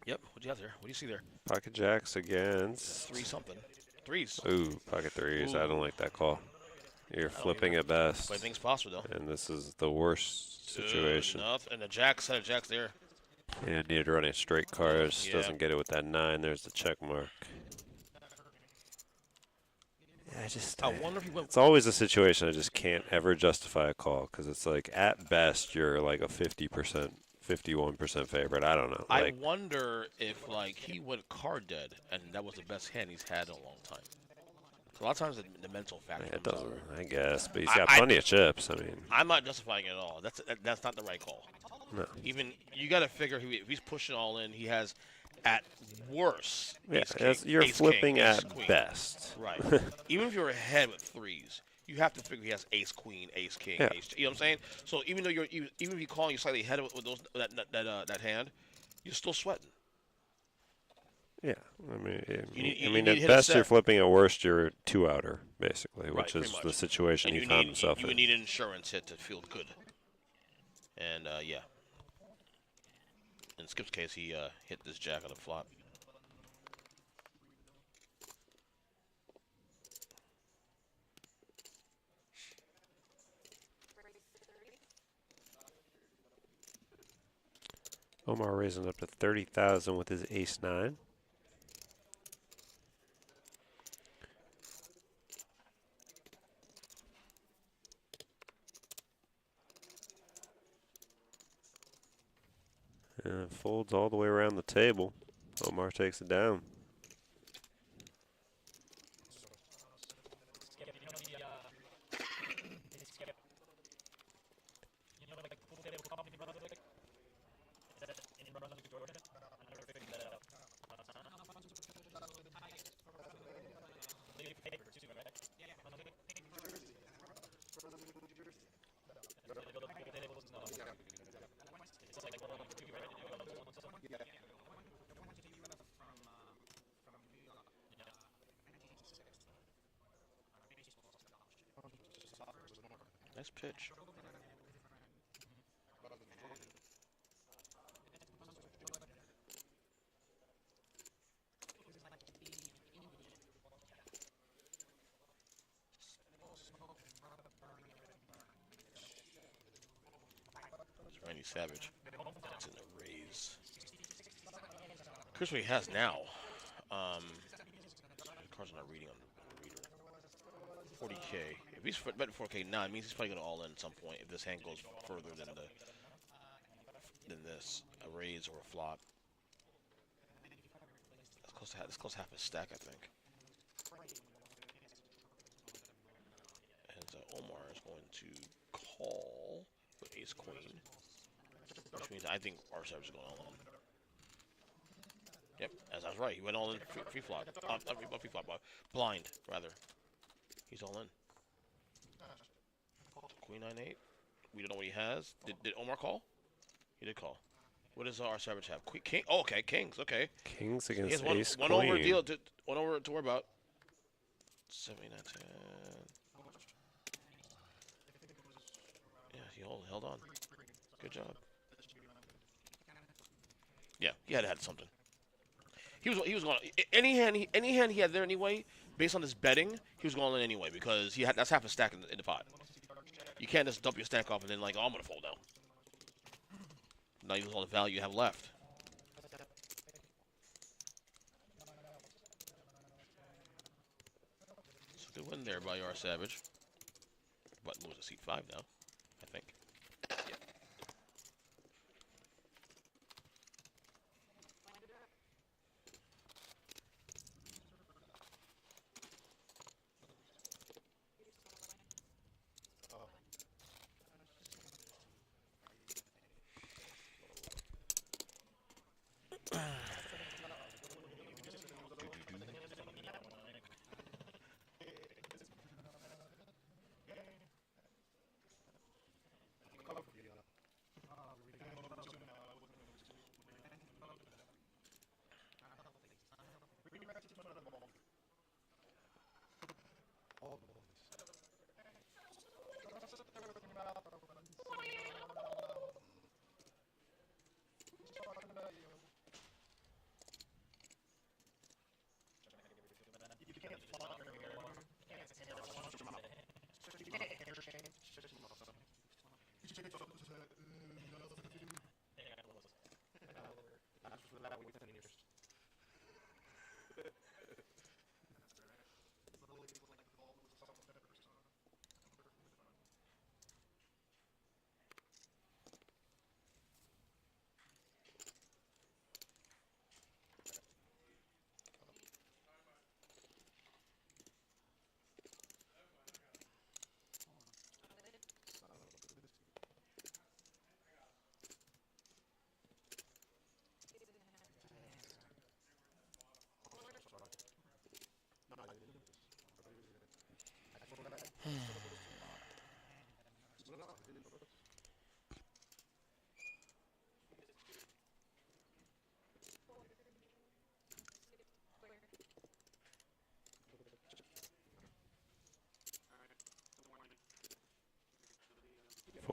Yep. What do you have there? What do you see there? Pocket jacks against. 3 something. 3s. Ooh, pocket 3s. Ooh. I don't like that call. You're flipping at best. But I think it's possible, though. And this is the worst situation. And the jack's there. Yeah, needed to run a straight card. Just Yeah. doesn't get it with that 9. There's the check mark. I wonder if he went. It's always a situation I just can't ever justify a call because it's like at best you're like a 50%, 51% favorite. I don't know. I wonder if he went card dead and that was the best hand he's had in a long time. So a lot of times the mental factor. It comes out. doesn't. I guess, but he's got plenty of chips. I mean, I'm not justifying it at all. That's not the right call. no. Even you got to figure if he's pushing all in, he has at worst. Yeah, ace king, you're ace flipping king, ace at queen. best. Right. Even if you're ahead with 3s, you have to figure he has ace queen, ace king, Yeah. ace. You know what I'm saying? So even though even if you're calling you slightly ahead with those that hand, you're still sweating. Yeah, I mean, You need to at hit a best you're set. flipping, at worst you're two-outer, basically, Right, which pretty is the much. situation And he found himself you would in. need an insurance hit to feel good. And yeah, in Skip's case, he hit this jack on the flop. Omar raising up to 30,000 with his ace-9. And it folds all the way around the table. Omar takes it down. Nice pitch. It's Randy Savage. That's in the raise. Here's what he has now. The cards are not reading on the reader. 40K. If he's betting 4K now, it means he's probably going to all in at some point if this hand goes further than this. A raise or a flop. That's close to half a stack, I think. And Omar is going to call with ace queen, which means I think our service is going all in. Yep, as I was right. He went all in free flop. Free flop, blind, rather. He's all in. Queen 9-8. We don't know what he has. Did Omar call? He did call. What does our Savage have? Queen, king. Oh, okay, kings. Okay. Kings He against has ace one queen. over deal. One over to worry about. 79, 10. Yeah, he held on. Good job. Yeah, he had something. He was going any hand he had there anyway. Based on his betting, he was going in anyway because that's half a stack in the pot. You can't just dump your stack off and then oh, I'm gonna fold now. Now you lose all the value you have left. So good win there by our Savage. But moves to seat 5 now, I think. Yeah.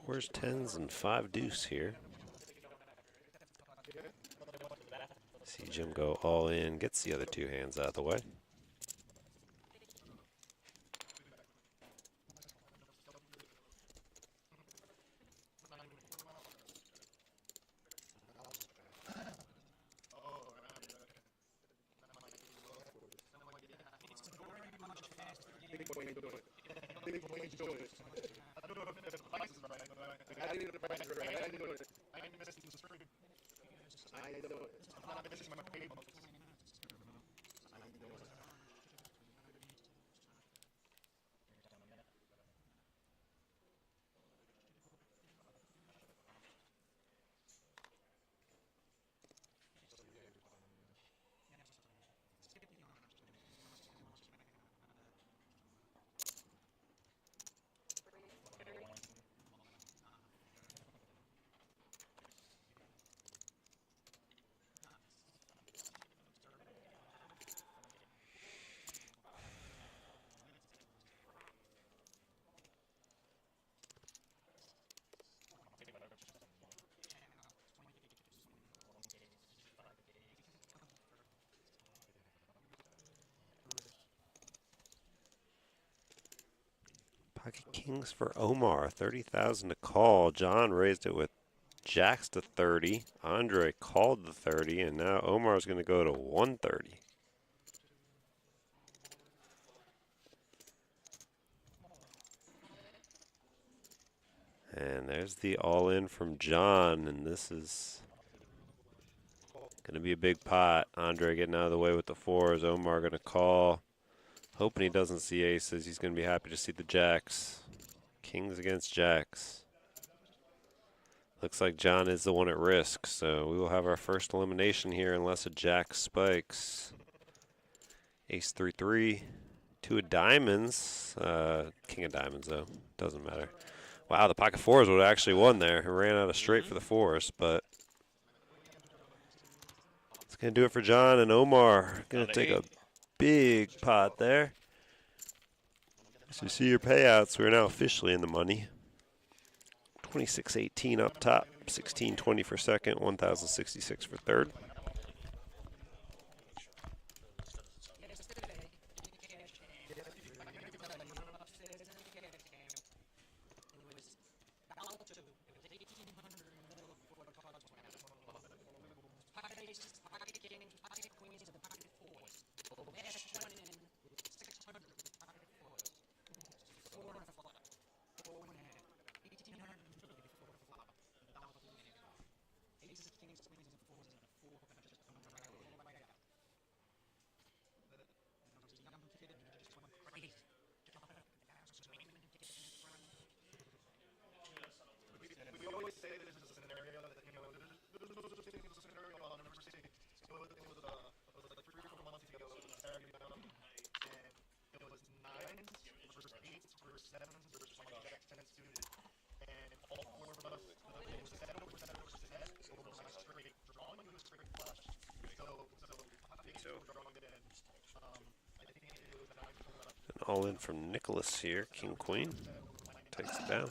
Fours, tens, and 5 deuce here. See Jim go all in, gets the other 2 hands out of the way. Pocket kings for Omar, 30,000 to call. John raised it with jacks to 30. Andre called the 30, and now Omar's going to go to 130. And there's the all-in from John, and this is going to be a big pot. Andre getting out of the way with the 4s. Omar going to call. Hoping he doesn't see aces. He's going to be happy to see the jacks. Kings against jacks. Looks like John is the one at risk, so we will have our first elimination here unless a jack spikes. Ace 3-3, 2 of diamonds. King of diamonds, though. Doesn't matter. Wow, the pocket 4s would have actually won there. He ran out of straight for the 4s, but it's going to do it for John, and Omar going to take a big pot there. So you see your payouts. We're now officially in the money. 26.18 up top, 16.20 for second, 1,066 for third. All in from Nicholas here, King Queen. Takes it down.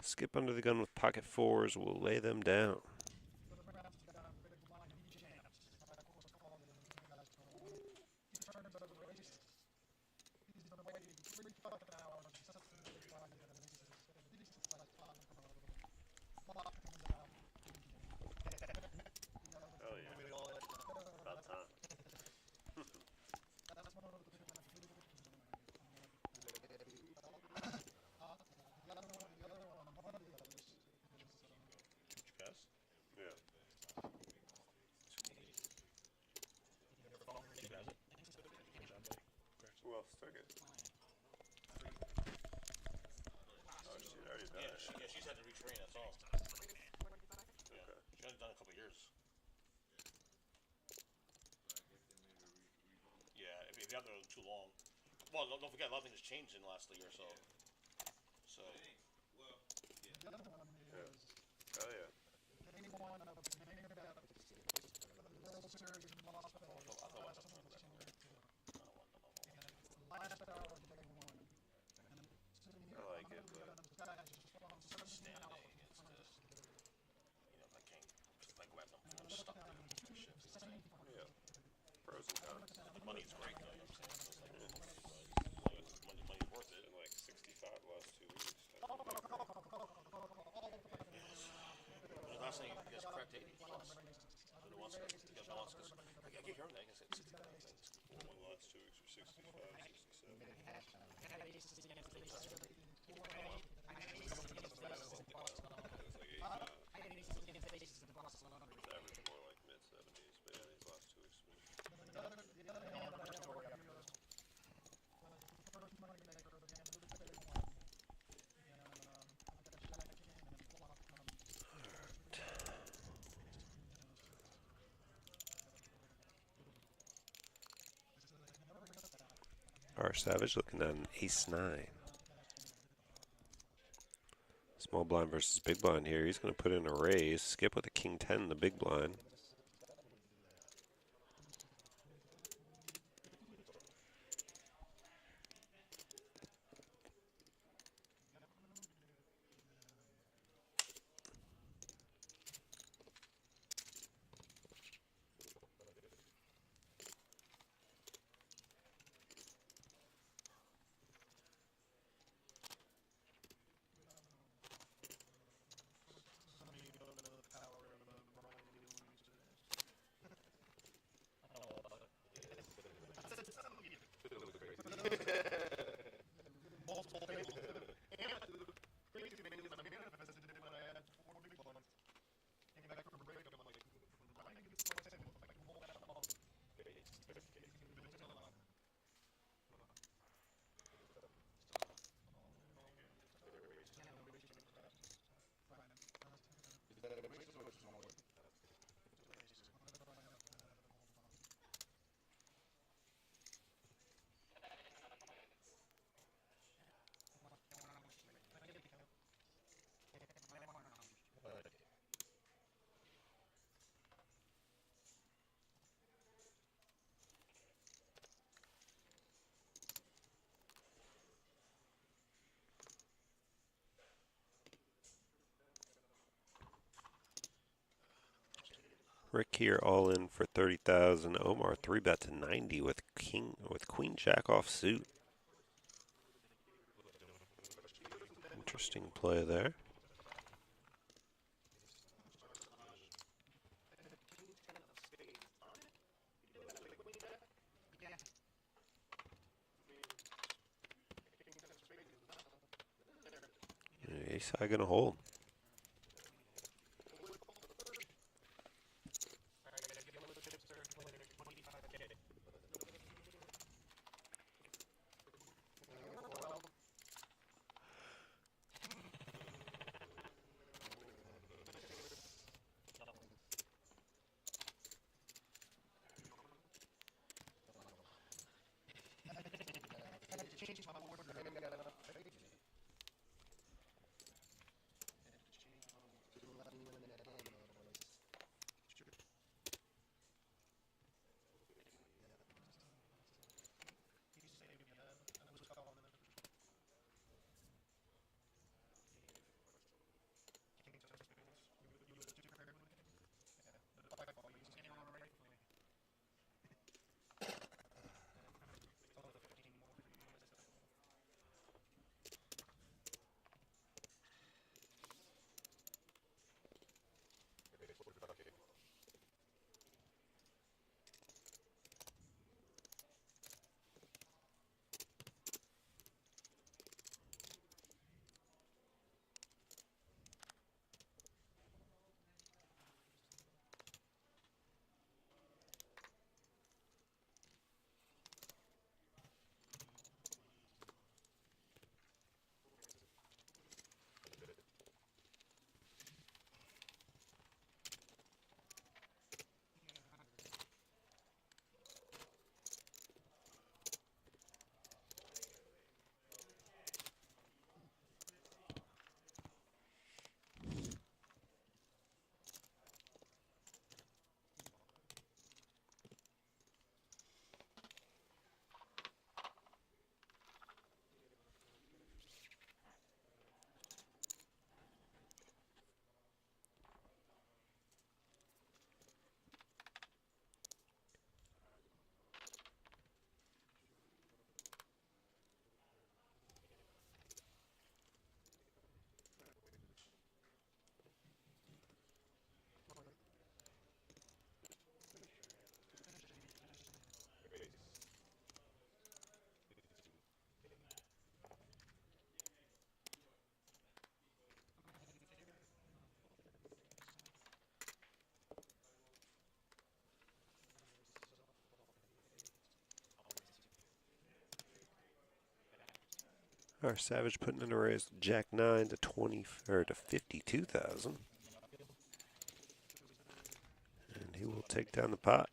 Skip under the gun with pocket 4s. We'll lay them down. That's all. Yeah. Okay. She hasn't done it a couple of years. Yeah, if you have done it too long. Well, don't forget, a lot of things changed in the last year or so. So. The other one Yeah. is Oh yeah. any one of the main events, the World Series in Las Vegas, I thought last I one was was that. January 4th. I don't want them. And it's the last hour of day one. And sitting here, I like I'm it, over but the guys just on 17 Standing hours. against this. I can't. Just like grab them. And I I'm looked stuck at there. them, My shit. the same part. yeah. Pros and cons. The money's great, though. You know what I'm saying? It's like, money's worth it. Been like 65 last 2 weeks. But the last thing you guys cracked 80 plus. Who wants to get balance? Because I keep hearing that. I guess it's 65 things. Well, the last 2 weeks were 65, 67. It's average more like mid 70s, but yeah, these last 2 weeks have been. The other hand of that story here was the first money maker of the end of the day one. And I got Jack in and blocked from R Savage looking at an ace-9. Small blind versus big blind here. He's going to put in a raise. Skip with a king-10 in the big blind. multiple tables. And the crazy thing is, I manifested it when I had 4 big ones. Came back from a break, I'm like, I think it's what I said, like, roll that up. Rick here all in for 30,000. Omar 3-bet to 90 with queen jack off suit. Interesting play there. Ace high gonna hold. Our Savage putting in a raise Jack 9 to 20 or to 52,000. And he will take down the pot.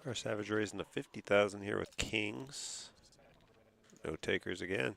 Our Savage raising to 50,000 here with kings. No takers again.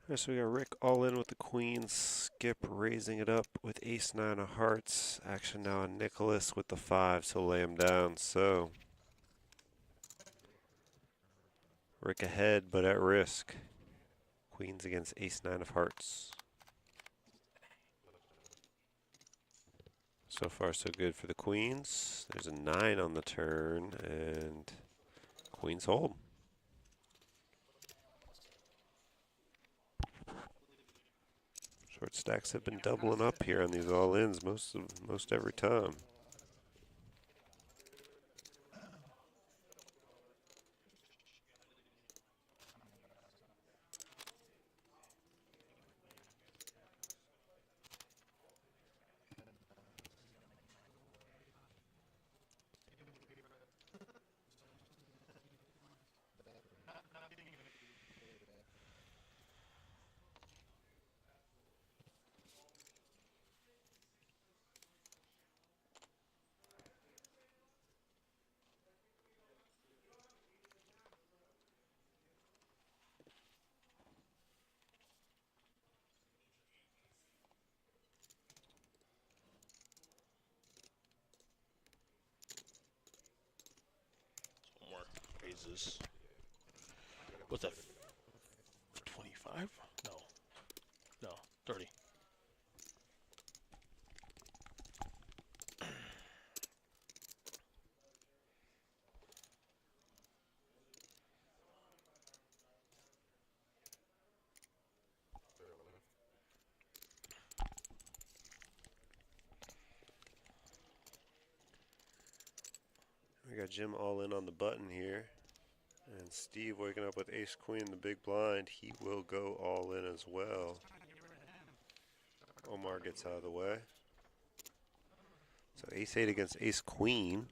Alright, so we got Rick all in with the queens, Skip raising it up with ace 9 of hearts. Action now on Nicholas with the 5 to lay him down. So Rick ahead, but at risk. Queens against ace 9 of hearts. So far, so good for the queens. There's a 9 on the turn, and queens hold. Short stacks have been doubling up here on these all-ins most every time. More raises. What's that? 25? No. No. 30. We got Jim all in on the button here. And Steve waking up with ace queen, the big blind. He will go all in as well. Omar gets out of the way. So ace 8 against ace queen.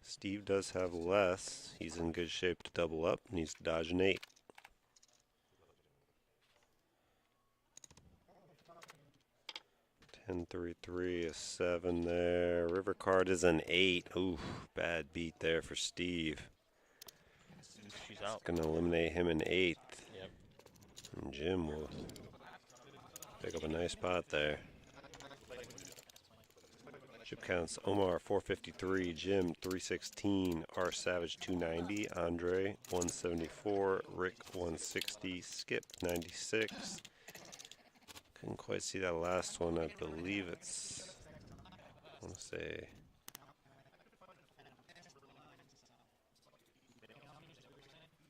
Steve does have less. He's in good shape to double up. Needs to dodge an 8. 10-3-3, a 7 there. River card is an 8. Ooh, bad beat there for Steve. She's out. Going to eliminate him in 8th. Yep. And Jim will pick up a nice pot there. Chip counts: Omar 453, Jim 316, R Savage 290, Andre 174, Rick 160, Skip 96. Couldn't quite see that last one. I believe it's, I want to say, it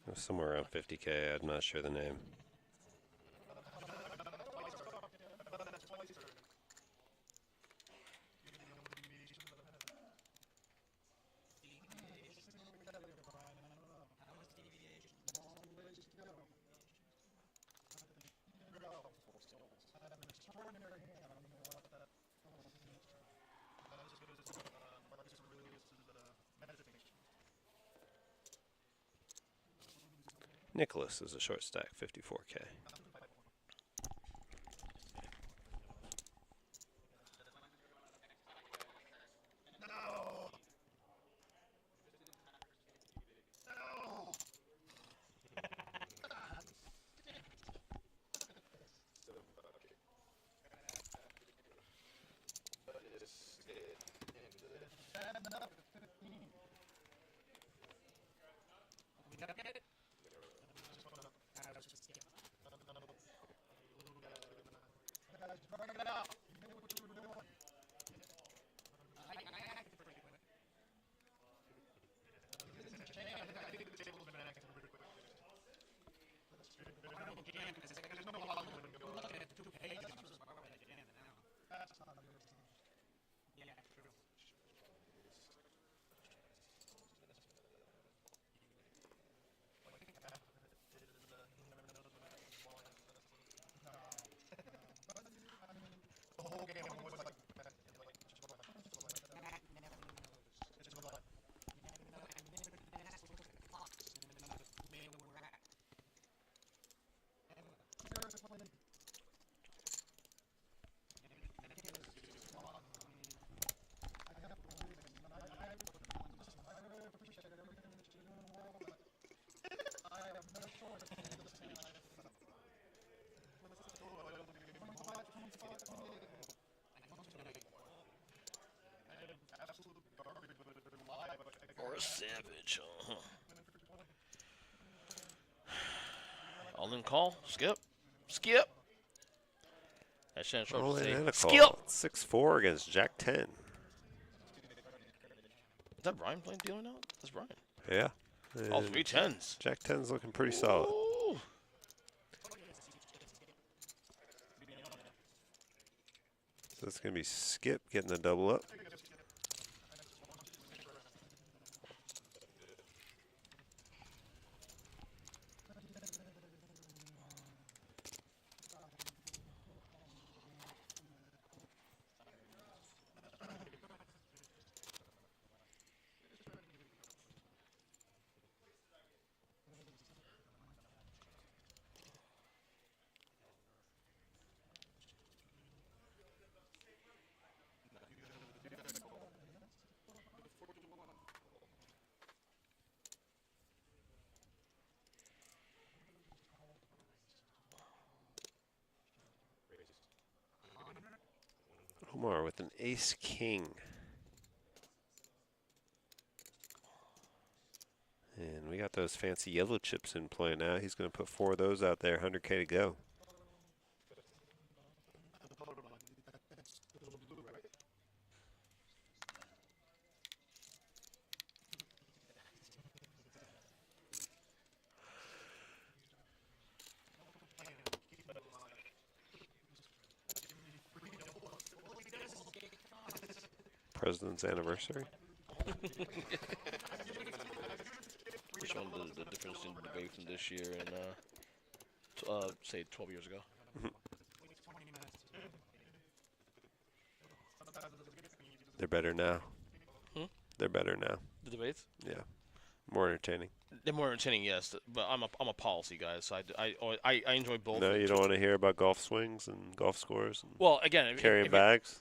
was somewhere around 50K. I'm not sure the name. Nicholas is a short stack, 54K. Or a Savage. All in call. Skip. Skip. That Shannon Sharp All in say, and a skip. call. 6-4 against Jack 10. Is that Brian playing dealer now? That's Brian. Yeah. All And 3 10s. Jack 10's looking pretty solid. Ooh. So it's going to be Skip getting the double up. Omar with an ace king. And we got those fancy yellow chips in play now. He's going to put 4 of those out there, 100K to go. President's anniversary. Which one the difference in debate from this year and say 12 years ago? They're better now. Hmm? They're better now. The debates? Yeah. More entertaining. They're more entertaining, yes, but I'm a policy guy, so I enjoy both. No, you don't want to hear about golf swings and golf scores and Well, again, carrying bags.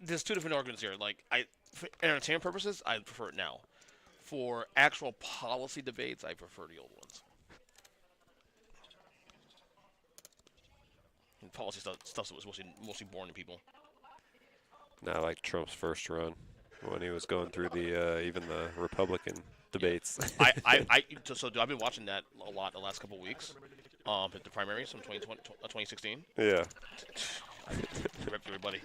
there's two different arguments here. Like, for entertainment purposes, I prefer it now. For actual policy debates, I prefer the old ones. And policy stuff was mostly boring to people. Not like Trump's first run when he was going through the even the Republican debates. So I've been watching that a lot the last couple of weeks. The primaries from 2016. Yeah, Rip everybody.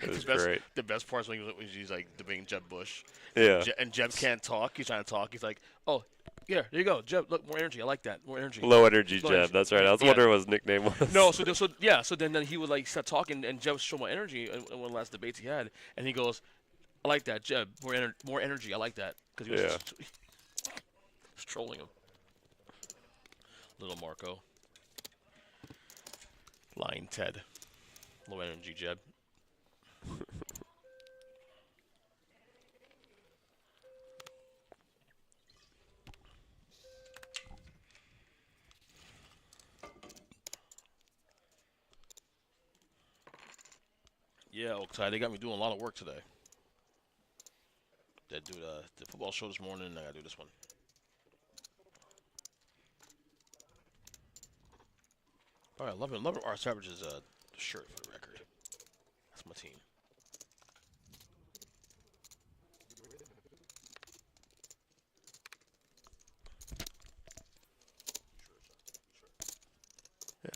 it was The best, great. the best part is when he's like debating Jeb Bush. Yeah, And Jeb can't talk. He's trying to talk. He's like, "Oh, yeah, there you go, Jeb. Look, more energy. I like that. More energy." low energy Low Jeb. energy. That's right. I was Yeah. wondering what his nickname was. No, so then he would like start talking, and Jeb would show more energy in one of the last debates he had, and he goes, "I like that, Jeb. More energy. I like that," because he was Yeah. just trolling him. Little Marco, lying Ted, low energy Jeb. Yeah, Oakside, they got me doing a lot of work today. They do the football show this morning, and I gotta do this one. All right, love our Savage's shirt for the record. That's my team. Yeah.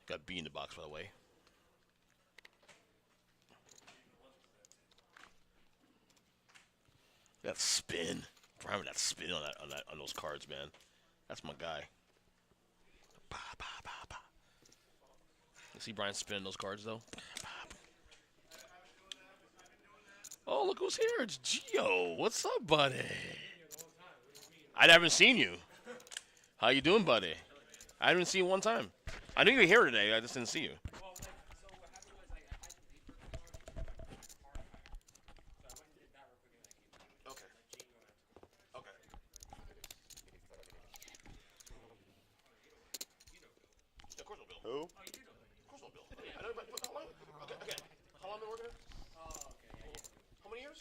Got B in the box, by the way. That spin, Brian, that spin on those cards, man. That's my guy. Bah, bah, bah, bah. You see Brian spinning those cards though. Oh, look who's here! It's Gio. What's up, buddy? I haven't seen you. How you doing, buddy? I haven't seen you one time. I knew you were here today. I just didn't see you. Okay. Okay. Of course we'll bill. Who? Of course we'll bill. I know, but how long? Okay. Okay. How long have you been working here? How many years?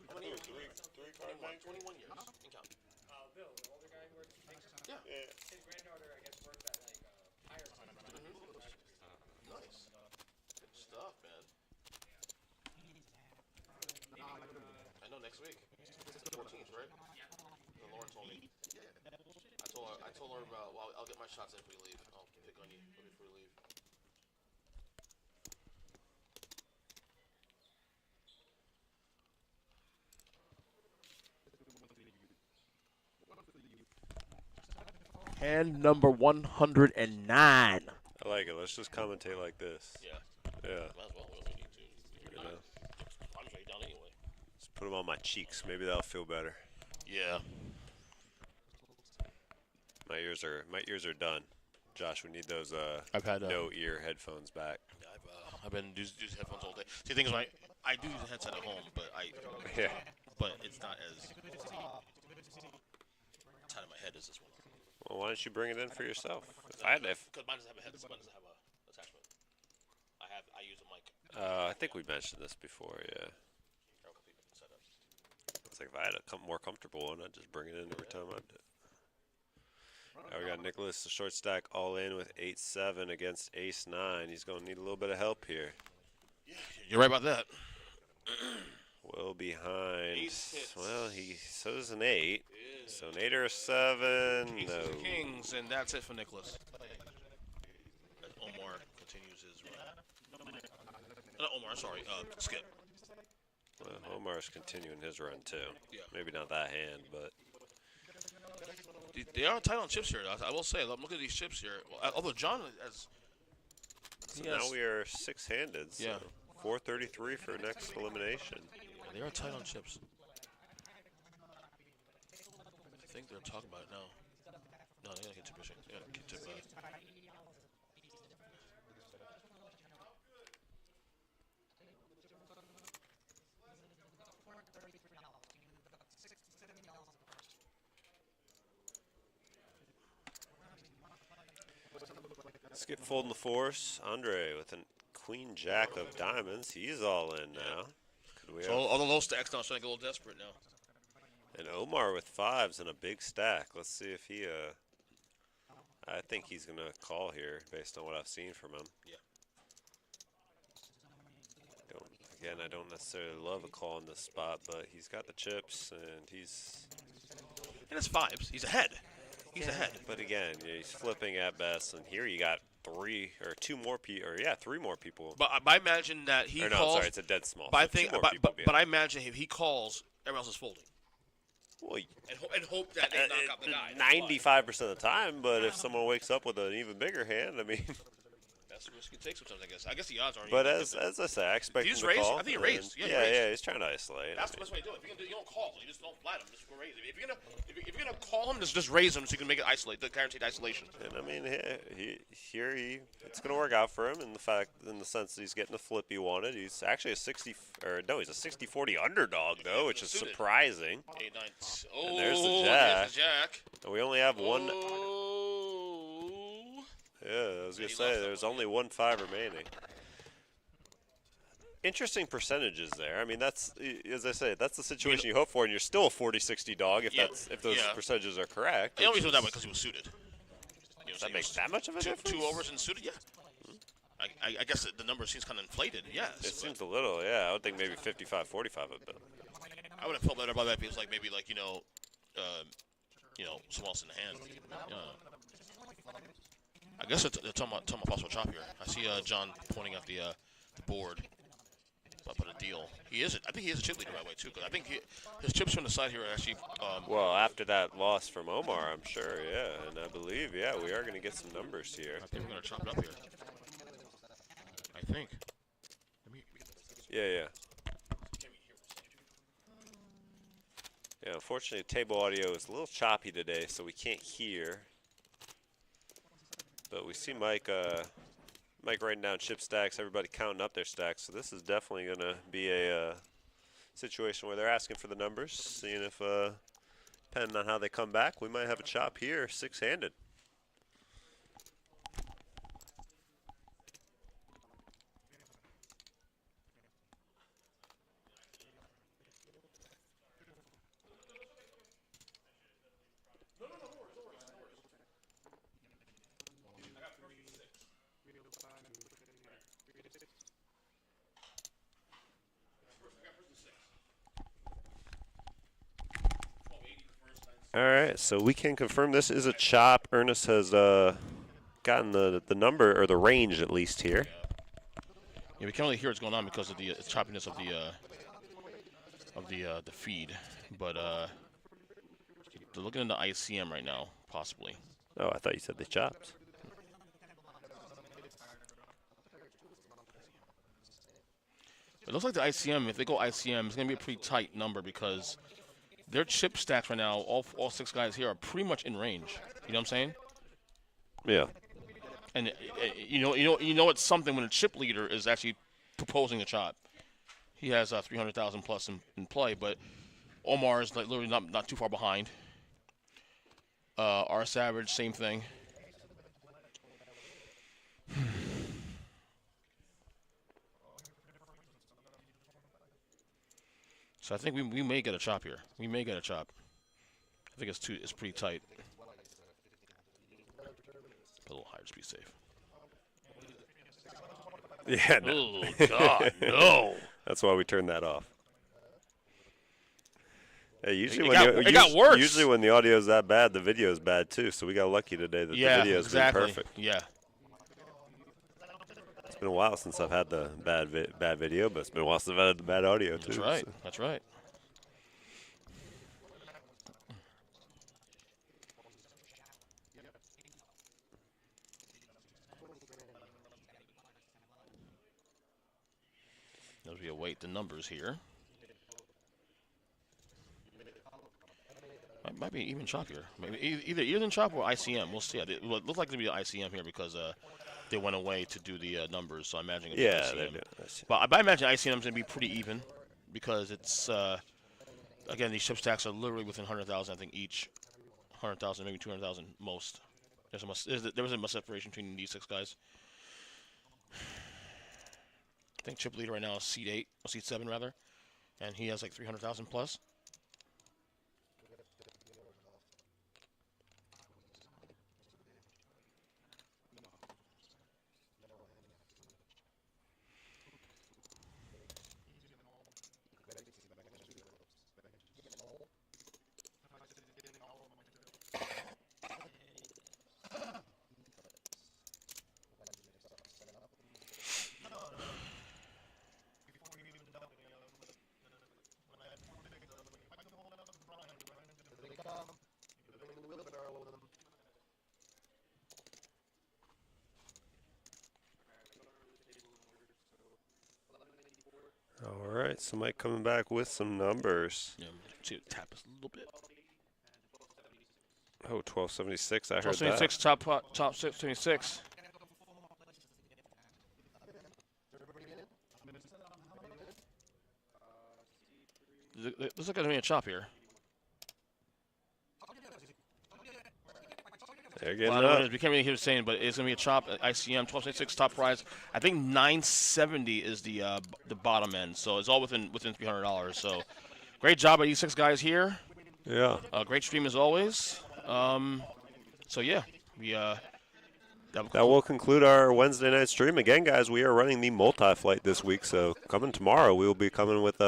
How many years? Three 21 years. And count. Bill, the older guy who works at Texas. Yeah. His granddaughter, I guess, works at like tire company. Nice. Good stuff, man. I know next week. 14th, right? Yeah. Lauren told me. I told her well, I'll get my shots in if we leave. I'll pick on you before we leave. Hand number 109. I like it. Let's just commentate like this. Yeah. Yeah. Might as well. We need to. You know, I'm straight down anyway. just put them on my cheeks. Maybe that'll feel better. Yeah. My ears are done. Josh, we need those I've had no ear headphones back. I've been using headphones all day. See, the thing is, I do use a headset at home, but Yeah. it's not as tight in my head as this one. Well, why don't you bring it in for yourself? Because I had if mine doesn't have a headset. Mine doesn't have a attachment. I use a mic. I think we mentioned this before. Yeah. It's like if I had a more comfortable one, I'd just bring it in every time I did. Right, we got Nicholas, the short stack, all in with 8-7 against Ace-9. He's going to need a little bit of help here. You're right about that. Well behind. Ace hits. Well, so does an 8. So an 8 or a 7. Aces No. and kings, and that's it for Nicholas. And Omar continues his run. Not Omar, sorry, Skip. Well, Omar's continuing his run too. Yeah. Maybe not that hand, but They are tight on chips here. I will say. Look at these chips here. Well, although John has. So Yes. now we are six-handed. So Yeah. 433 for next elimination. Yeah, they are tight on chips. I think they're talking about it now. No, they gotta get tip fishing. They gotta get tip. Let's get fold in the force. Andre with a queen jack of diamonds. He's all in now. Could we So have, all the low stacks now starting to get a little desperate now. and Omar with fives and a big stack. Let's see if he. I think he's gonna call here based on what I've seen from him. Yeah. Again, I don't necessarily love a call in this spot, but he's got the chips and he's. And it's fives. He's ahead. He's ahead. But again, he's flipping at best, and here you got three more people. But I imagine that he Or no, calls. sorry, it's a dead small. But I so two think, more but, people but I imagine if he calls, everyone else is folding. Well, And hope that they knock out the guy. 95% of the time, but if someone wakes up with an even bigger hand, I mean. That's the risk you take sometimes, I guess. I guess the odds aren't. But even as I say, I expect Did he him just to raise? call. I think he raised. and- Yeah, he raised. he's trying to isolate. That's the best way to do it. If you don't call, you just don't flat him. Just raise him. If you're gonna call him, just raise him so you can make it isolate, the guaranteed isolation. And I mean, it's going to work out for him in the sense that he's getting the flip he wanted. He's actually he's a 60-40 underdog though, which is Suited. surprising. 8, 9. Oh, And there's the there's the jack. And we only have one. Oh. Yeah, I was gonna he say lost that there's one, only 1-5 remaining. Interesting percentages there. I mean, that's, as I say, that's the situation you hope for, and you're still a 40-60 dog if Yeah, if those yeah. percentages are correct. They only which do that is- way because he was suited. You know, That makes that much of a difference. 2 overs and suited, yeah. I guess the number seems kind of inflated, yes. It seems a little, yeah. I would think maybe 55-45 a bit. I would have felt better about that if it was like maybe like someone else in the hand. I guess they're talking about possible chop here. I see John pointing at the board. But a deal. He is. I think he is a chip leader by the way too. Because I think his chips from the side here are actually. Well, after that loss from Omar, I'm sure, yeah. And I believe, yeah, we are going to get some numbers here. I think we're gonna chop it up here. I think. Yeah. Yeah, unfortunately, table audio is a little choppy today, so we can't hear. But we see Mike writing down chip stacks, everybody counting up their stacks. So this is definitely going to be a situation where they're asking for the numbers, seeing if, depending on how they come back, we might have a chop here, six-handed. All right, so we can confirm this is a chop. Earnest has gotten the number, or the range at least here. Yeah, we can't really hear what's going on because of the choppiness of the feed. But they're looking into ICM right now, possibly. Oh, I thought you said they chopped. It looks like the ICM, if they go ICM, it's going to be a pretty tight number because their chip stacks right now, all 6 guys here are pretty much in range. You know what I'm saying? Yeah. And you know it's something when a chip leader is actually proposing a chop. He has 300,000 plus in play, but Omar is like literally not too far behind. R Savage, same thing. So I think we may get a chop here. We may get a chop. I think it's pretty tight. A little higher, just be safe. Yeah. No. Oh God, no! That's why we turned that off. Hey, usually It got worse. Usually when the audio is that bad, the video is bad too. So we got lucky today that the video is exactly. perfect. Yeah. It's been a while since I've had the bad video, but it's been a while since I've had the bad audio too. That's right. So. That's right. As we await the numbers here. Might be even choppier. Maybe either even chop or ICM. We'll see. It looks like to be ICM here because they went away to do the numbers. So I imagine it's Yeah, ICM. they're doing this. But I imagine ICM is going to be pretty even because it's again these chip stacks are literally within 100,000. I think each 100,000, maybe 200,000 most. There was a separation between these 6 guys. I think chip leader right now is seed 8, or seed 7 rather, and he has like 300,000 plus. All right, so Mike coming back with some numbers. Yeah, see, tap us a little bit. Oh, 1276. I heard 1276, top 76. Looks like there's going to be a chop here. They're getting Well, I up. don't know, we can't really hear it saying, but it's going to be a chop at ICM, 1276 top price. I think 970 is the bottom end, so it's all within $300. So great job by these 6 guys here. Yeah. Great stream as always. So yeah, we That will conclude our Wednesday night stream. Again, guys, we are running the multi-flight this week, so coming tomorrow, we will be coming with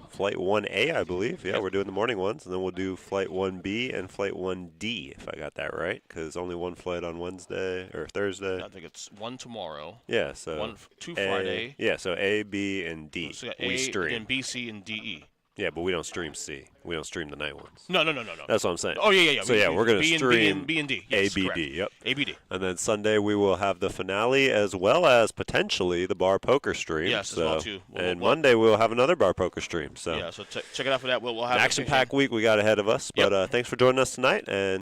Flight 1A, I believe. Yeah, we're doing the morning ones, and then we'll do Flight 1B and Flight 1D, if I got that right, because only one flight on Wednesday or Thursday. I think it's 1 tomorrow. Yeah, so 2 Friday. Yeah, so A, B, and D. So we A, stream. then B, C, and D, E. Yeah, but we don't stream C. We don't stream the night ones. No. That's what I'm saying. Oh, yeah. So, yeah, we're going to stream B and D. A, Yes, B, correct. D. Yep. A, B, D. And then Sunday we will have the finale as well as potentially the bar poker stream. Yes, as well, too. And Monday we'll have another bar poker stream. So Yeah, so check it out for that. We'll have an it. action-packed week we got ahead of us. But thanks for joining us tonight, and